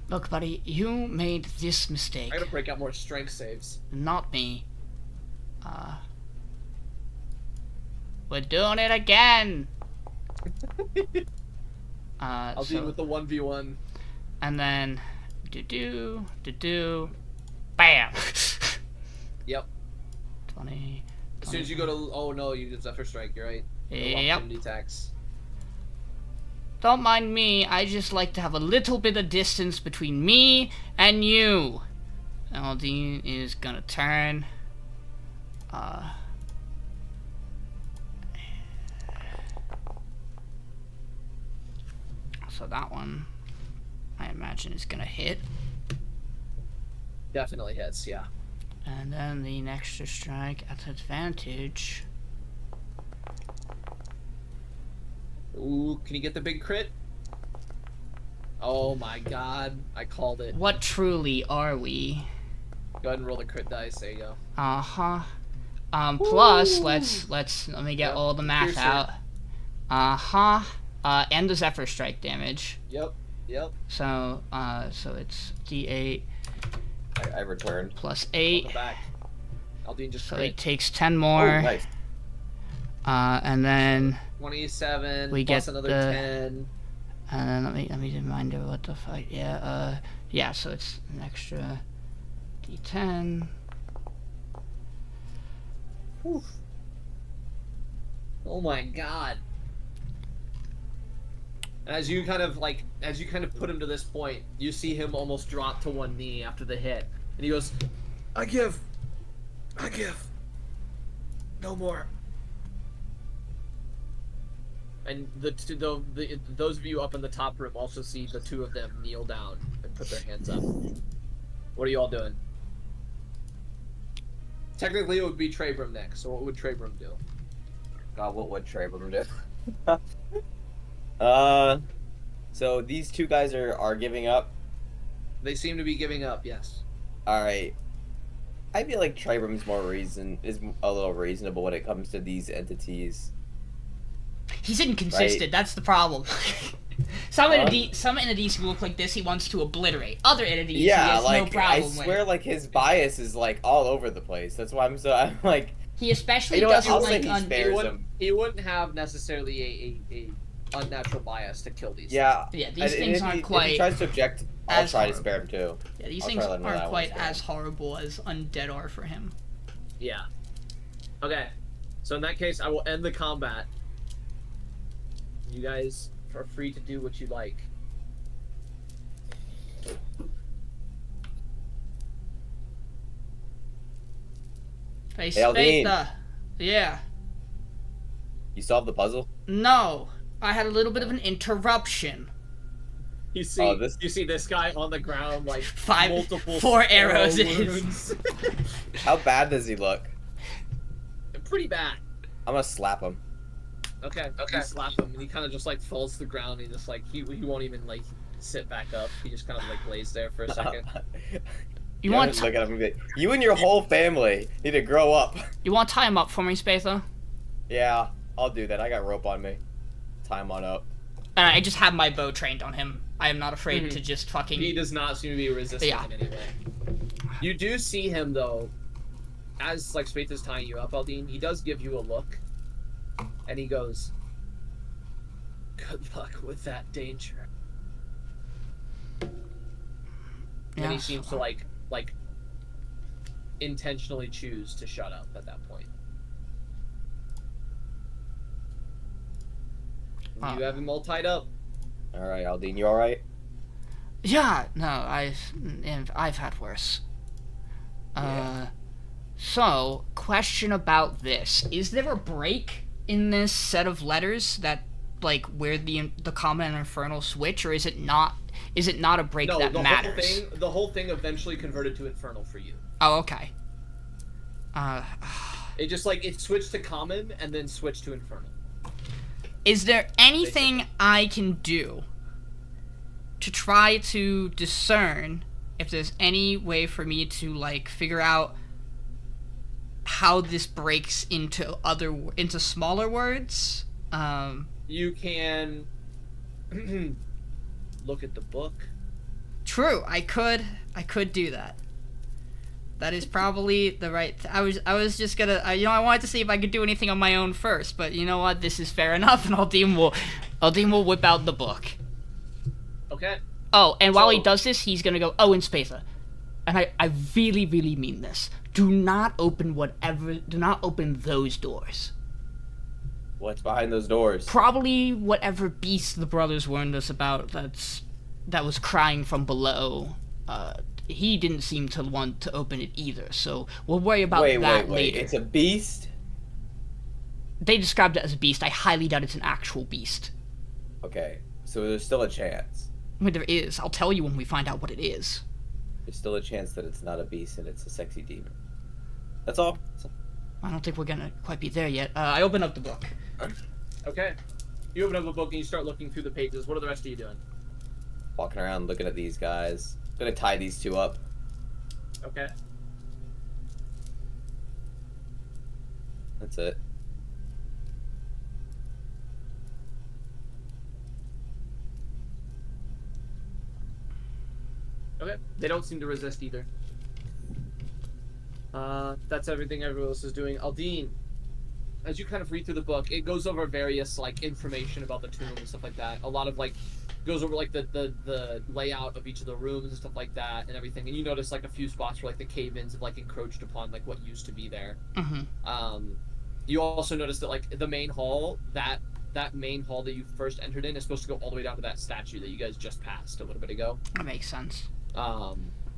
Look, buddy, you made this mistake. I gotta break out more strength saves. Not me. We're doing it again! Aldiyn with the 1v1. And then... Bam! Yep. 20... As soon as you go to... Oh no, you did Zephyr Strike, you're right. No Yep. opportunity attacks. Don't mind me, I just like to have a little bit of distance between me and you. Aldiyn is gonna turn. So that one, I imagine, is gonna hit. Definitely hits, yeah. And then the extra strike at advantage. Ooh, can you get the big crit? Oh my god, I called it. What truly are we? Go ahead and roll the crit dice, there you go. Uh-huh. Plus, let me get all the math Piercer. out. Uh-huh. And the Zephyr Strike damage. Yep. So it's D8 I returned. plus On 8. the back. Aldiyn just So crit. it takes 10 more. Oh, nice. And then 27 we plus get another the- 10. and then let me remind her what the fuck. Yeah, so it's an extra D10. Whew. Oh my god. As you kind of put him to this point, you see him almost drop to one knee after the hit. And he goes, I give. No more. And those of you up in the top room also see the two of them kneel down and put their hands up. What are you all doing? Technically, it would be Trebrum next. So what would Trebrum do? God, what would Trebrum do? So these two guys are giving up. They seem to be giving up. Yes. All right. I feel like Trebrum's is a little reasonable when it comes to these entities. He's inconsistent. Right. That's the problem. Some entities look like this. He wants to obliterate. Other entities, he Yeah, has like no problem I swear, with. like his bias is like all over the place. That's why I'm like, He especially you know what? doesn't I'll like say he spares them. He wouldn't have necessarily a unnatural bias to kill these. Yeah. Yeah, these and things if aren't he quite tries to object, I'll as try to horrible. spare him too. Yeah, these I'll things try to let him know aren't that quite one's as horrible as undead are for him. Yeah. Okay. So in that case, I will end the combat. You guys are free to do what you like. Hey, Aldiyn. Spatha. Yeah. You solved the puzzle? No. I had a little bit of an interruption. You see, Oh, this- you see this guy on the ground, like multiple 4 arrows in arrow his... wounds. How bad does he look? Pretty bad. I'm gonna slap him. Okay. You slap him, and he kind of just like falls to the ground. And he just like he won't even like sit back up. He just kind of like lays there for a second. You Yeah, want just look at him and be, you and your whole family need to grow up. you want to tie him up for me, Spatha? Yeah, I'll do that. I got rope on me. Tie him on up. I just have my bow trained on him. I am not afraid to just fucking... He does not seem to be resisting Yeah. in any way. You do see him though, as like Spatha's tying you up, Aldiyn. He does give you a look, and he goes, "Good luck with that danger." Yeah. And he seems to like intentionally choose to shut up at that point. You have him all tied up. All right, Aldiyn, you all right? Yeah, no, I've had worse. So, question about this. Is there a break in this set of letters that, like, where the common and infernal switch, or is it not a break No, that the matters? the whole thing eventually converted to infernal for you. Oh, okay. It just like it switched to common and then switched to infernal. Is there anything I can do to try to discern if there's any way for me to like figure out how this breaks into smaller words. You can look at the book. True, I could do that. That is probably the right. I was just gonna. I wanted to see if I could do anything on my own first, but you know what? This is fair enough, and Aldiyn will whip out the book. Okay. Oh, and while he does this, he's gonna go. Oh, and Spatha, and I really mean this. Do not open those doors. What's behind those doors? Probably whatever beast the brothers warned us about. That was crying from below. He didn't seem to want to open it either, so we'll worry about that later. It's a beast? They described it as a beast. I highly doubt it's an actual beast. Okay, so there's still a chance. I mean, there is. I'll tell you when we find out what it is. There's still a chance that it's not a beast and it's a sexy demon. That's all. I don't think we're gonna quite be there yet. I open up the book. Okay. You open up a book and you start looking through the pages. What are the rest of you doing? Walking around looking at these guys. Gonna tie these two up. Okay. That's it. Okay. They don't seem to resist either. That's everything everyone else is doing. Aldiyn, as you kind of read through the book, it goes over various like information about the tomb and stuff like that. A lot of like goes over like the layout of each of the rooms and stuff like that and everything. And you notice like a few spots where like the cave-ins have like encroached upon like what used to be there. Mm-hmm. You also notice that like the main hall, that main hall that you first entered in is supposed to go all the way down to that statue that you guys just passed a little bit ago. That makes sense.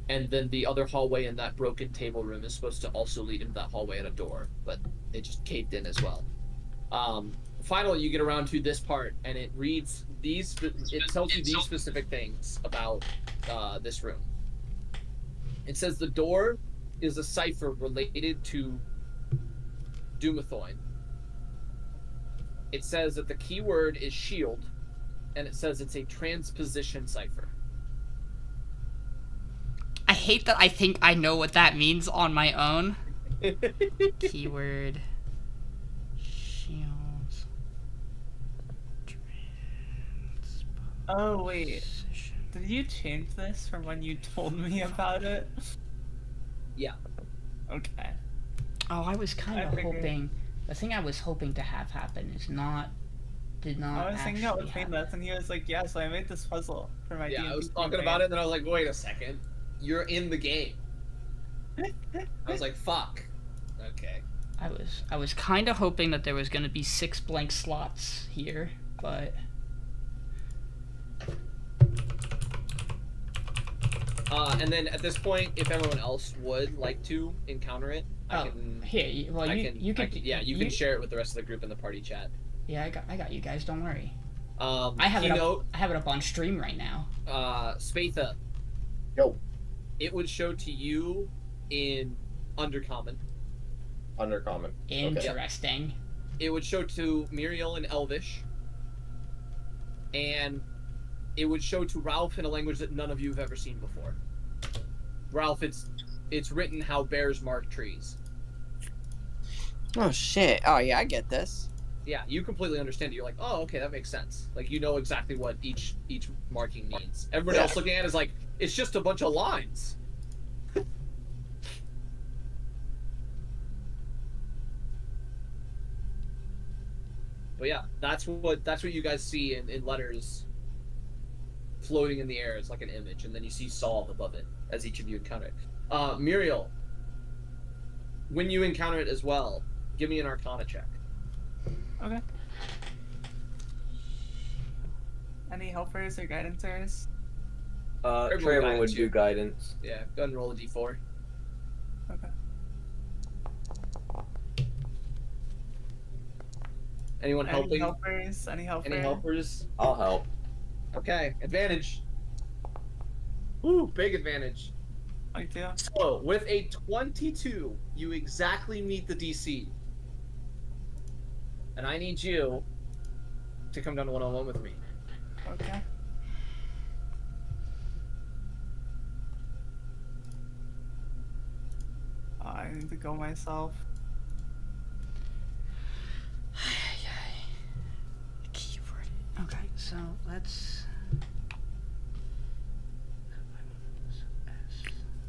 And then the other hallway in that broken table room is supposed to also lead into that hallway at a door, but it just caved in as well. Finally, you get around to this part, and it reads these. It tells you these specific things about this room. It says the door is a cipher related to Dumathoin. It says that the keyword is shield, and it says it's a transposition cipher. I hate that I think I know what that means on my own. Keyword. Shields. Oh, wait. Did you change this from when you told me about it? Yeah. Okay. Oh, I was kind of hoping. The thing I was hoping to have happen is did not. I was hanging out with Payneless, and he was like, "Yeah, so I made this puzzle for my." Yeah, I was talking about it, and then I was like, "Wait a second, you're in the game." I was like, "Fuck." Okay. I was kind of hoping that there was going to be 6 blank slots here, but. And then at this point, if everyone else would like to encounter it, I can. Here, you can share it with the rest of the group in the party chat. Yeah, I got you guys. Don't worry. I have it up on stream right now. Spatha. Yo. It would show to you in Undercommon. Undercommon. Interesting. Okay. It would show to Miriel in Elvish. And it would show to Ralph in a language that none of you have ever seen before. Ralph, it's written how bears mark trees. Oh shit. Oh yeah, I get this. Yeah, you completely understand it. You're like, oh, okay, that makes sense. Like, you know exactly what each marking means. Everybody else looking at it is like, it's just a bunch of lines. But yeah, that's what you guys see in letters floating in the air. It's like an image, and then you see solve above it as each of you encounter it. Miriel, when you encounter it as well, give me an Arcana check. Okay. Any helpers or guidancers? Trebrum would do guidance. Yeah, go ahead and roll a d4. Okay. Anyone helping? Any helpers? Any helpers? I'll help. Okay, advantage. Ooh, big advantage. I do. So, with a 22, you exactly meet the DC. And I need you to come down to one-on-one with me. Okay. need to go myself. Keyword. Okay, so let's.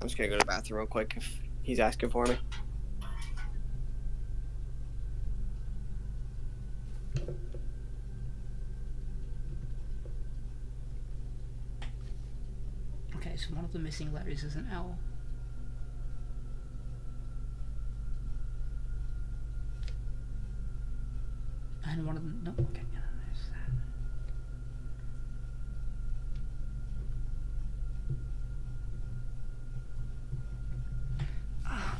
I'm just gonna go to the bathroom real quick if he's asking for me. Okay, so one of the missing letters is an L. And one of them. No, okay, yeah, there's that.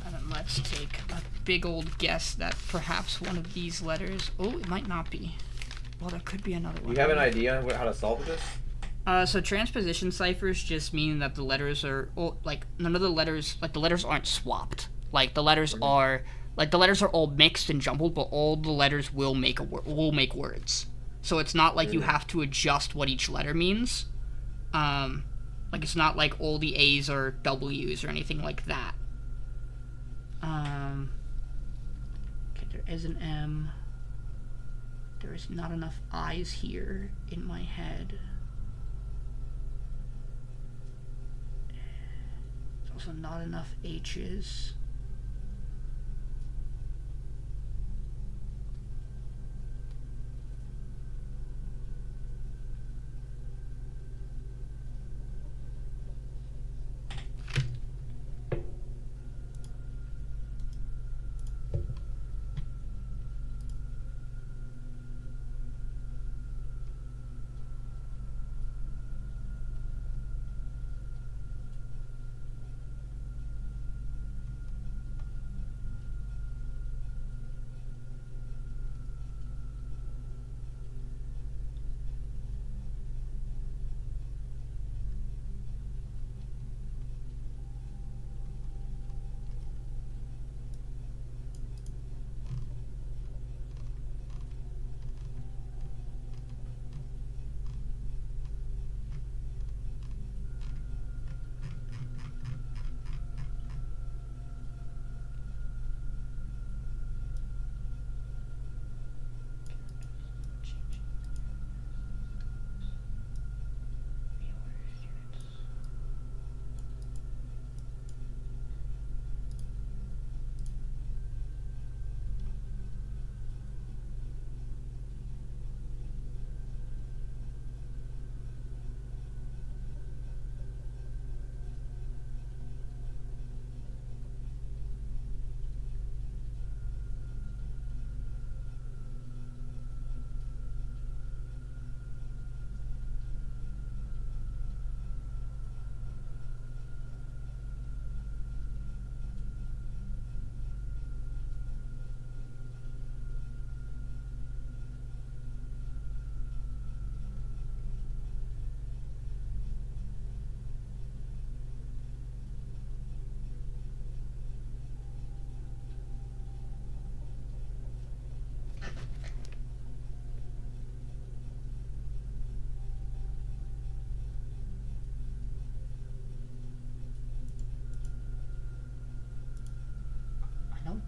And then let's take a big old guess that perhaps one of these letters. Oh, it might not be. Well, there could be another one. You have an idea on how to solve this? So transposition ciphers just mean that the letters are, like, none of the letters, like, the letters aren't swapped. Like, the letters are, like, the letters are all mixed and jumbled, but all the letters will make make words. So it's not like you have to adjust what each letter means. Like, it's not like all the A's are W's or anything like that. Okay, there is an M. There is not enough I's here in my head. There's also not enough H's.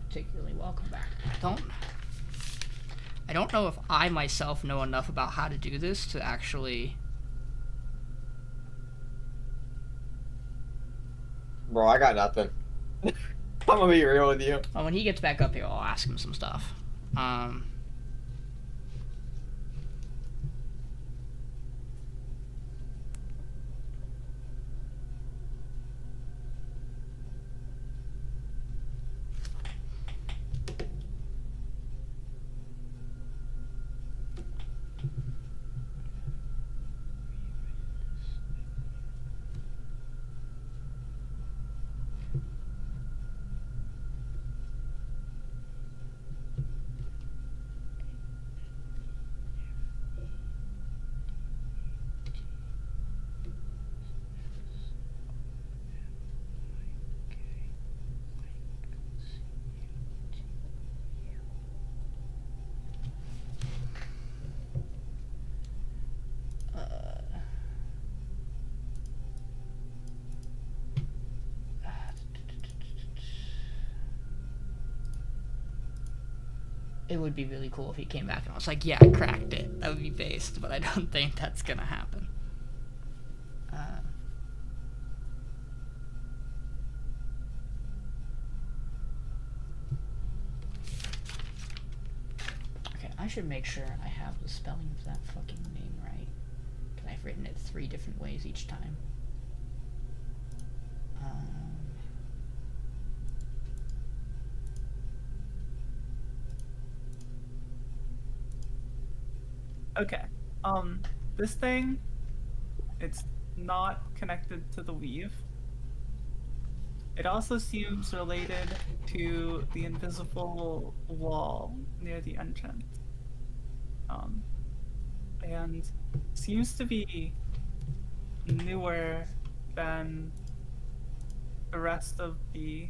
Particularly welcome back. I don't know if I myself know enough about how to do this to actually. Bro, I got nothing. I'm gonna be real with you. Well, when he gets back up here, I'll ask him some stuff. It would be really cool if he came back and I was like, yeah, I cracked it. That would be based, but I don't think that's gonna happen. Okay, I should make sure I have the spelling of that fucking name right. Because I've written it 3 different ways each time. Okay. This thing, it's not connected to the weave. It also seems related to the invisible wall near the entrance. And seems to be newer than the rest of the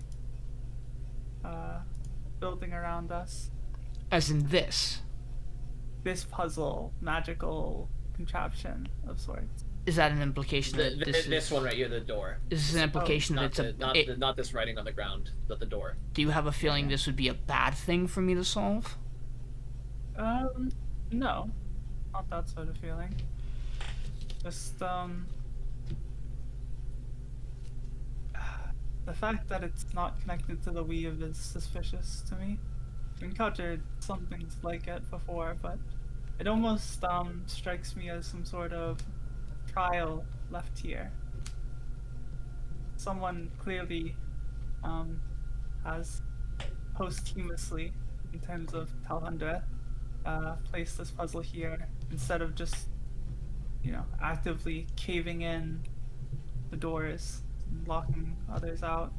building around us. As in this. This puzzle, magical contraption of sorts. Is that an implication that This one right here, the door. Is this an implication that it's Not this writing on the ground, but the door. Do you have a feeling this would be a bad thing for me to solve? No. Not that sort of feeling. Just, the fact that it's not connected to the weave is suspicious to me. I've encountered some things like it before, but it almost, strikes me as some sort of trial left here. Someone clearly, has posthumously, in terms of Talhandra, placed this puzzle here instead of just, actively caving in the doors and locking others out.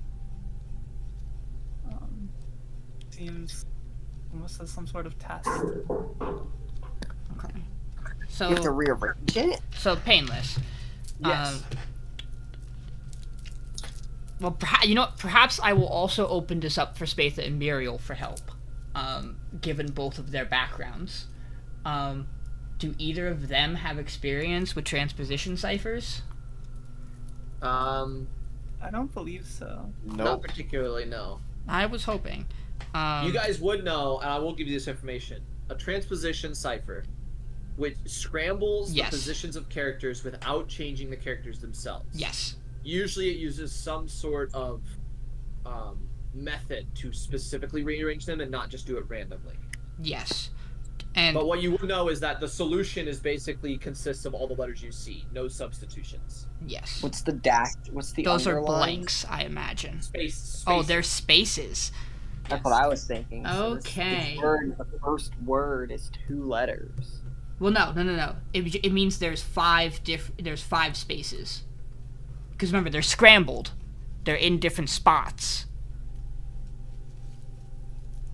Seems almost as some sort of test. Okay. So You have to rearrange it? So Payneless. Yes. Well, perhaps I will also open this up for Spatha and Miriel for help, given both of their backgrounds. Do either of them have experience with transposition ciphers? I don't believe so. Not particularly, no. I was hoping. You guys would know, and I will give you this information. A transposition cipher, which scrambles the positions of characters without changing the characters themselves. Yes. Usually it uses some sort of method to specifically rearrange them and not just do it randomly. Yes. But what you would know is that the solution is basically consists of all the letters you see, no substitutions. Yes. What's the dash? What's the Those underline? are blanks, I imagine. Spaces. Oh, they're spaces. That's what I was thinking. Okay. The first word is 2 letters. Well, no. It means there's 5 spaces. Because remember, they're scrambled. They're in different spots.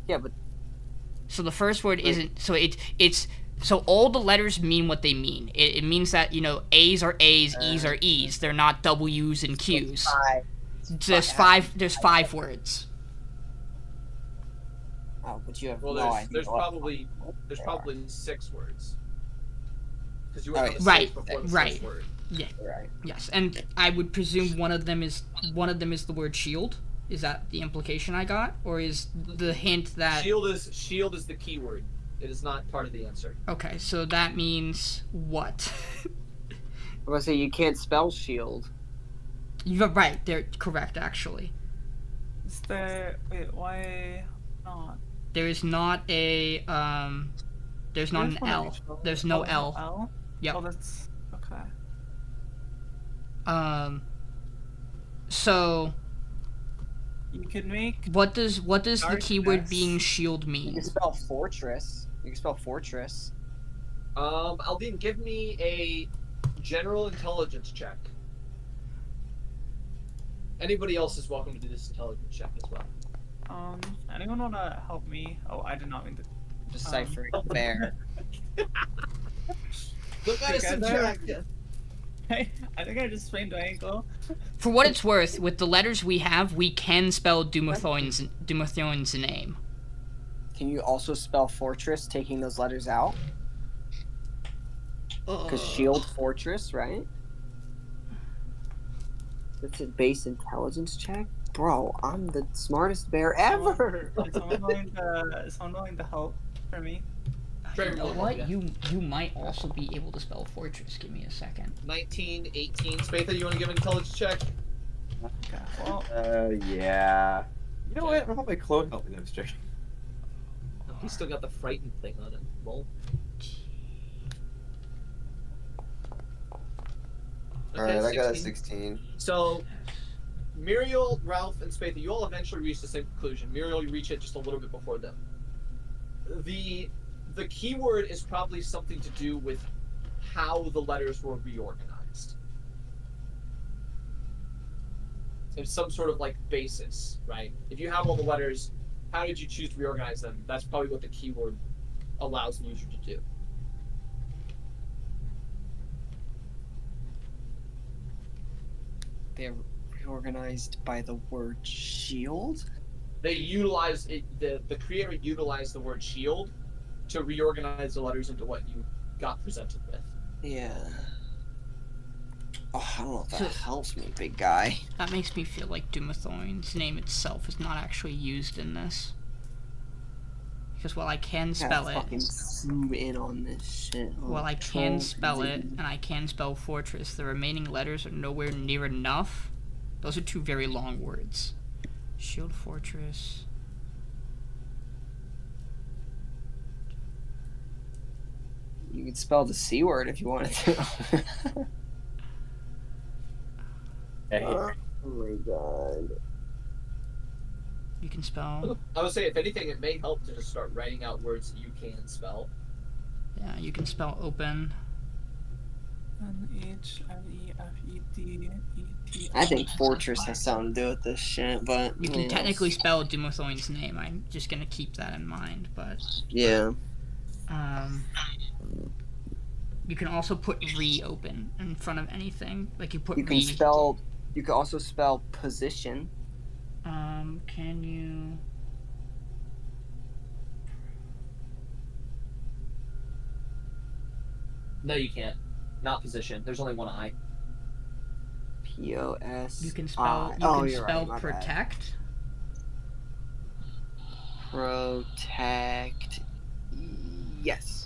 Yeah, but so the first word isn't. So it's. So all the letters mean what they mean. It means that A's are A's, E's are E's. They're not W's and Q's. There's 5. There's 5 words. Oh, but you have well, no idea. There's probably 6 words. Because you were right. First word. Yeah. Right. Yes, and I would presume one of them is the word shield. Is that the implication I got, or is the hint that shield is the key word? It is not part of the answer. Okay, so that means what? I'm gonna say you can't spell shield. You're right. They're correct, actually. Is there? Wait, why not? There is not a There's not an L. There's no L. L? Yep. Oh, that's okay. So you could make. What does the keyword darkness. being shield You mean? can spell fortress. Aldiyn, give me a general intelligence check. Anybody else is welcome to do this intelligence check as well. Anyone wanna help me? Oh, I did not mean to. Deciphering bear. Look at us subtract. I think I just sprained my ankle. For what it's worth, with the letters we have, we can spell Dumathoin's name. Can you also spell fortress, taking those letters out? Because shield, fortress, right? That's a base intelligence check? Bro, I'm the smartest bear ever! Is someone willing to help? for me. You know what? You might also be able to spell fortress. Give me a second. 19, 18. Spatha, you want to give an intelligence check? Okay, well, Yeah. You know what? I want my clone help me demonstrate. Oh, he's still got the frightened thing on him. Roll. Alright, I got a 16. So, Miriel, Ralph, and Spatha, you all eventually reach the same conclusion. Miriel, you reach it just a little bit before them. The keyword is probably something to do with how the letters were reorganized. It's some sort of like basis, right? If you have all the letters, how did you choose to reorganize them? That's probably what the keyword allows the user to do. They're reorganized by the word shield? They utilize it, the creator utilized the word shield to reorganize the letters into what you got presented with. Yeah. Oh, I don't know if that helps me, big guy. That makes me feel like Dumathoin's name itself is not actually used in this. Because while I can spell it... Fucking zoom in on this shit. While I can spell it, and I can spell fortress, the remaining letters are nowhere near enough. Those are two very long words. Shield fortress... You could spell the C word if you wanted to. Oh my god. You can spell... I would say, if anything, it may help to just start writing out words that you can spell. Yeah, you can spell open. N-H-L-E-F-E-D-E-T. I think fortress has something to do with this shit, but... You can technically spell Dumathoin's name. I'm just gonna keep that in mind, but... Yeah. You can also put reopen in front of anything. Like you put You can spell... You can also spell position. Can you... No, you can't. Not position. There's only one I. P-O-S... You can spell... protect. Protect... Yes.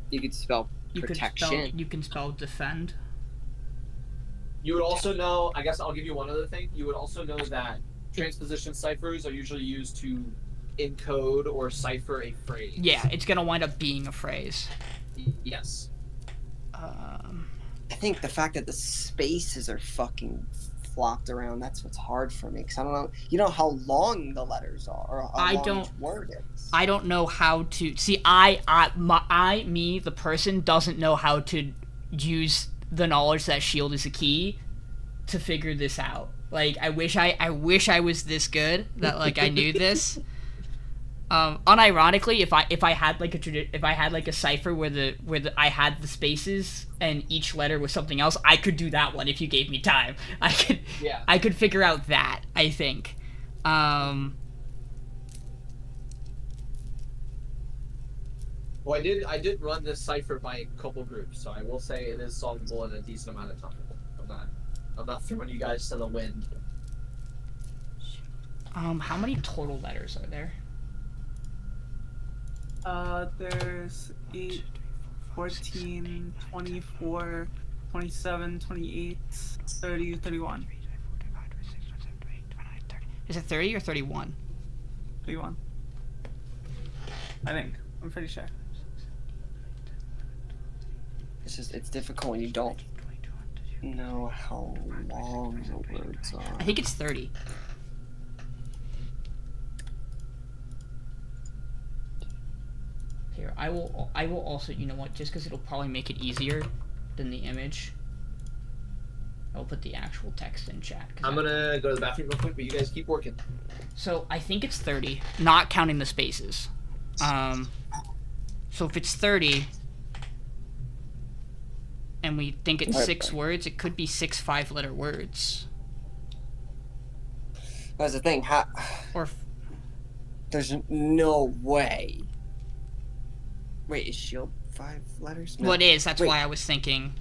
You could spell protection. You can spell defend. You would also know, I guess I'll give you one other thing. You would also know that transposition ciphers are usually used to encode or cipher a phrase. Yeah, it's gonna wind up being a phrase. Yes. I think the fact that the spaces are fucking flopped around, that's what's hard for me, because I don't know, you know how long the letters are, or how long each word is. I don't know how to, see, me, the person, doesn't know how to use the knowledge that shield is a key to figure this out. Like, I wish I was this good, that, like, I knew this. Unironically, if I had like a cipher where I had the spaces and each letter was something else, I could do that one if you gave me time. I could figure out that, I think. Well, I did run this cipher by a couple groups, so I will say it is solvable in a decent amount of time. I'm not throwing you guys to the wind. How many total letters are there? There's 8, 14, 24, 27, 28, 30, 31. Is it 30 or 31? 31. I think. I'm pretty sure. It's difficult when you don't know how long the words are. I think it's 30. Here, I will also, you know what, just because it'll probably make it easier than the image, I'll put the actual text in chat. I'm gonna go to the bathroom real quick, but you guys keep working. So, I think it's 30, not counting the spaces. So if it's 30, and we think it's 6 words, it could be 6 5-letter words. That's the thing, Or... There's no way. Wait, is shield 5 letters? No. Well, it is, that's why I was thinking.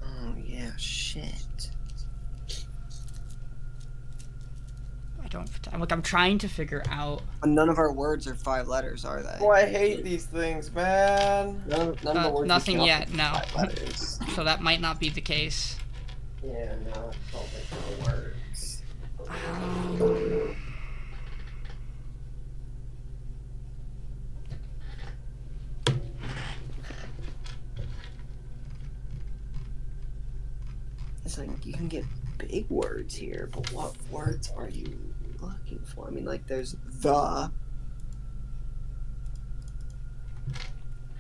Oh, yeah, shit. going for time. Look, I'm trying to figure out. None of our words are 5 letters, are they? Oh, I hate these things, man. None of the words we Nothing came up yet. with No. are 5 letters. So that might not be the case. Yeah, no, I don't think the words. It's like you can get big words here, but what words are you looking for? I mean, like there's the.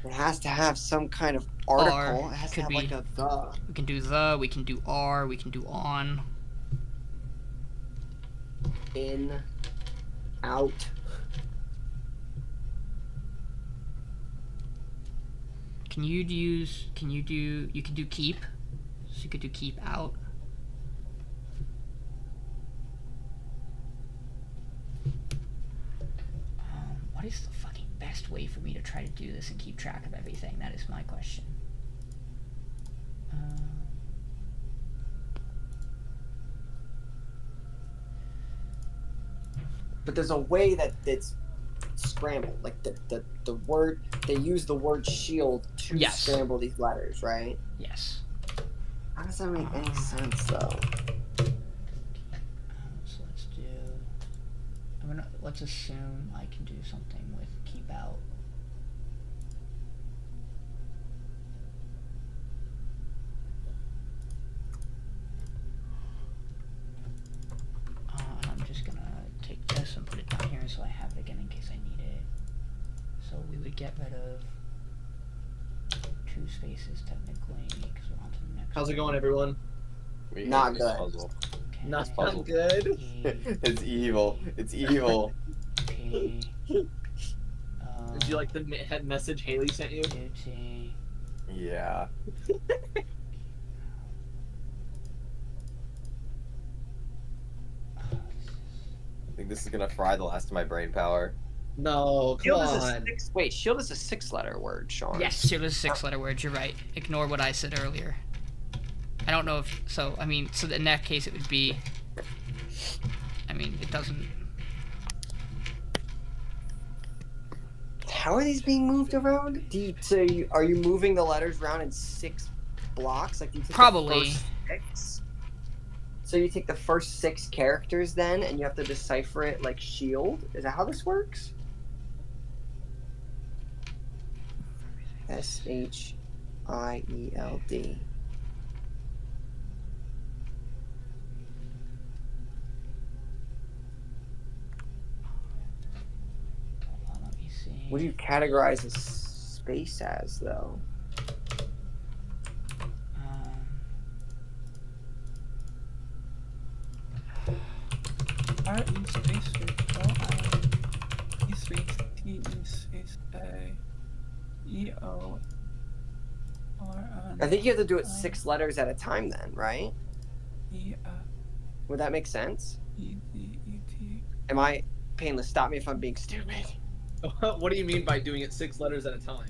It has to have some kind of article. It has to have like a the. We can do the, we can do are, we can do on. In. Out. You can do keep. So you could do keep out. What is the fucking best way for me to try to do this and keep track of everything? That is my question. But there's a way that it's scrambled. Like the word, they use the word shield to scramble these letters, right? Yes. How does that make any sense, though? So let's do. Let's assume I can do something with keep out. I'm just gonna take this and put it down here so I have it again in case I need it. So we would get rid of 2 spaces technically because we're on to the next. How's it going, everyone? Not good. Puzzle. Okay. Not good. It's evil. It's evil. Okay. Did you like the head message Haley sent you? Duty. Yeah. I think this is gonna fry the last of my brain power. No, come Shield on. Shield is a 6-letter word, Sean. Yes, shield is a 6-letter word. You're right. Ignore what I said earlier. I don't know if so. I mean, so in that case, it would be. I mean, it doesn't. How are these being moved around? Are you moving the letters around in 6 blocks? Like you take Probably. The first 6? So you take the first 6 characters then, and you have to decipher it like shield. Is that how this works? SHIELD. Let me see. What do you categorize a space as, though? R E space L I E space T E space A E O R N. I think you have to do it 6 letters at a time then, right? E Would that make sense? E D E T. Am I... Painless, stop me if I'm being stupid. What do you mean by doing it 6 letters at a time?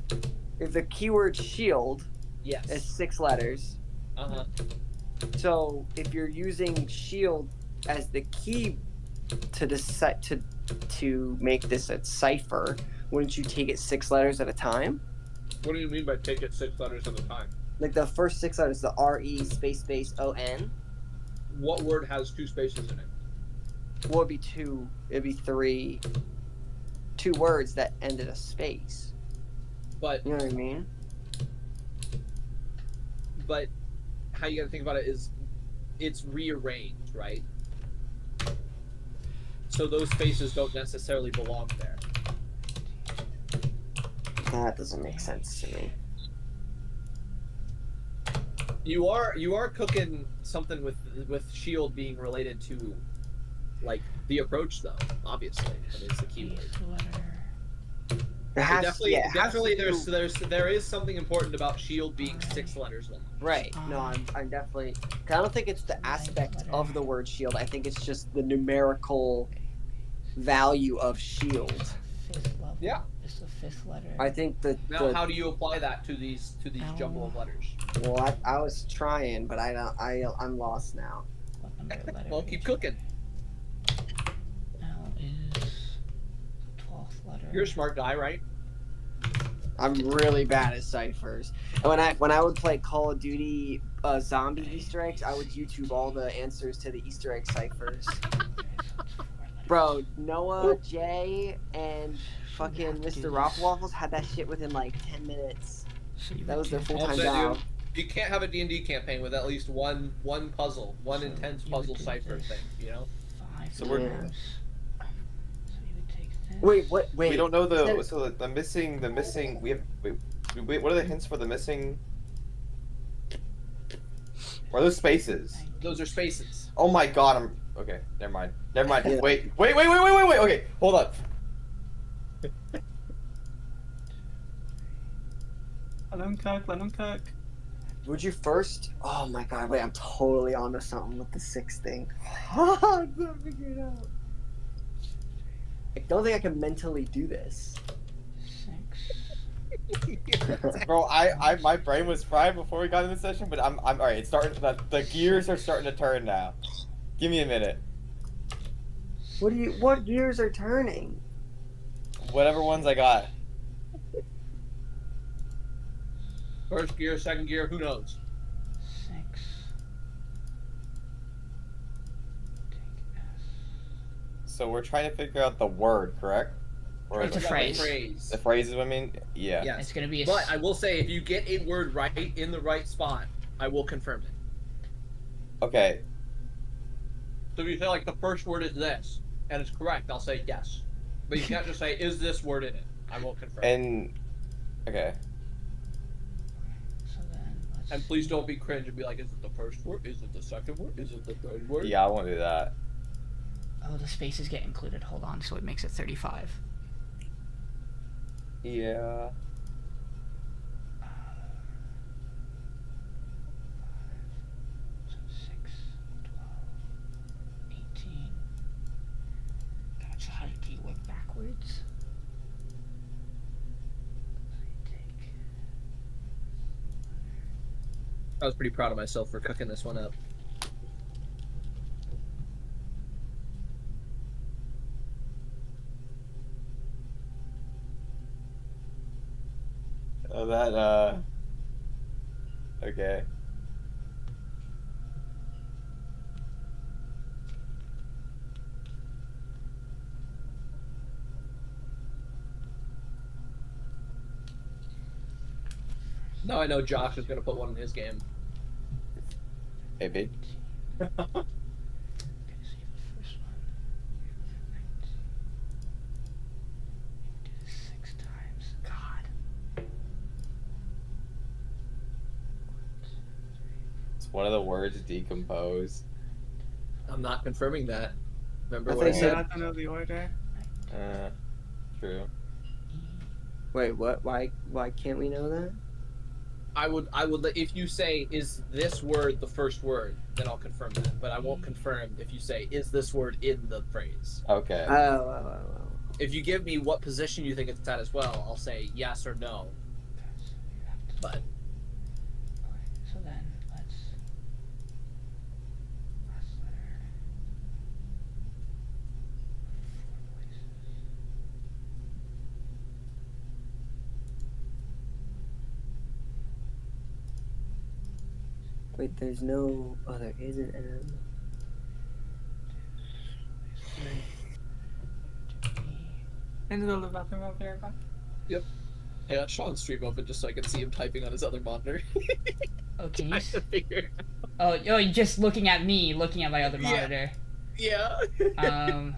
If the keyword shield Yes. is 6 letters, Uh-huh. so if you're using shield as the key to make this a cipher, wouldn't you take it 6 letters at a time? What do you mean by take it 6 letters at a time? Like the first 6 letters, the R-E space O-N. What word has 2 spaces in it? What would be 2? It'd be 3. 2 words that ended a space. But You know what I mean? but how you gotta think about it is it's rearranged, right? So those spaces don't necessarily belong there. That doesn't make sense to me. You are cooking something with shield being related to like the approach though, obviously. I mean, it's the keyword. It has Definitely to- there is something important about shield being 6 letters long. Right. No, I'm definitely... 'cause I don't think it's the aspect of the word shield. I think it's just the numerical value of shield. 5th level. Yeah. It's the 5th letter. I think that... Now, how do you apply that to these jumble of letters? Well, I was trying, but I'm lost now. What number letter Well, is keep it? cooking. Flutter. You're a smart guy, right? I'm really bad at ciphers. And when I would play Call of Duty zombie Easter eggs, I would YouTube all the answers to the Easter egg ciphers. Bro, Noah, Jay, and So you fucking have to do Mr. this. Waffles had that shit within like 10 minutes. So you That would was their do full All time I'm saying, job. dude, you can't have a D&D campaign with at least one puzzle, one So intense you would puzzle do cipher this. thing, you know? 5 So we're- times. So you would take this. Wait, what? Wait. We don't know the Said- so the missing. We have. Wait, what are the hints for the missing? What are those spaces? Those are spaces. Oh my god! I'm okay. Never mind. Never mind. Yeah. Wait. Okay, hold on. Let him cook. Let him cook. Would you first? Oh my god! Wait, I'm totally onto something with the 6 thing. I can't figure it out. I don't think I can mentally do this. 6. Bro, my brain was fried before we got in the session, but I'm all right. It's starting. The gears are starting to turn now. Give me a minute. What gears are turning? Whatever ones I got. First gear, second gear, who knows? 6. Take S. So we're trying to figure out the word, correct? Or It's a Got phrase. The phrase is what I mean. Yeah. Yes. It's gonna be a. But I will say, if you get a word right in the right spot, I will confirm it. Okay. So if you say, like, the first word is this, and it's correct, I'll say yes. But you can't just say, is this word in it? I won't confirm it. And okay. So then let's. And please don't be cringe and be like, is it the first word? Is it the second word? Is it the third word? Yeah, I won't do that. Oh, the spaces get included. Hold on. So it makes it 35. Yeah. So 6, 12, 18. God, so how do you work backwards? So you take. I was pretty proud of myself for cooking this one up. Oh, that okay. Now I know Josh is going to put one in his game. Hey, babe. Okay, so you have the first one. Do this 6 times. God. It's one of the words decompose. I'm not confirming that. Remember I what I think Yeah, said? I don't know the order. True. Wait, what? Why can't we know that? I would if you say, is this word the first word, then I'll confirm that. But I won't confirm if you say, is this word in the phrase. Okay. Oh. If you give me what position you think it's at as well, I'll say yes or no. But Okay, so then let's. Last letter. 4 places. Wait, there's no. Oh, there is an M. I need to go to the bathroom. I'll be right back. I got Sean's stream open just so I can see him typing on his other monitor. Oh, can you? I to figure. Oh, you're just looking at me, looking at my other Yeah. monitor. Yeah. I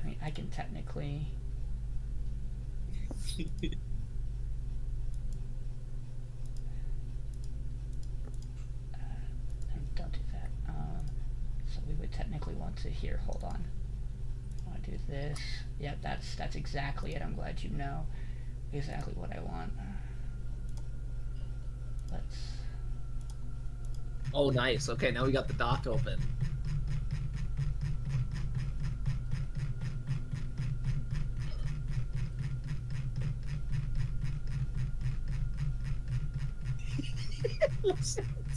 mean, I can technically. Don't do that. So we would technically want to here. Hold on. I want to do this. Yep, that's exactly it. I'm glad you know exactly what I want. Let's. Oh, nice. Okay, now we got the dock open.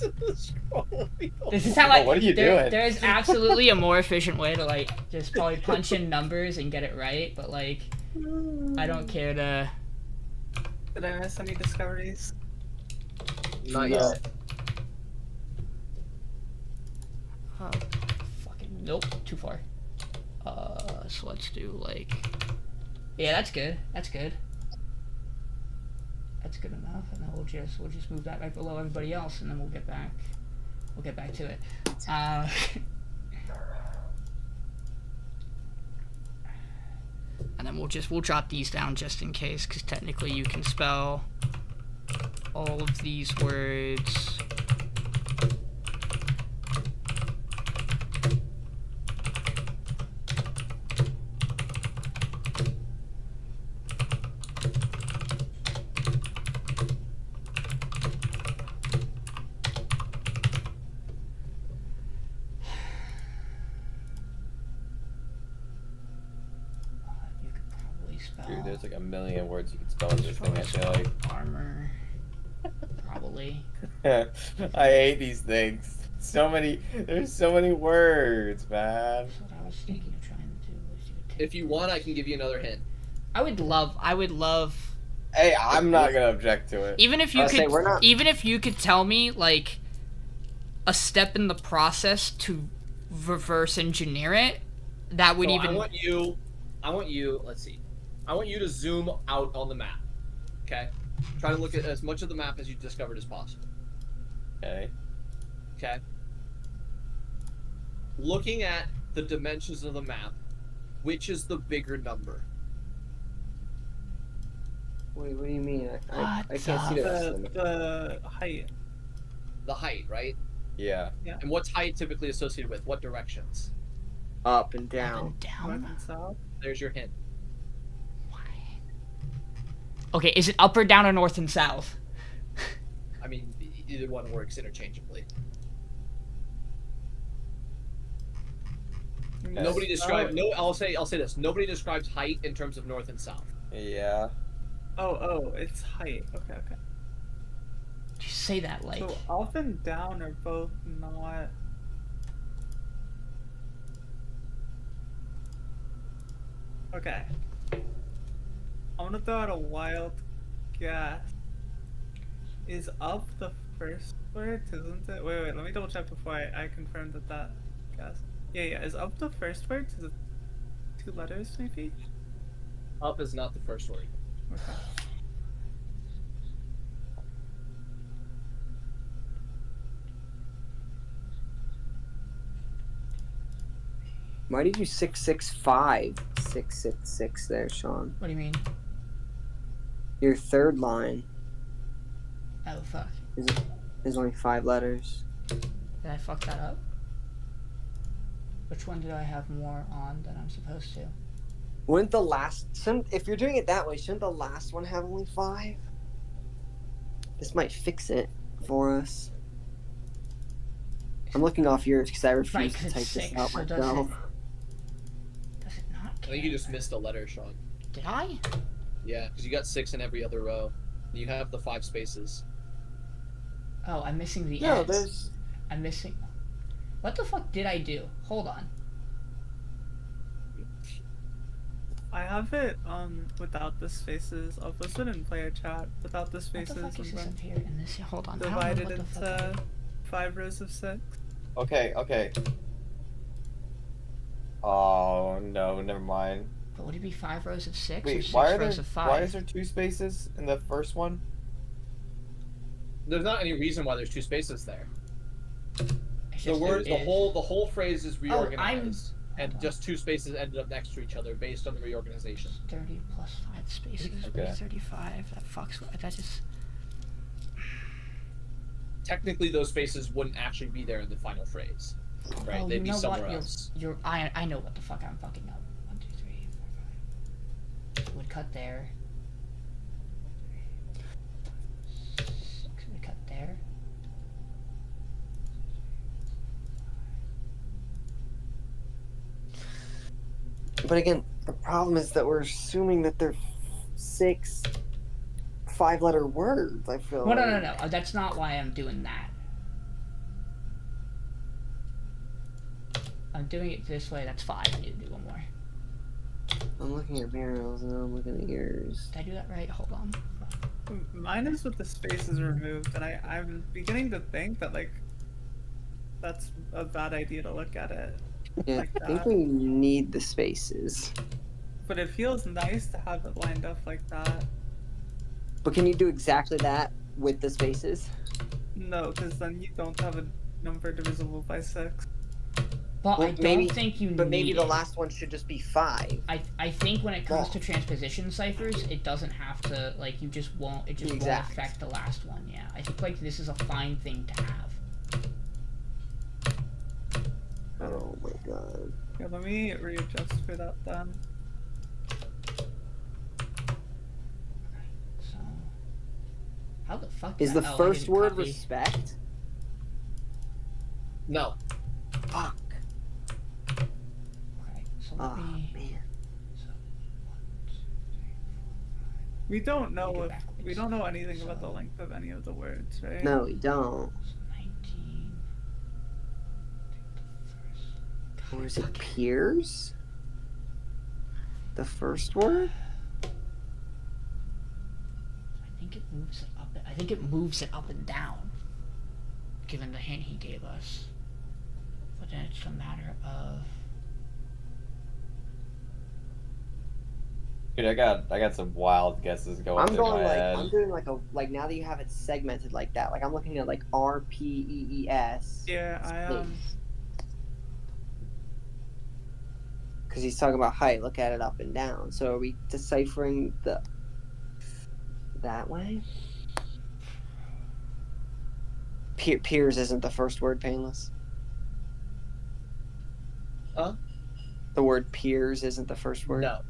to the scroll wheel. This is how Oh, what are you doing? There's absolutely a more efficient way to like just probably punch in numbers and get it right, but like I don't care to. Did I miss any discoveries? Not No. yet. Oh, fucking nope, too far. So let's do like. Yeah, that's good. That's good. That's good enough, and then we'll just move that right below everybody else, and then we'll get back. We'll get back to it. And then we'll jot these down just in case, because technically you can spell all of these words. Dude, there's like a million words you can spell in this thing, I feel like. Armor. Probably. I hate these things. There's so many words, man. That's what I was thinking of trying to do. If you want, I can give you another hint. I would love. Hey, I'm not gonna object to it. Even if you I'll say we're not- even if you could tell me like a step in the process to reverse engineer it, that would So even. I want you, let's see. I want you to zoom out on the map. Okay? Try to look at as much of the map as you discovered as possible. Okay. Okay? Looking at the dimensions of the map, which is the bigger number? Wait, what do you mean? I What can't see the rest of them. The height. The height, right? Yeah. And what's height typically associated with? What directions? Up and Up down. and down. North and south. There's your hint. Okay, is it up or down or north and south? I mean, either one works interchangeably. Nobody described. No, I'll say this. Nobody describes height in terms of north and south. Yeah. Oh, it's height. Okay. You say that like. So up and down are both not. Okay. I'm gonna throw out a wild guess. Is up the first word, isn't it? Wait, let me double check before I confirm that guess. Yeah, is up the first word? Is it 2 letters, maybe? Up is not the first word. Okay. Why did you 665 666 there, Sean? What do you mean? Your third line Oh fuck. is only 5 letters. Did I fuck that up? Which one did I have more on than I'm supposed to? Wouldn't the last... if you're doing it that way, shouldn't the last one have only 5? This might fix it for us. I'm looking off yours because I refuse Right, to 'cause type it's this 6, out so myself. does it not I think you just missed a letter, Sean. Did I? Yeah, because you got 6 in every other row. You have the 5 spaces. Oh, I'm missing the No, ends. there's... I'm missing. What the fuck did I do? Hold on. I have it without the spaces. I'll post it in player chat without the What spaces. the fuck is and this then up here in this? Hold on. I divided don't know what the fuck into 5 rows of 6. Okay. Oh no, never mind. But would it be 5 rows of 6 or Wait, 6 why rows of 5? why is there 2 spaces in the first one? There's not any reason why there's 2 spaces there. It's The just word, there the is. whole phrase is Oh, reorganized, and just 2 spaces ended up next to each other based on the reorganization. 30 plus 5 spaces would be Okay. 35. That fucks with that just. Technically, those spaces wouldn't actually be there in the final phrase, right? Oh, They'd you be know somewhere what? else. I know what the fuck I'm fucking up. 1, 2, 3, 4, 5. Would cut there. 6 would cut there. But again, the problem is that we're assuming that they're 6 5-letter words, I feel Well, like. no. That's not why I'm doing that. I'm doing it this way. That's 5. I need to do one more. I'm looking at Miriel's and I'm looking at yours. Did I do that right? Hold on. Mine is with the spaces removed, and I'm beginning to think that like that's a bad idea to look at it Yeah, like I think that. we need the spaces. But it feels nice to have it lined up like that. But can you do exactly that with the spaces? No, because then you don't have a number divisible by 6. But Well, I don't maybe- think you But maybe need the it. last one should just be 5. I think when it comes Well. to transposition ciphers, it doesn't have to, like, you just won't, it just Exact. won't affect the last one, yeah. I think, like, this is a fine thing to have. Oh my god. Yeah, let me readjust for that then. So, how the fuck Is did the I- oh, I first didn't word copy. respect? No. Fuck. Okay, so let Oh me, man. so, 1, 2, 3, 4, 5. We don't know do if backwards. we don't know anything about the So- length of any of the words, right? No, we don't. So 19. Or is it peers? The first word? I think it moves it up. I think it moves it up and down, given the hint he gave us. But then it's a matter of. Dude, I got some wild guesses going I'm through going my like head. I'm doing like now that you have it segmented like that. Like I'm looking at like RPEES. Yeah, I Because he's talking about height. Look at it up and down. So are we deciphering the that way? Peers isn't the first word, Payneless. Huh? The word peers isn't the first word. No.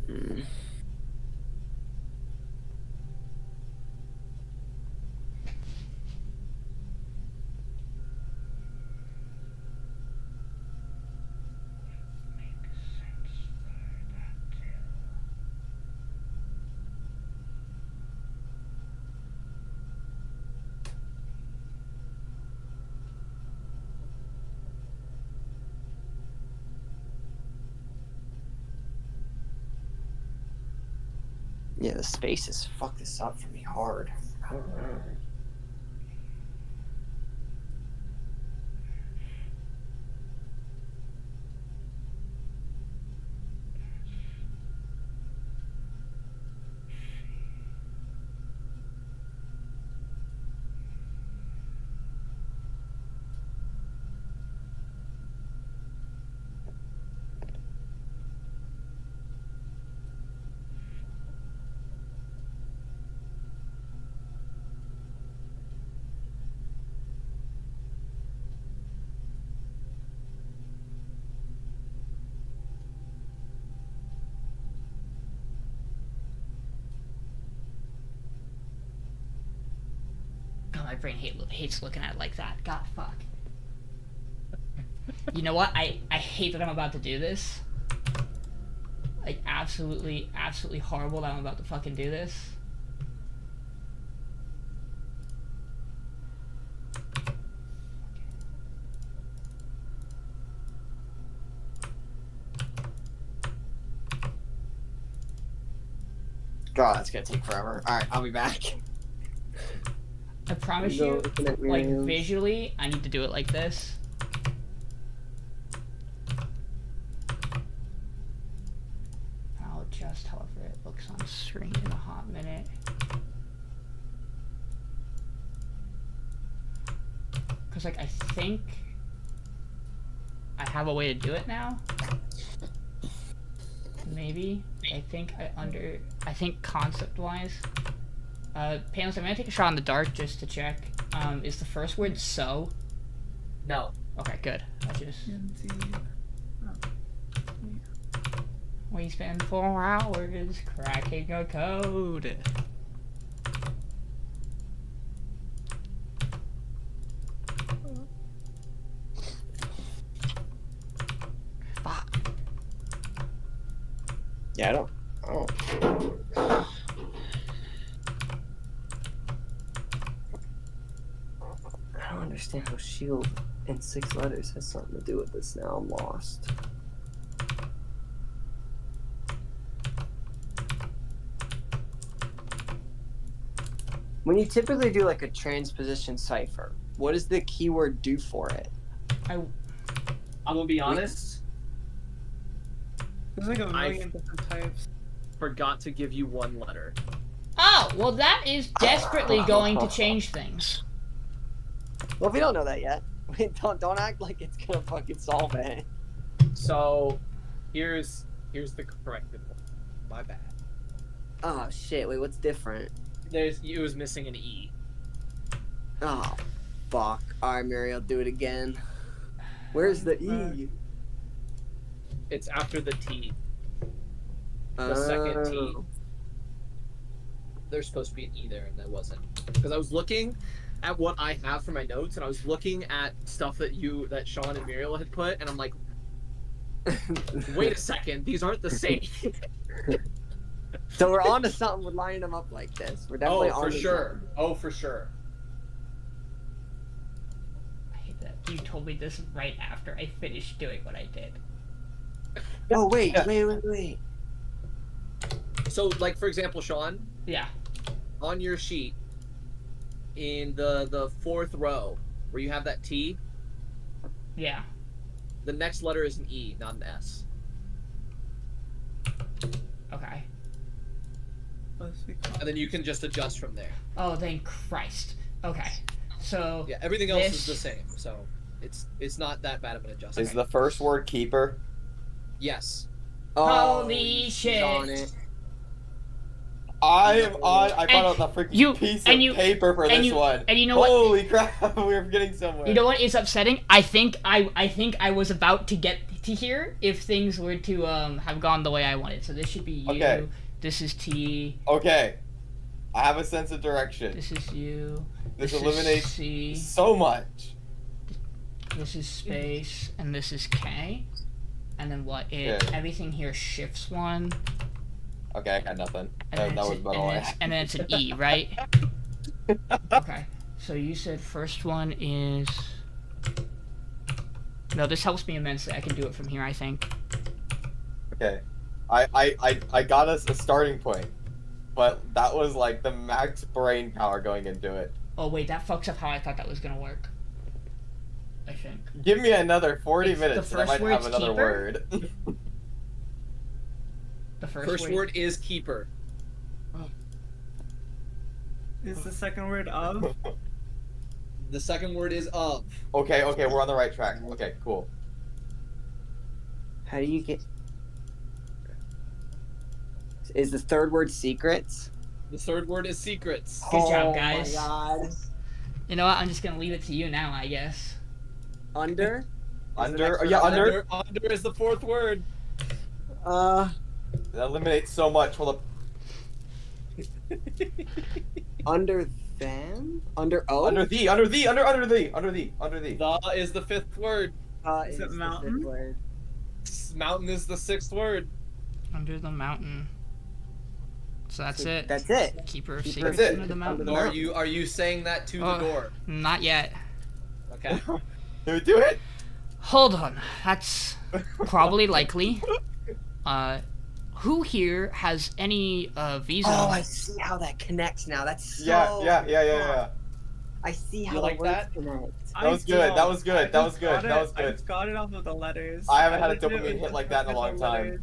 Hmm. Yeah, the spaces fuck this up for me hard. God, my brain hates looking at it like that. God, fuck. You know what? I hate that I'm about to do this. Like, absolutely horrible that I'm about to fucking do this. God, that's gonna take forever. All right, I'll be back. I promise Go you, looking at like, Miriel's. visually, I need to do it like this. I'll adjust however it looks on screen in a hot minute. Because, like, I think I have a way to do it now. Maybe. I think concept-wise. Payneless, I'm gonna take a shot in the dark just to check. Is the first word so? No. Okay, good. I just... Indeed. We spend 4 hours cracking a code. Yeah, I don't understand how shield in 6 letters has something to do with this now. I'm lost. When you typically do like a transposition cipher, what does the keyword do for it? I'm gonna be honest. There's like a million different types. Forgot to give you 1 letter. Oh, well, that is desperately going to change things. Well, we don't know that yet. Don't act like it's gonna fucking solve it. So, here's the corrected one. My bad. Oh shit! Wait, what's different? It was missing an E. Oh, fuck! All right, Miriel, do it again. Where's the E? It's after the T. The second T. There's supposed to be an E there, and there wasn't. Because I was looking at what I have for my notes, and I was looking at stuff that Sean and Miriel had put, and I'm like, wait a second, these aren't the same. So we're on to something with lining them up like this. We're definitely on for to sure. something. Oh, for sure. I hate that you told me this right after I finished doing what I did. Oh wait. So, like, for example, Sean, Yeah. on your sheet, in the 4th row, where you have that T, Yeah. the next letter is an E, not an S. Okay. And then you can just adjust from there. Oh, thank Christ. Okay. So. Yeah, everything else is the same, so it's not that bad of an adjustment. Is the first word keeper? Yes. Holy shit. On it. I brought out the freaking piece of paper for this one. And you know what? Holy crap, we're getting somewhere. You know what is upsetting? I think I was about to get to here if things were to have gone the way I wanted. So this should be you. Okay. This is T. Okay. I have a sense of direction. This is U. This is eliminates C. so much. This is space, and this is K. And then what? Everything here shifts 1. Okay, I got nothing. And That was about all I had. and then it's an E, right? Okay. So you said first one is. No, this helps me immensely. I can do it from here, I think. Okay. I got us a starting point, but that was like the max brain power going into it. Oh wait, that fucks up how I thought that was gonna work. I think. Give me another 40 minutes and I might have word's another keeper? word. The First word is keeper. Is the second word of? The second word is of. Okay, we're on the right track. Okay, cool. How do you get? Is the 3rd word secrets? The 3rd word is secrets. Good job, guys. Oh my god. You know what? I'm just gonna leave it to you now, I guess. Under? Under? Is the next Yeah, word under. Under is the 4th word. That eliminates so much. Hold up. Under them? Under O? Under the. The is the 5th word. Is it mountain? The 5th word. Mountain is the 6th word. Under the mountain. So that's it. That's it. Keeper of Keeper secrets of- under the mountain. Are you saying that to the door? Not yet. Okay. Do it. Hold on. That's probably likely. Who here has any visa? Oh, I see how that connects now. That's so. Yeah. I see how You like the words that? connect. That was good. That was good. That was good. That was I good. just got it off of the letters. I haven't had a legitimately dopamine hit like that in a long time.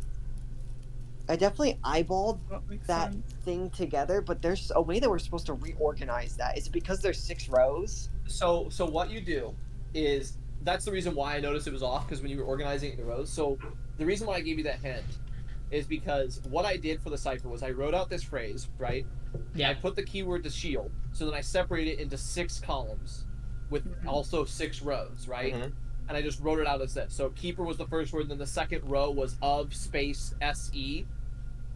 I definitely eyeballed What makes that sense? thing together, but there's a way that we're supposed to reorganize that. Is it because there's 6 rows? So what you do is that's the reason why I noticed it was off, because when you were organizing it in the rows. So the reason why I gave you that hint is because what I did for the cipher was I wrote out this phrase, right? Yeah. I put the keyword to shield, so then I separate it into 6 columns with also 6 rows, right? Mhm. And I just wrote it out as this. So keeper was the first word, then the second row was of space SE,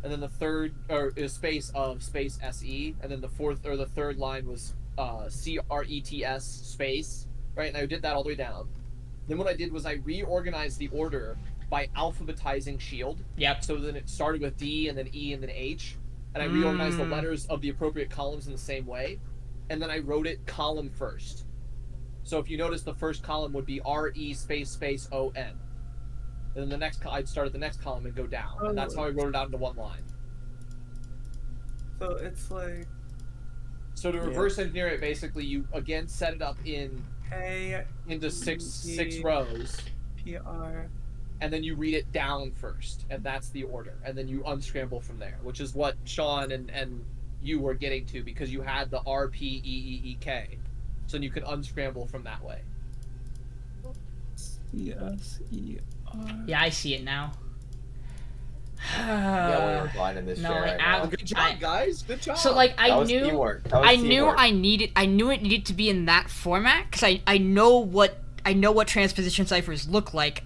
and then the third is space of space SE, and then the third line was CRETS space, right? And I did that all the way down. Then what I did was I reorganized the order by alphabetizing shield. Yep. So then it started with D and then E and then H, and I reorganized the letters of the appropriate columns in the same way, and then I wrote it column first. So if you notice, the first column would be R-E space O-N. And then the next, I'd start at the next column and go down. And that's how I wrote it out into one line. So it's like... So to reverse engineer it, basically, you again set it up into six rows. PR. And then you read it down first. And that's the order. And then you unscramble from there, which is what Sean and you were getting to, because you had the R-P-E-E-E-K. So then you could unscramble from that way. C-S-E-R. Yeah, I see it now. Yeah, we were blind in this No, chair like, right now. Good job, guys. Good job. So like I That knew was teamwork. That was I knew teamwork. I knew it needed to be in that format because I know what transposition ciphers look like.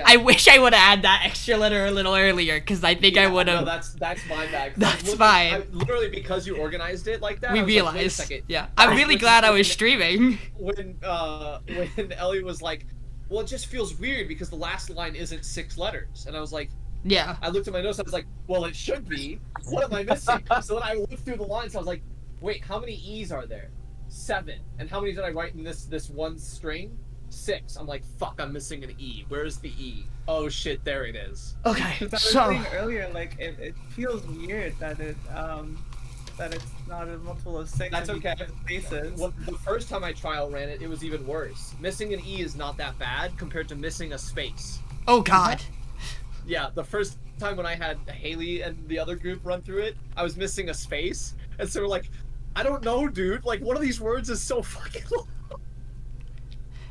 I wish I would have had that extra letter a little earlier because I think I would have. No, that's my bag. That's fine. Literally, because you organized it like that, We I was realized. Like, wait a second. Yeah, I'm really glad I was streaming. When Ellie was like, "Well, it just feels weird because the last line isn't 6 letters," and I was like, Yeah. I looked at my notes. I was like, "Well, it should be. What am I missing?" So then I looked through the lines. I was like, "Wait, how many E's are there? 7. And how many did I write in this one string? 6. I'm like, fuck, I'm missing an E. Where's the E? Oh shit, there it is. Okay. Because I was So saying earlier, like it feels weird that it's not a multiple of 6. That's and you okay. put spaces. Well, the first time I trial ran it, it was even worse. Missing an E is not that bad compared to missing a space. oh god. Yeah, the first time when I had Haley and the other group run through it, I was missing a space, and so we're like, I don't know, dude. Like, one of these words is so fucking long.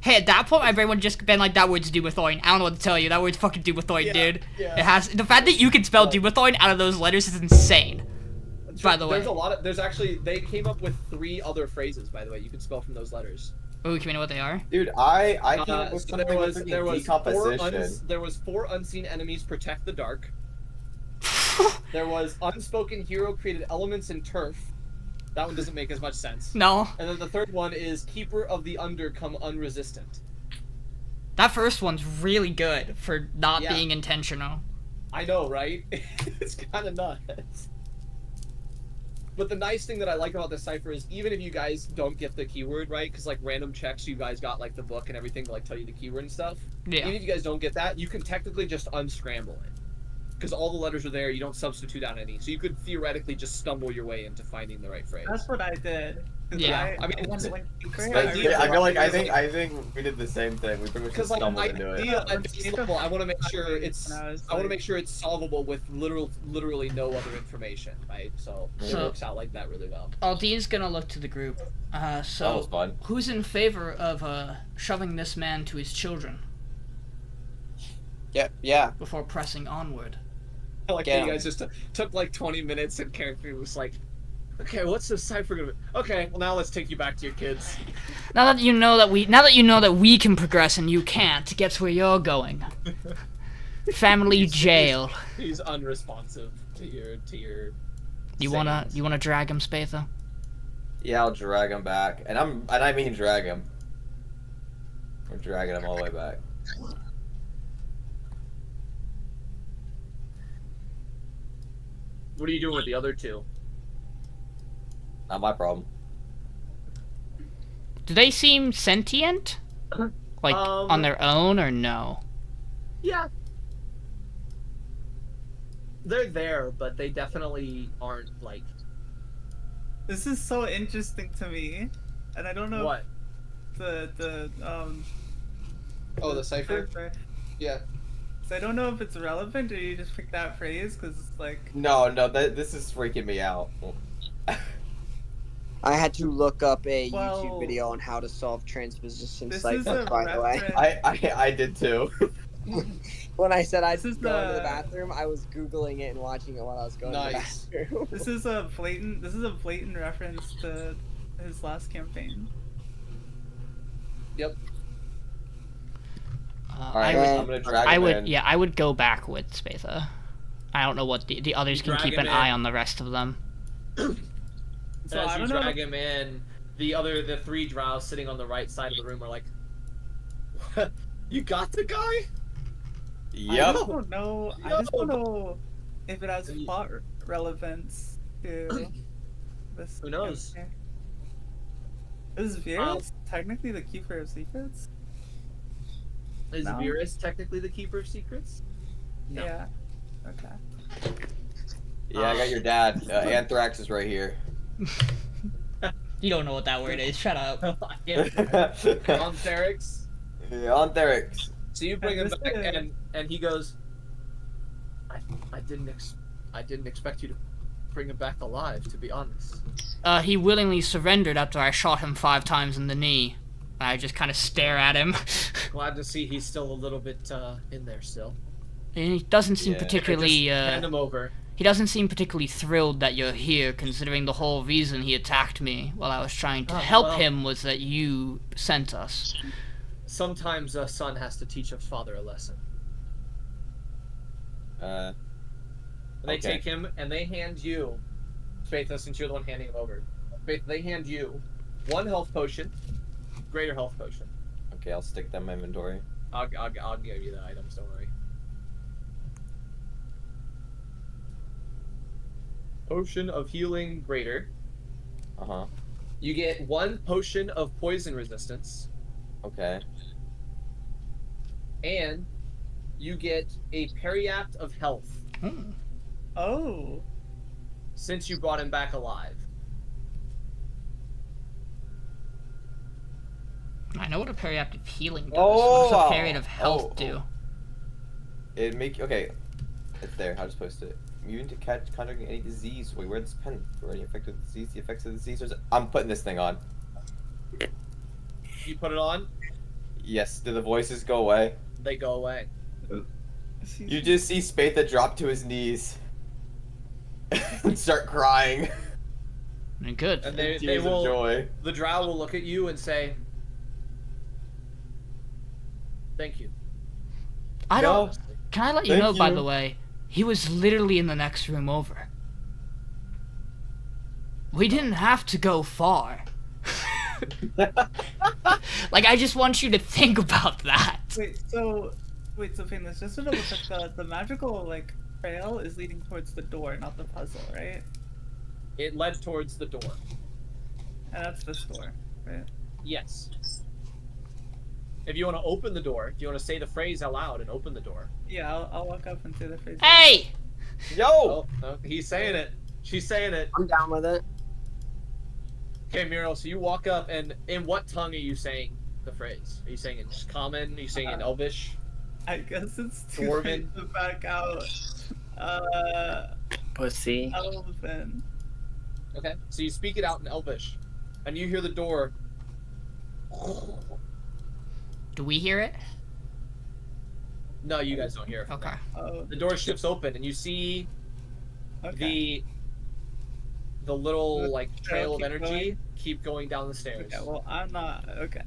Hey, at that point, my brain would just been like, that word's Dumethorn. I don't know what to tell you. That word's fucking Dumethorn, dude. Yeah. It has the fact that you can spell Dumethorn out of those letters is insane. By the way. There's actually, they came up with 3 other phrases, by the way, you can spell from those letters. Ooh, can we know what they are? Dude, I came up with So something with decomposition. there was 4 unseen enemies protect the dark. There was unspoken hero created elements in turf. That one doesn't make as much sense. No. And then the third one is keeper of the under come unresistant. That first one's really good for not Yeah. being intentional. I know, right? It's kind of nuts. But the nice thing that I like about this cipher is even if you guys don't get the keyword right, because like random checks, you guys got like the book and everything to like tell you the keyword and stuff. Yeah. Even if you guys don't get that, you can technically just unscramble it. Because all the letters are there, you don't substitute out any. So you could theoretically just stumble your way into finding the right phrase. That's what I did. 'Cause Yeah. I mean, when it's- I feel like I think we did the same thing. We pretty much Because just like stumbled into it. idea at base level, I want to make sure it's When I was, I want to like- make sure it's solvable with literally no other information, right? So it So- works out like that really well. Aldin's gonna look to the group. That was So fun. who's in favor of shoving this man to his children Yeah. before pressing onward? I like Yeah. how you guys just took like 20 minutes and character was like, okay, what's this cipher gonna be? Okay, well now let's take you back to your kids. Now that you know that we can progress and you can't, guess where you're going? Family jail. He's unresponsive to your. You wanna drag him, Spatha? Yeah, I'll drag him back, and I mean drag him. We're dragging him all the way back. What are you doing with the other 2? Not my problem. Do they seem sentient? Like on their own or no? Yeah. They're there, but they definitely aren't like. This is so interesting to me, and I don't know What? the Oh, the cipher? Yeah. So I don't know if it's relevant or you just picked that phrase because it's like No, this is freaking me out. I had to look up a Well, YouTube video on how to solve transposition this is ciphers, a by the way. reference. I did too. When I said I'd This is go into the the- bathroom, I was Googling it and watching it while I was going Nice. to the bathroom. This is a blatant reference to his last campaign. Yep. Alright, I I'm gonna drag I him would, in. yeah, I would go back with Spatha. I don't know what the others can Drag keep him an in. eye on the rest of them. So As I you don't know. drag him in, the 3 drows sitting on the right side of the room are like, "What? You got the guy?" I Yep. just don't know. I just don't know if it has plot relevance to this. Who knows? campaign. Is Virus technically the keeper of secrets? Is No. Virus technically the keeper of secrets? No. Yeah. Okay. Yeah, I got your dad. Anthrax is right here. You don't know what that word is. Shut up. On Therix. Yeah, on Therix. So you bring him back, and he goes, I didn't expect you to bring him back alive, to be honest. He willingly surrendered after I shot him 5 times in the knee. I just kind of stare at him. Glad to see he's still a little bit in there still. And he doesn't seem Yeah. particularly, Just hand him over. he doesn't seem particularly thrilled that you're here, considering the whole reason he attacked me while I was trying to help well. him was that you sent us. Sometimes a son has to teach a father a lesson. And they Okay. take him and they hand you, Spatha, since you're the one handing him over. Spatha, they hand you 1 health potion, greater health potion. Okay, I'll stick them in my inventory. I'll give you the items, don't worry. Potion of healing greater. Uh-huh. You get 1 potion of poison resistance, Okay. and you get a periapt of health Oh. since you brought him back alive. I know what a periapt of healing does. Oh, what does wow. a period of health Oh, do? Okay. It's there. How to post it? Immune to contracting any disease. Wait, where's this pen? For any infected disease, the effects of the disease. I'm putting this thing on. You put it on, Yes. Do the voices go away? they go away. You just see Spatha drop to his knees and start crying. Good. And they Tears of will. joy. The drow will look at you and say, "Thank you." I don't. No. Can I let you Thank know, by you. the way, he was literally in the next room over. We didn't have to go far. Like, I just want you to think about that. Wait, so Payneless, just to double check, the magical trail is leading towards the door, not the puzzle, right? It led towards the door. And that's this door, right? Yes. If you want to open the door, if you want to say the phrase out loud and open the door. Yeah, I'll walk up and say the phrase. Hey! Yo! Oh, no, he's saying it. She's saying it. I'm down with it. Okay, Miriel, so you walk up, and in what tongue are you saying the phrase? Are you saying in just common? Are you saying in Elvish? I guess it's too Dwarven. late to back out. Pussy. Elven. Okay, so you speak it out in Elvish, and you hear the door. Do we hear it? No, you guys don't hear it. Okay. Oh, The door shifts open, and you see okay. the little The trail of keep energy going? keep going down the stairs. Okay, well, I'm not. Okay.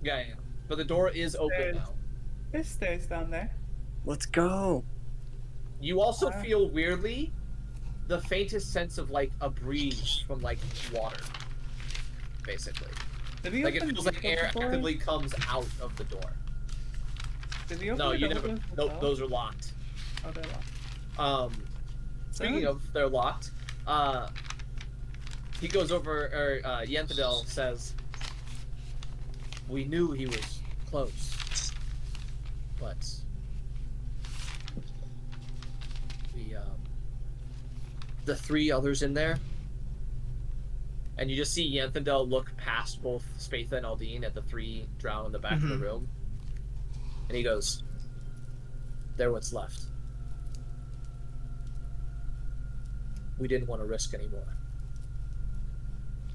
Yeah. But the door is open Stairs. now. There's stairs down there. Let's go. You also Alright. feel weirdly the faintest sense of a breeze from water. Basically. Did we It open feels like both air of the doors? actively comes out of the door. Did we open No, the you doors never. as Nope, well? those are locked. Oh, they're locked. Speaking of, they're locked. He goes over, or Yenthadel says, "We knew he was close, but the 3 others in there." And you just see Yenthadel look past both Spatha and Aldiyn at the 3 drow in the back of the room, and he goes, "They're what's left. We didn't want to risk anymore."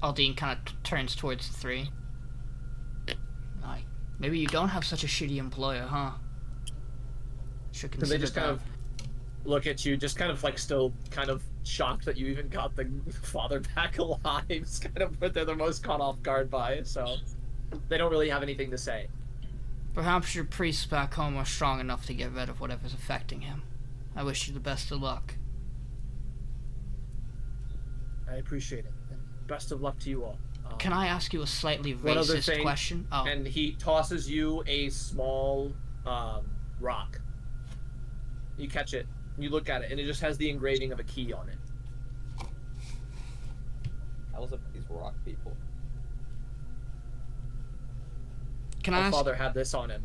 Aldiyn kind of turns towards the 3. Like, maybe you don't have such a shitty employer, huh? Should And consider they just that. kind of look at you, just kind of still kind of shocked that you even got the father back alive. It's kind of what they're the most caught off guard by, so they don't really have anything to say. Perhaps your priests back home are strong enough to get rid of whatever's affecting him. I wish you the best of luck. I appreciate it. And best of luck to you all. Can I ask you a slightly One other racist thing, question? Oh, And he tosses you a small rock. You catch it. You look at it, and it just has the engraving of a key on it. How's up with these rock people? Can I My ask? father had this on him.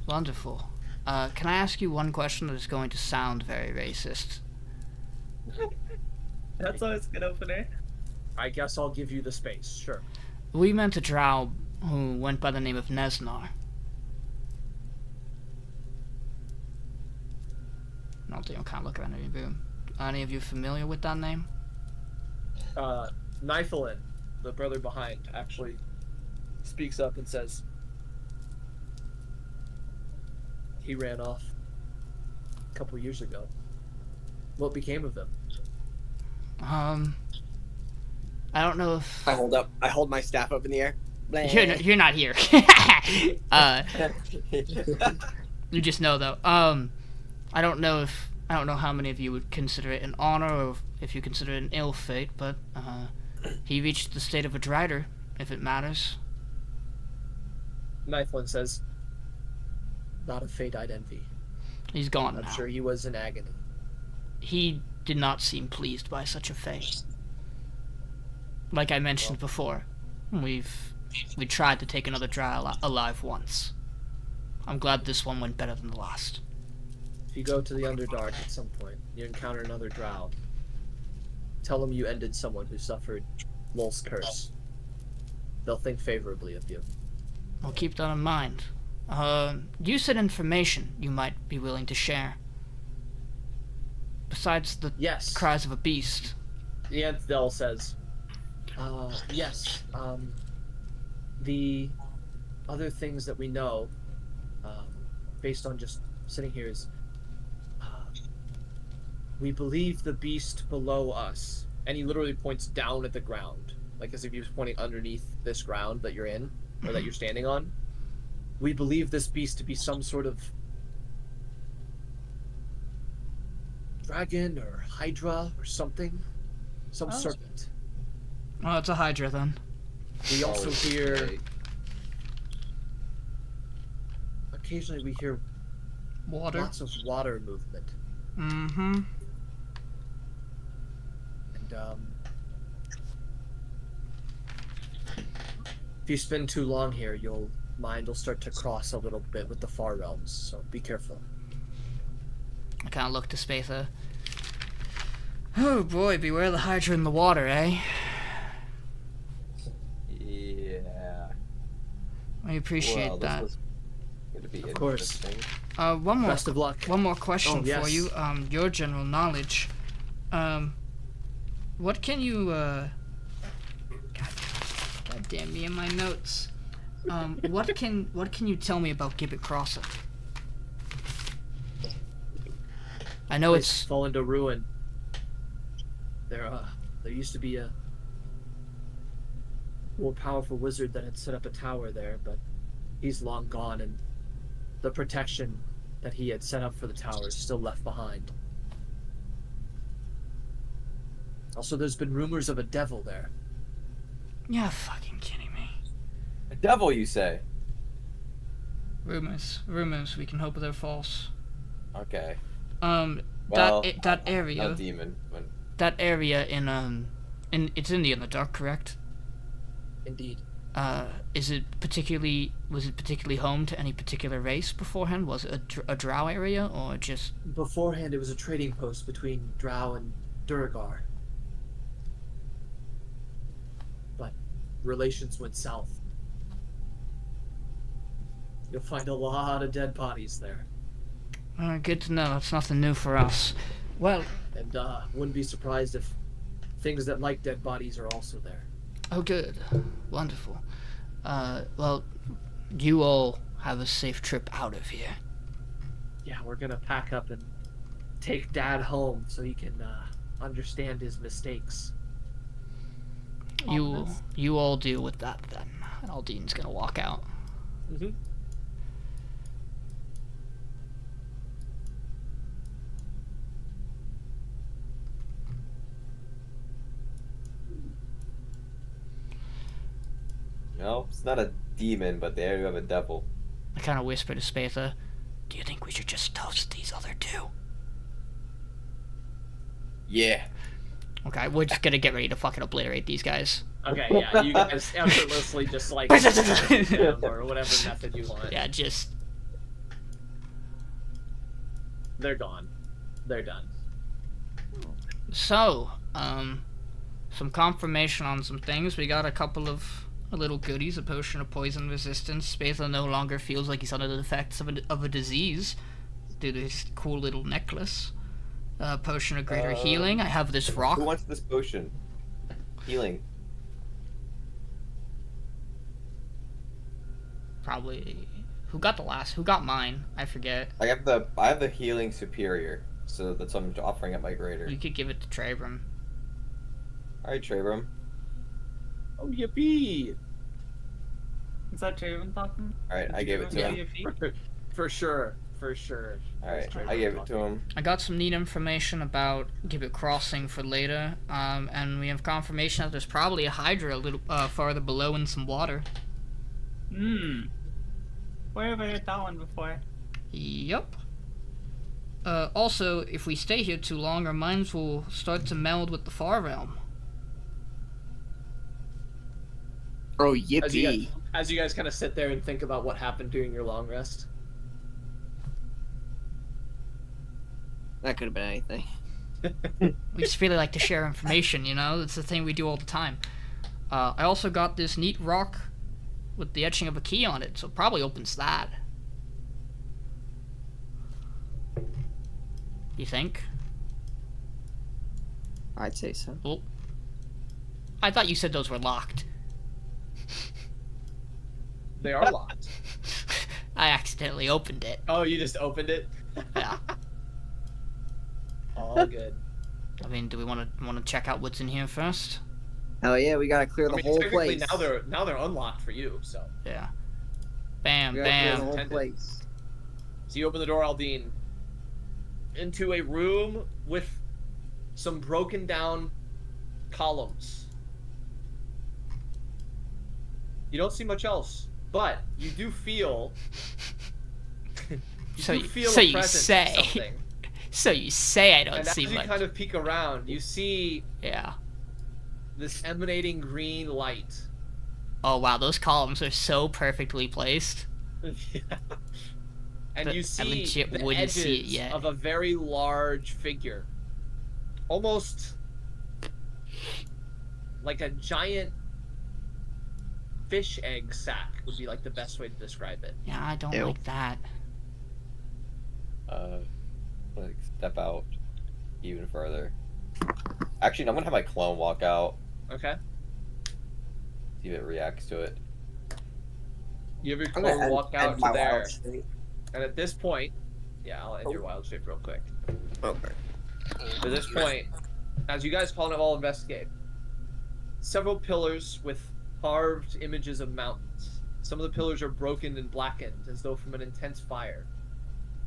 Wonderful. Can I ask you one question that is going to sound very racist? That's always a good opener. I guess I'll give you the space. Sure. We met a drow who went by the name of Nesnar. Aldiyn will kind of look around the room. Are any of you familiar with that name? Niflin, the brother behind, actually speaks up and says, he ran off a couple years ago. What became of him? I don't know if... I hold my staff up in the air. You're not here. You just know, though. I don't know how many of you would consider it an honor or if you consider it an ill fate, but he reached the state of a drider, if it matters. Niflin says, not a fate I'd envy. He's gone I'm now. sure he was in agony. He did not seem pleased by such a fate. Like I mentioned before, we tried to take another drow alive once. I'm glad this one went better than the last. If you go to the Underdark at some point, you encounter another drow, tell them you ended someone who suffered Lol's curse. They'll think favorably of you. I'll keep that in mind. You said information you might be willing to share. Besides the Yes. cries of a beast. The Anthdel says, yes, the other things that we know, based on just sitting here is, we believe the beast below us, and he literally points down at the ground, like as if he was pointing underneath this ground that you're in, or that you're standing on. We believe this beast to be some sort of dragon or hydra or something, some serpent. Oh, it's a hydra then. We also hear, occasionally we hear Water. lots of water movement. Mm-hmm. And if you spend too long here, your mind will start to cross a little bit with the far realms, so be careful. I kind of look to Spatha. Oh boy, beware the hydra in the water, eh? Yeah. I appreciate Well, that. this was going to be Of course. interesting. One more. Best of luck. One more question Oh, yes. for you. Your general knowledge. What can you? God damn me and my notes. What can you tell me about Gibbet Crossing? I know Place it's fallen to ruin. There used to be a more powerful wizard that had set up a tower there, but he's long gone, and the protection that he had set up for the tower is still left behind. Also, there's been rumors of a devil there. You're fucking kidding me. A devil, you say? Rumors. We can hope they're false. Okay. That area. Not demon. But... That area in it's in the Underdark, correct? Indeed. Was it particularly home to any particular race beforehand? Was it a drow area or just? Beforehand, it was a trading post between Drow and Duragar. But relations went south. You'll find a lot of dead bodies there. Good to know. That's nothing new for us. Well, And wouldn't be surprised if things that like dead bodies are also there. oh good. Wonderful. Well, you all have a safe trip out of here. Yeah, we're gonna pack up and take Dad home so he can understand his mistakes. You all deal with that then. And Aldyn's gonna walk out. Mm-hmm. No, it's not a demon, but there you have a devil. I kind of whisper to Spatha, Do you think we should just toast these other two? Yeah. Okay, we're just gonna get ready to fucking obliterate these guys. Okay, yeah, you guys effortlessly just like them or whatever method you want. Yeah, just... They're gone. They're done. So, some confirmation on some things. We got a couple of little goodies, a potion of poison resistance. Spatha no longer feels like he's under the effects of a disease due to his cool little necklace. Potion of greater healing. I have this rock. Who wants this potion? Healing. Probably. Who got mine? I forget. I have the healing superior, so that's what I'm offering at my greater. We could give it to Trebrum. Alright, Trebrum. Oh, yippee! Is that Javen talking? Alright, I gave it to him. For sure. For sure. Alright, I gave it to him. I got some neat information about Gibbet Crossing for later, and we have confirmation that there's probably a Hydra a little farther below in some water. Where have I heard that one before? Yup. Also, if we stay here too long, our minds will start to meld with the far realm. Oh, yippee. As you guys kind of sit there and think about what happened during your long rest. That could have been anything. We just really like to share information, you know? It's the thing we do all the time. I also got this neat rock with the etching of a key on it, so it probably opens that. You think? I'd say so. Well, I thought you said those were locked. They are locked. I accidentally opened it. Oh, you just opened it? Yeah. All good. I mean, do we want to check out what's in here first? Hell yeah, we gotta clear the whole technically place. now they're unlocked for you, so. Yeah. Bam, We gotta clear the bam. whole Intended. place. So you open the door, Aldiyn, into a room with some broken down columns. You don't see much else, but you do feel. So a you presence of say. something. So you say I don't And see as you much. kind of peek around, you see Yeah. this emanating green light. Oh wow, those columns are so perfectly placed. Yeah. And But you I see legit the wouldn't edges see it yet. of a very large figure. Almost like a giant fish egg sack would be like the best way to describe it. Yeah, I don't Ew. like that. Like step out even further. Actually, I'm gonna have my clone walk out. Okay? See if it reacts to it. You have your I'm gonna clone walk end out my to there. wild shape. And at this point, yeah, I'll end your wild shape real quick. Okay. At this point, as you guys call it all investigate, several pillars with carved images of mountains. Some of the pillars are broken and blackened as though from an intense fire.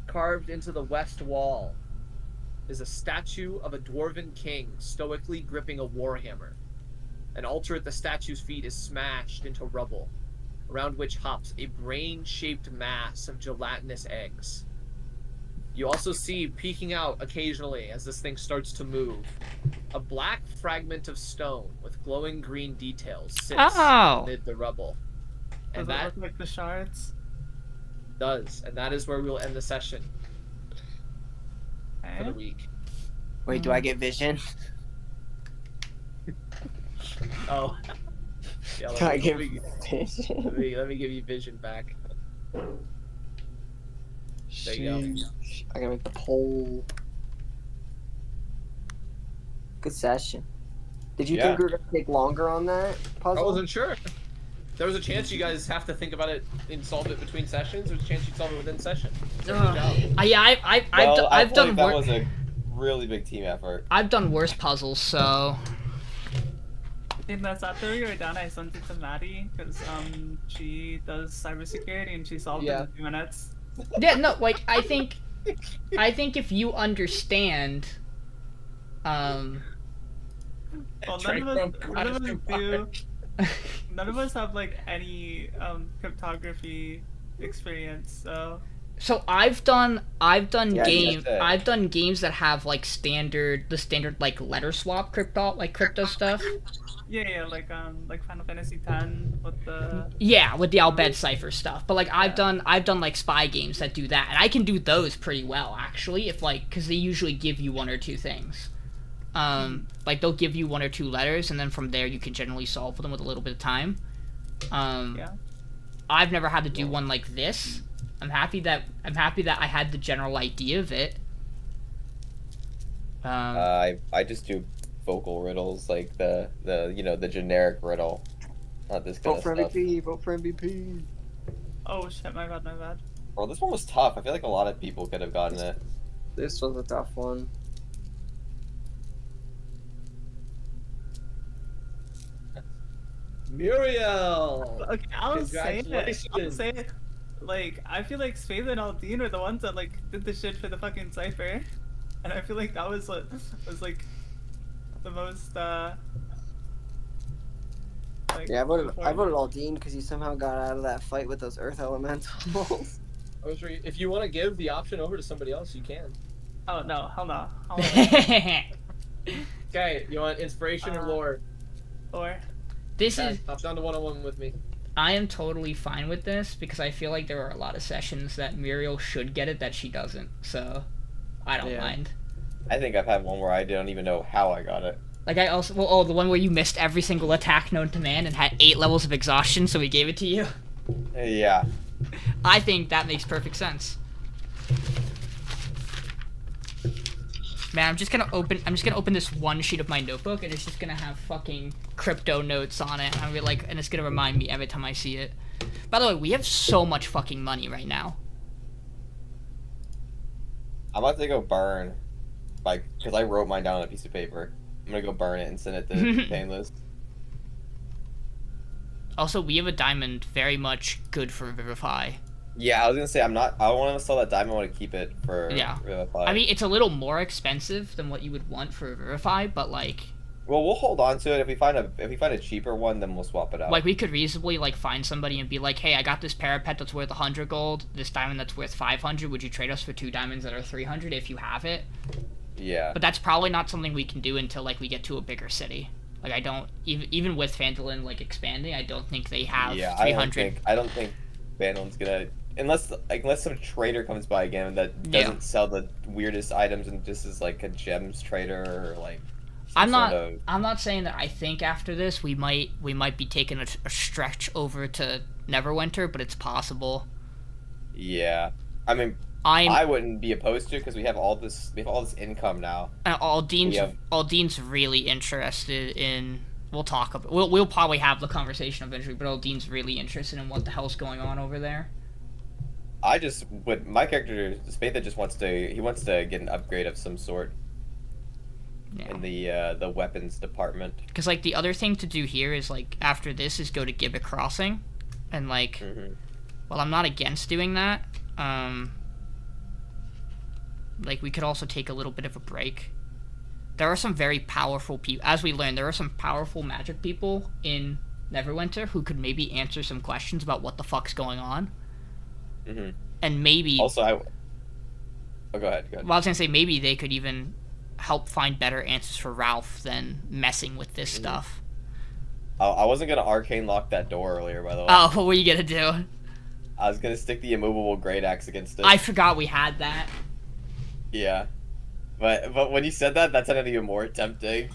Carved into the west wall is a statue of a dwarven king stoically gripping a warhammer. An altar at the statue's feet is smashed into rubble, around which hops a brain-shaped mass of gelatinous eggs. You also see, peeking out occasionally as this thing starts to move, a black fragment of stone with glowing green details sits Oh! amid the rubble. Does And it that look like the shards? does, and that is where we'll end the session for the Eh? week. Wait, do I get vision? Oh. Yeah, Do I let get me, vision? let me give you vision back. There you go. Sheesh. I gotta make the poll. Good session. Did you Yeah. think we were gonna take longer on that I puzzle? wasn't sure. There was a chance you guys have to think about it and solve it between sessions. There's a chance you'd solve it within session. So good job. Yeah, I've done that worse. was a really big team effort. I've done worse puzzles, so In that after we were done, I sent it to Maddie because she does cybersecurity and she solved it Yeah. in 2 minutes. yeah, no, like I think if you understand, Well, none of us have like any cryptography experience, so So I've done Yeah, games that's it. I've done games that have like the standard like letter swap crypto stuff. Yeah, like Final Fantasy X with the Yeah, with the Albed cipher stuff. But like Yeah. I've done like spy games that do that, and I can do those pretty well actually. If like because they usually give you one or two things. Like they'll give you one or two letters, and then from there you can generally solve them with a little bit of time. Yeah. I've never had to do one like this. I'm happy that I had the general idea of it. I just do vocal riddles, like the the generic riddle, not this kind Vote of for stuff. MVP. Vote for MVP. Oh shit, my bad. Well, this one was tough. I feel like a lot of people could have gotten it. This was a tough one. Miriel. Okay, I'll say it. Congratulations. Like, I feel like Spatha and Aldiyn were the ones that like did the shit for the fucking cipher, and I feel like that was what was like the most like. Yeah, I voted important. Aldiyn because he somehow got out of that fight with those earth elementals. If you want to give the option over to somebody else, you can. Oh no, hell no. Okay, you want inspiration or lore? Or This Okay, is hop down to 101 with me. I am totally fine with this because I feel like there are a lot of sessions that Miriel should get it that she doesn't. So I don't mind. I think I've had one where I don't even know how I got it. Like I also the one where you missed every single attack known to man and had 8 levels of exhaustion, so we gave it to you. Yeah. I think that makes perfect sense. Man, I'm just gonna open this one sheet of my notebook, and it's just gonna have fucking crypto notes on it. And and it's gonna remind me every time I see it. By the way, we have so much fucking money right now. I'm about to go burn, because I wrote mine down on a piece of paper. I'm gonna go burn it and send it to Payneless. Also, we have a diamond, very much good for Vivify. Yeah, I was gonna say I don't want to sell that diamond. I want to keep it for Vivify. I mean, it's a little more expensive than what you would want for Vivify, but like. Well, we'll hold on to it. If we find a cheaper one, then we'll swap it out. Like we could reasonably find somebody and be like, hey, I got this parapet that's worth 100 gold, this diamond that's worth 500. Would you trade us for 2 diamonds that are 300 if you have it? Yeah. But that's probably not something we can do until we get to a bigger city. Like I don't even with Phandelver expanding, I don't think they have 300. I don't think Phandelver's gonna unless some trader comes by again that doesn't sell the weirdest items and just is like a gems trader or like. I'm not saying that I think after this we might be taking a stretch over to Neverwinter, but it's possible. Yeah, I mean, I wouldn't be opposed to it because we have all this income now. Aldyn's really interested in. We'll talk about. We'll probably have the conversation eventually, but Aldyn's really interested in what the hell's going on over there. My character Spatha just wants to get an upgrade of some sort. Yeah. In the weapons department. Because the other thing to do here is after this is go to Gibbet Crossing, and well, I'm not against doing that. We could also take a little bit of a break. There are some very powerful people, as we learned. There are some powerful magic people in Neverwinter who could maybe answer some questions about what the fuck's going on. Mm-hmm. And maybe also go ahead. Well, I was gonna say maybe they could even help find better answers for Ralph than messing with this stuff. I wasn't gonna arcane lock that door earlier, by the way. Oh, what were you gonna do? I was gonna stick the immovable great axe against it. I forgot we had that. Yeah, but when you said that sounded even more tempting.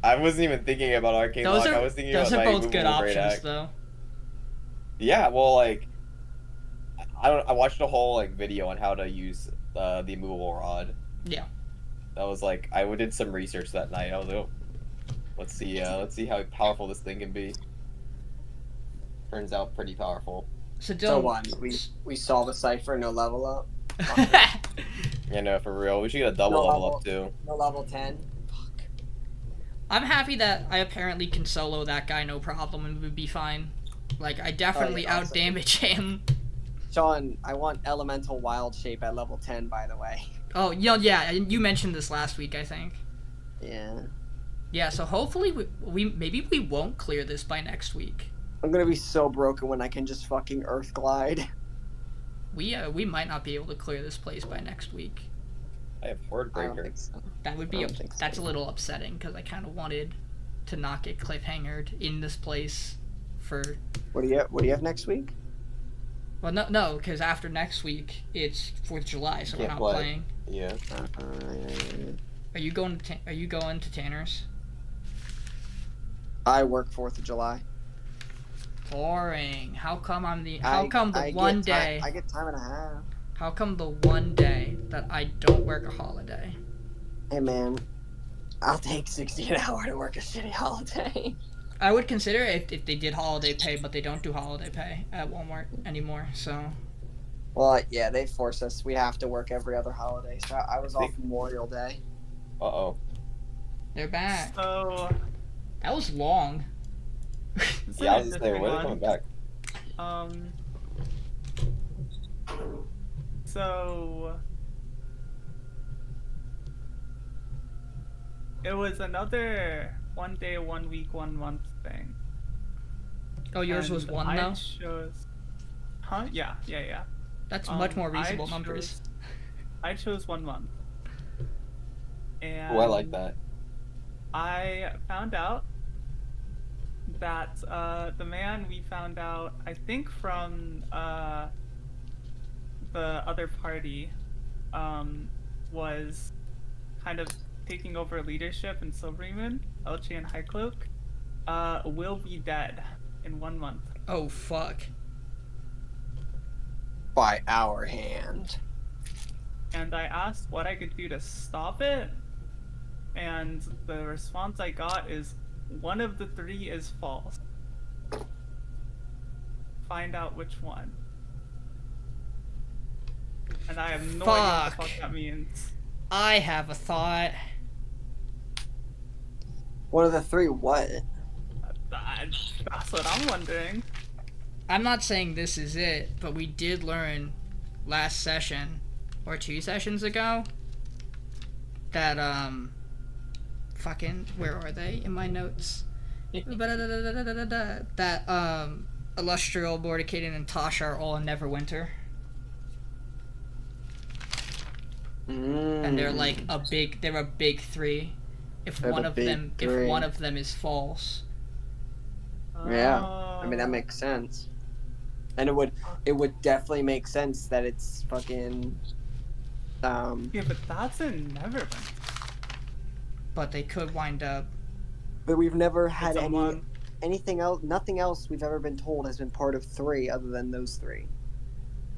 I wasn't even thinking about arcane lock. I was thinking about my immovable great axe. Those are both good options, though. Yeah, well, I watched a whole video on how to use the immovable rod. Yeah. That was I did some research that night. I was like, oh, let's see how powerful this thing can be. Turns out pretty powerful. So what? We solve a cipher, no level up. Yeah, no, for real. We should get a double level up too. No level 10. Fuck. I'm happy that I apparently can solo that guy no problem and would be fine. I definitely out-damage him. Sean, I want elemental wild shape at level 10, by the way. Oh, yeah, you mentioned this last week, I think. Yeah. Yeah, so hopefully maybe we won't clear this by next week. I'm gonna be so broken when I can just fucking earth glide. we might not be able to clear this place by next week. I have I don't Hordebreaker. think so. That would I be don't think so. that's a little upsetting because I kind of wanted to not get cliffhangered in this place for. What do you have next week? Well, no, because after next week it's 4th of July, so we're Can't not play. playing. Yeah. Are you going to Tanner's? I work 4th of July. Boring. How come I the get one time- day? I get time and a half. How come the one day that I don't work a holiday? Hey man, I'll take 60 an hour to work a shitty holiday. I would consider it if they did holiday pay, but they don't do holiday pay at Walmart anymore. So Well, yeah, they force us. We have to work every other holiday. So I was off Memorial Day. Uh-oh. they're back. So, That was long. it's Yeah, I an was just saying, interesting when are they one. coming back? So it was another 1 day, 1 week, 1 month thing. Oh, yours was And one I though. chose. Huh? Yeah. That's much more I reasonable numbers. I chose 1 month. And Oh, I like that. I found out that the man we found out, I think from the other party, was kind of taking over leadership in Silveroak, LG and Highcloak, will be dead in 1 month. Oh fuck. By our hand. And I asked what I could do to stop it, and the response I got is one of the 3 is false. Find out which one. And I have no idea what the fuck that means. I have a thought. One of the 3 what? That's what I'm wondering. I'm not saying this is it, but we did learn last session or 2 sessions ago that fucking where are they in my notes? That Illustrial, Mordekainen, and Tasha are all in Neverwinter. And they're like they're a big 3. If They're one the of big them 3. is false. Yeah, I mean that makes sense. And it would definitely make sense that it's fucking Yeah, but that's in Neverwinter. But they could wind up. but we've never had It's a month. anything else, nothing else we've ever been told has been part of 3 other than those 3.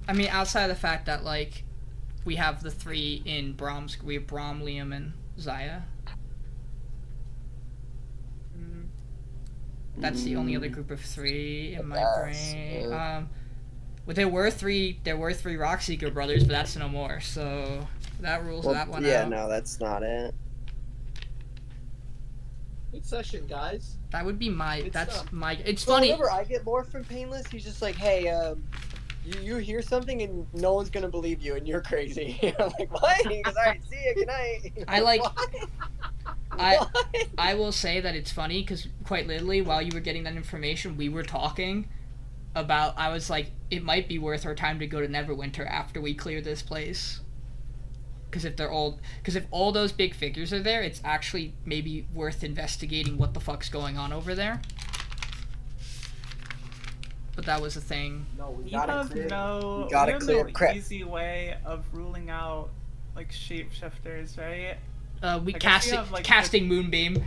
I mean, outside of the fact that like we have the 3 in Brahms, we have Brahm, Liam, and Zaya. That's the only other group of 3 in my brain. Well, there were 3 Rockseeker brothers, but that's no more. So that rules that one yeah, out. no, that's not it. Good session, guys. That would be my. Good That's stuff. my. It's Well, funny. whenever I get more from Payneless, he's just like, hey, you hear something and no one's gonna believe you and you're crazy. I'm like, what? He goes, alright, see ya, good night. I like. What? I will say that it's funny because quite literally while you were getting that information, we were talking about. I was like, it might be worth our time to go to Neverwinter after we clear this place. Because if all those big figures are there, it's actually maybe worth investigating what the fuck's going on over there. But that was a thing. No, we We gotta have clear. no, we gotta we have clear no crap. easy way of ruling out like shapeshifters, right? We I guess we casting have, like, casting Moonbeam.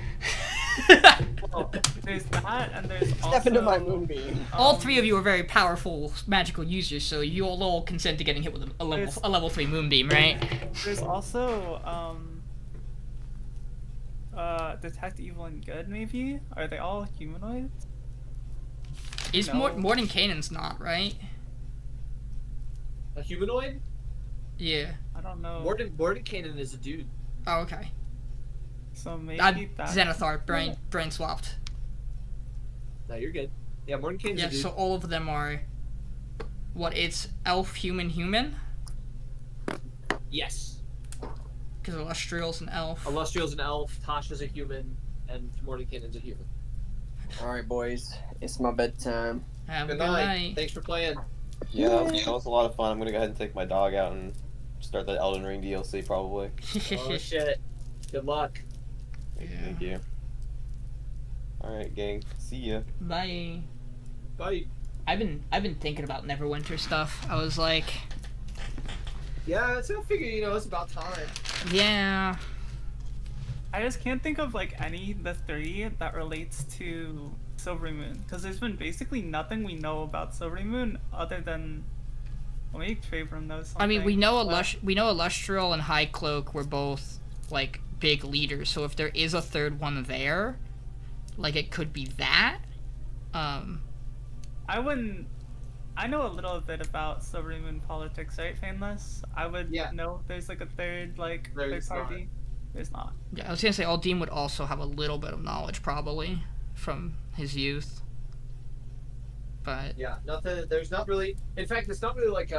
Well, there's that, and there's also Step into my moonbeam. All 3 of you are very powerful magical users, so you all consent to getting hit with a level 3 Moonbeam, right? There's also detect evil and good. Maybe are they all humanoids? Is No. Mordenkainen's not, right? A humanoid? Yeah. I don't know. Mordenkainen is a dude. Oh, okay. So maybe that. Xanathar, brain swapped. No, you're good. Yeah, Mordenkainen's Yeah, a dude. so all of them are. What? It's elf, human. Yes. Because Illustrial's an elf. Illustrial's an elf, Tasha's a human, and Mordenkainen's a human. Alright, boys, it's my bedtime. Have a Good good night. night. Thanks for playing. Yeah, that was a lot of fun. I'm gonna go ahead and take my dog out and start that Elden Ring DLC probably. Oh shit. Good luck. Thank you. Alright, gang. See ya. Bye. Bye. I've been thinking about Neverwinter stuff. I was like, Yeah, so I figure, it's about time. yeah. I just can't think of like the three that relates to Silvery Moon, because there's been basically nothing we know about Silvery Moon other than, well, maybe Trebrum knows something. I mean, we know Illustral and High Cloak were both like big leaders. So if there is a third one there, like it could be that. I know a little bit about Silvery Moon politics, right, Payneless? I would know if there's like a third third party. Not. There's not. Yeah, I was gonna say Aldiyn would also have a little bit of knowledge probably from his youth. But Yeah, nothing. There's not really. In fact, it's not really like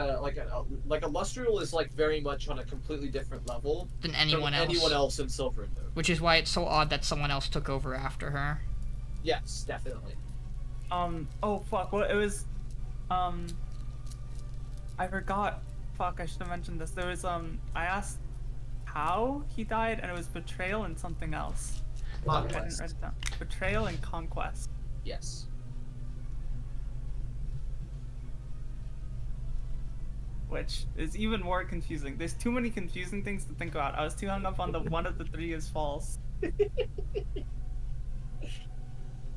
Illustrial is like very much on a completely different level than anyone from else. anyone else in Silver Moon. Which is why it's so odd that someone else took over after her. Yes, definitely. Oh fuck, well it was, I forgot, fuck, I should have mentioned this. There was, I asked how he died, and it was betrayal and something else. I didn't Conquest. write it down. Betrayal and conquest. Yes. Which is even more confusing. There's too many confusing things to think about. I was too hung up on the one of the three is false.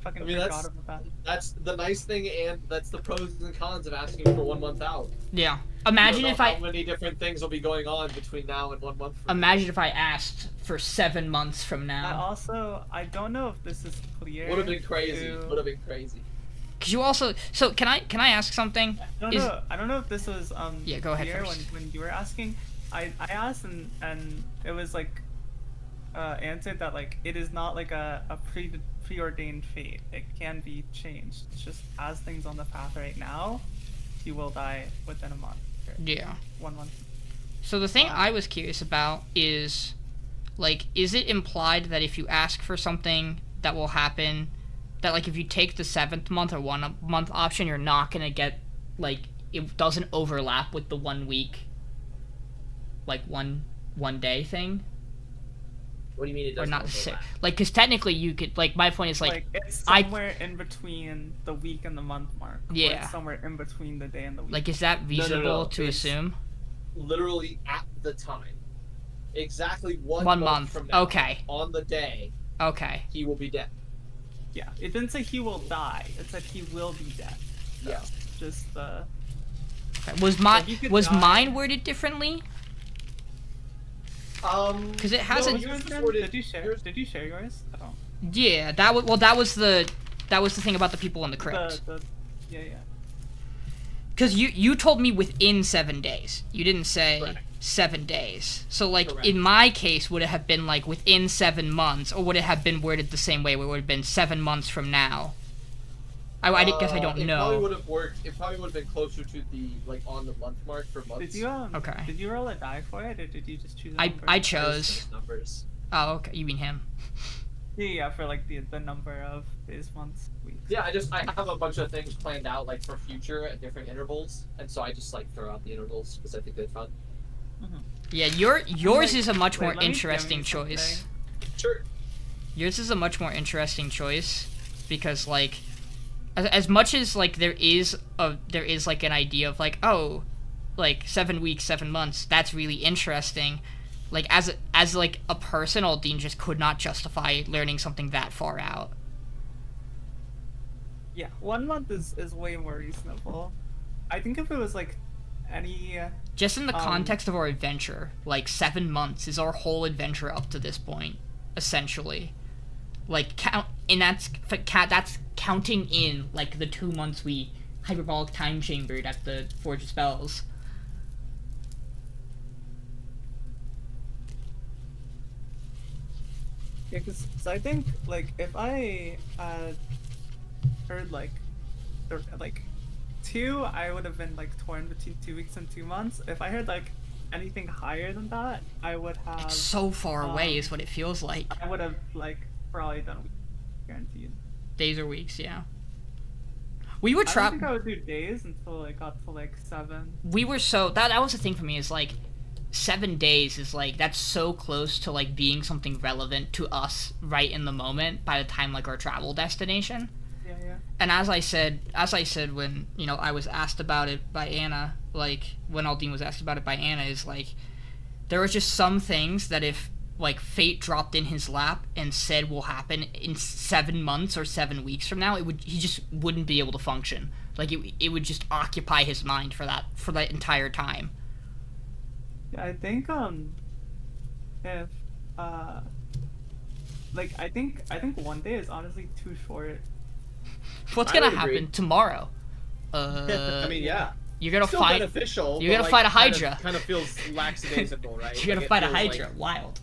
Fucking forgot about that. That's the nice thing, and that's the pros and cons of asking for 1 month out. Yeah. Imagine You don't if know I how many different things will be going on between now and 1 month. imagine if I asked for 7 months from now. I don't know if this is clear. Would have been crazy. Would have been crazy. Cause you also can I ask something? I don't know if this was yeah, go ahead clear first. when you were asking. I asked and it was like answered that like it is not like a preordained fate. It can be changed. It's just as things on the path right now, he will die within a month. Yeah. 1 month. So the thing I was curious about is, like, is it implied that if you ask for something that will happen, that like if you take the 7th month or 1 month option, you're not gonna get, like, it doesn't overlap with the 1 week, like one day thing? What do you mean it Or doesn't not overlap? like, because technically you could, like, my point is like it's somewhere in between the week and the month mark. Or Yeah. it's somewhere in between the day and the week. like, is that reasonable to It's assume? Literally at the time. Exactly 1 1 month month. from now. Okay. On the day, Okay. he will be dead. Yeah, it didn't say he will die. It said he will be dead. Yeah. Just Was he could was die. mine worded differently? Because it hasn't. yours was worded- Did you share? yours- Did you share yours? I don't. Yeah, that was the thing about the people in the crypt. Yeah. Because you told me within 7 days. You didn't say Correct. 7 days. So like Correct. in my case, would it have been like within 7 months, or would it have been worded the same way? Where it would have been 7 months from now. I guess I don't It probably know. would have worked. It probably would have been closer to the like on the month mark for months. Did you Okay. Did you roll a die for it, or did you just choose? A I number? I chose. numbers. Oh, okay. You mean him? Yeah, for like the number of days, months, weeks. Yeah, I have a bunch of things planned out like for future at different intervals, and so I just like throw out the intervals because I think they're fun. Yeah, yours is a much Wait, more let me interesting give you choice. Sure. Yours is a much more interesting choice because like as much as like there is like an idea of like, oh, like 7 weeks, 7 months, that's really interesting. Like as like a person, Aldiyn just could not justify learning something that far out. Yeah, 1 month is way more reasonable. I think if it was like any Just in the context of our adventure, like 7 months is our whole adventure up to this point, essentially. Like that's counting in like the 2 months we hyperbolic time chambered at the Forge of Spells. Yeah, because I think like if I heard like 2, I would have been like torn between 2 weeks and 2 months. If I heard like anything higher than that, I would have. It's so far away, is what it feels like. I would have like probably done weeks, guaranteed. Days or weeks, yeah. We were I don't trapped. think I would do days until I got to like 7. We were so that was the thing for me is like 7 days is like that's so close to like being something relevant to us right in the moment by the time like our travel destination. Yeah. And as I said when I was asked about it by Anna, like when Aldiyn was asked about it by Anna, is like there were just some things that if like fate dropped in his lap and said will happen in 7 months or 7 weeks from now, he just wouldn't be able to function. Like it would just occupy his mind for that entire time. Yeah, I think if like I think 1 day is honestly too short. What's I gonna would happen agree. tomorrow? I mean, yeah. You're gonna Still fight. beneficial. You're but, gonna like, fight a Hydra. Kind of feels lackadaisical, right? You're gonna Like, it fight a feels Hydra. like- Wild.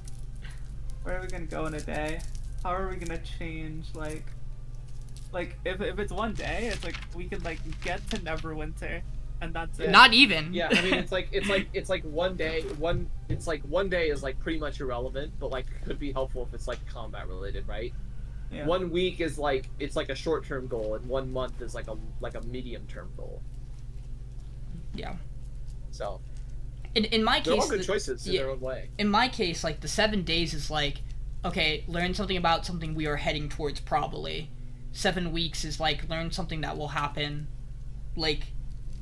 Where are we gonna go in a day? How are we gonna change like if it's 1 day, it's like we could like get to Neverwinter and that's it. Not even. Yeah, I mean, it's like 1 day. One day is like pretty much irrelevant, but like could be helpful if it's like combat related, right? Yeah. 1 week is like it's like a short term goal, and 1 month is like a medium term goal. Yeah. So In my they're all case, good choices in their own way. in my case, like the 7 days is like, okay, learn something about something we are heading towards probably. 7 weeks is like learn something that will happen, like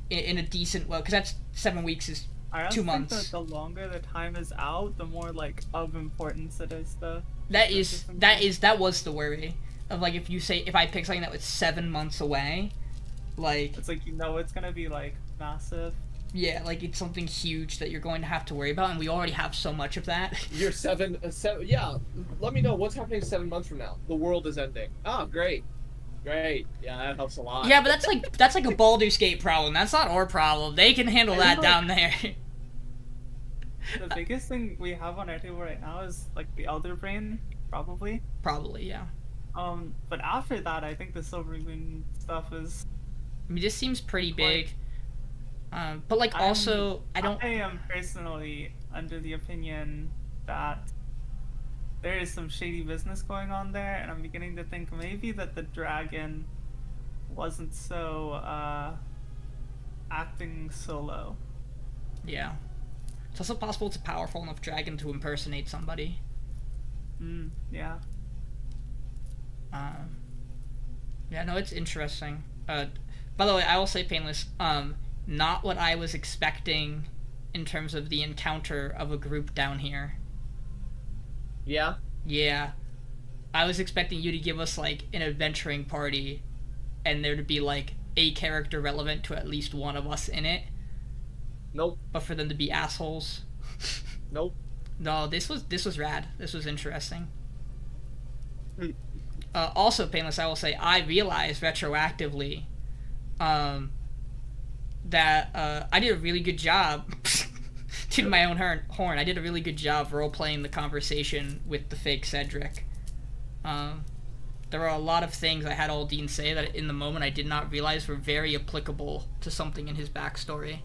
in a decent way, because that's 7 weeks is I 2 also think months. that the longer the time is out, the more like of importance it is to. That was the worry of like if I pick something that was 7 months away, like It's like it's gonna be like massive. yeah, like it's something huge that you're going to have to worry about, and we already have so much of that. You're seven. Yeah, let me know what's happening 7 months from now. The world is ending. Oh, great. Yeah, that helps a lot. Yeah, but that's like a Baldur's Gate problem. That's not our problem. They can handle that down there. The biggest thing we have on our table right now is like the Elder Brain, probably. Probably, yeah. But after that, I think the Silver Moon stuff is. I mean, this seems pretty big. But like also, I am personally under the opinion that there is some shady business going on there, and I'm beginning to think maybe that the dragon wasn't so acting solo. Yeah. It's also possible it's a powerful enough dragon to impersonate somebody. Yeah. Yeah, no, it's interesting. By the way, I will say, Payneless, not what I was expecting in terms of the encounter of a group down here. Yeah. Yeah. I was expecting you to give us, like, an adventuring party, and there to be, like, a character relevant to at least one of us in it. Nope. But for them to be assholes. Nope. No, this was rad. This was interesting. Also, Payneless, I will say, I realized retroactively that I did a really good job to my own horn. I did a really good job role-playing the conversation with the fake Cedric. There were a lot of things I had Aldiyn say that in the moment I did not realize were very applicable to something in his backstory.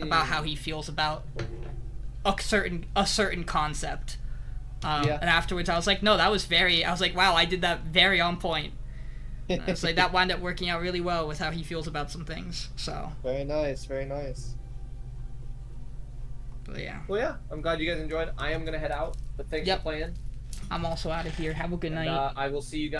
About how he feels about a certain concept. And afterwards I was like, no, that was I was like, wow, I did that very on point. It's like that wound up working out really well with how he feels about some things. So Very nice, very nice. but yeah. Well, yeah. I'm glad you guys enjoyed. I am gonna head out, but thanks Yep. for playing. I'm also out of here. Have a good And, night. I will see you guys.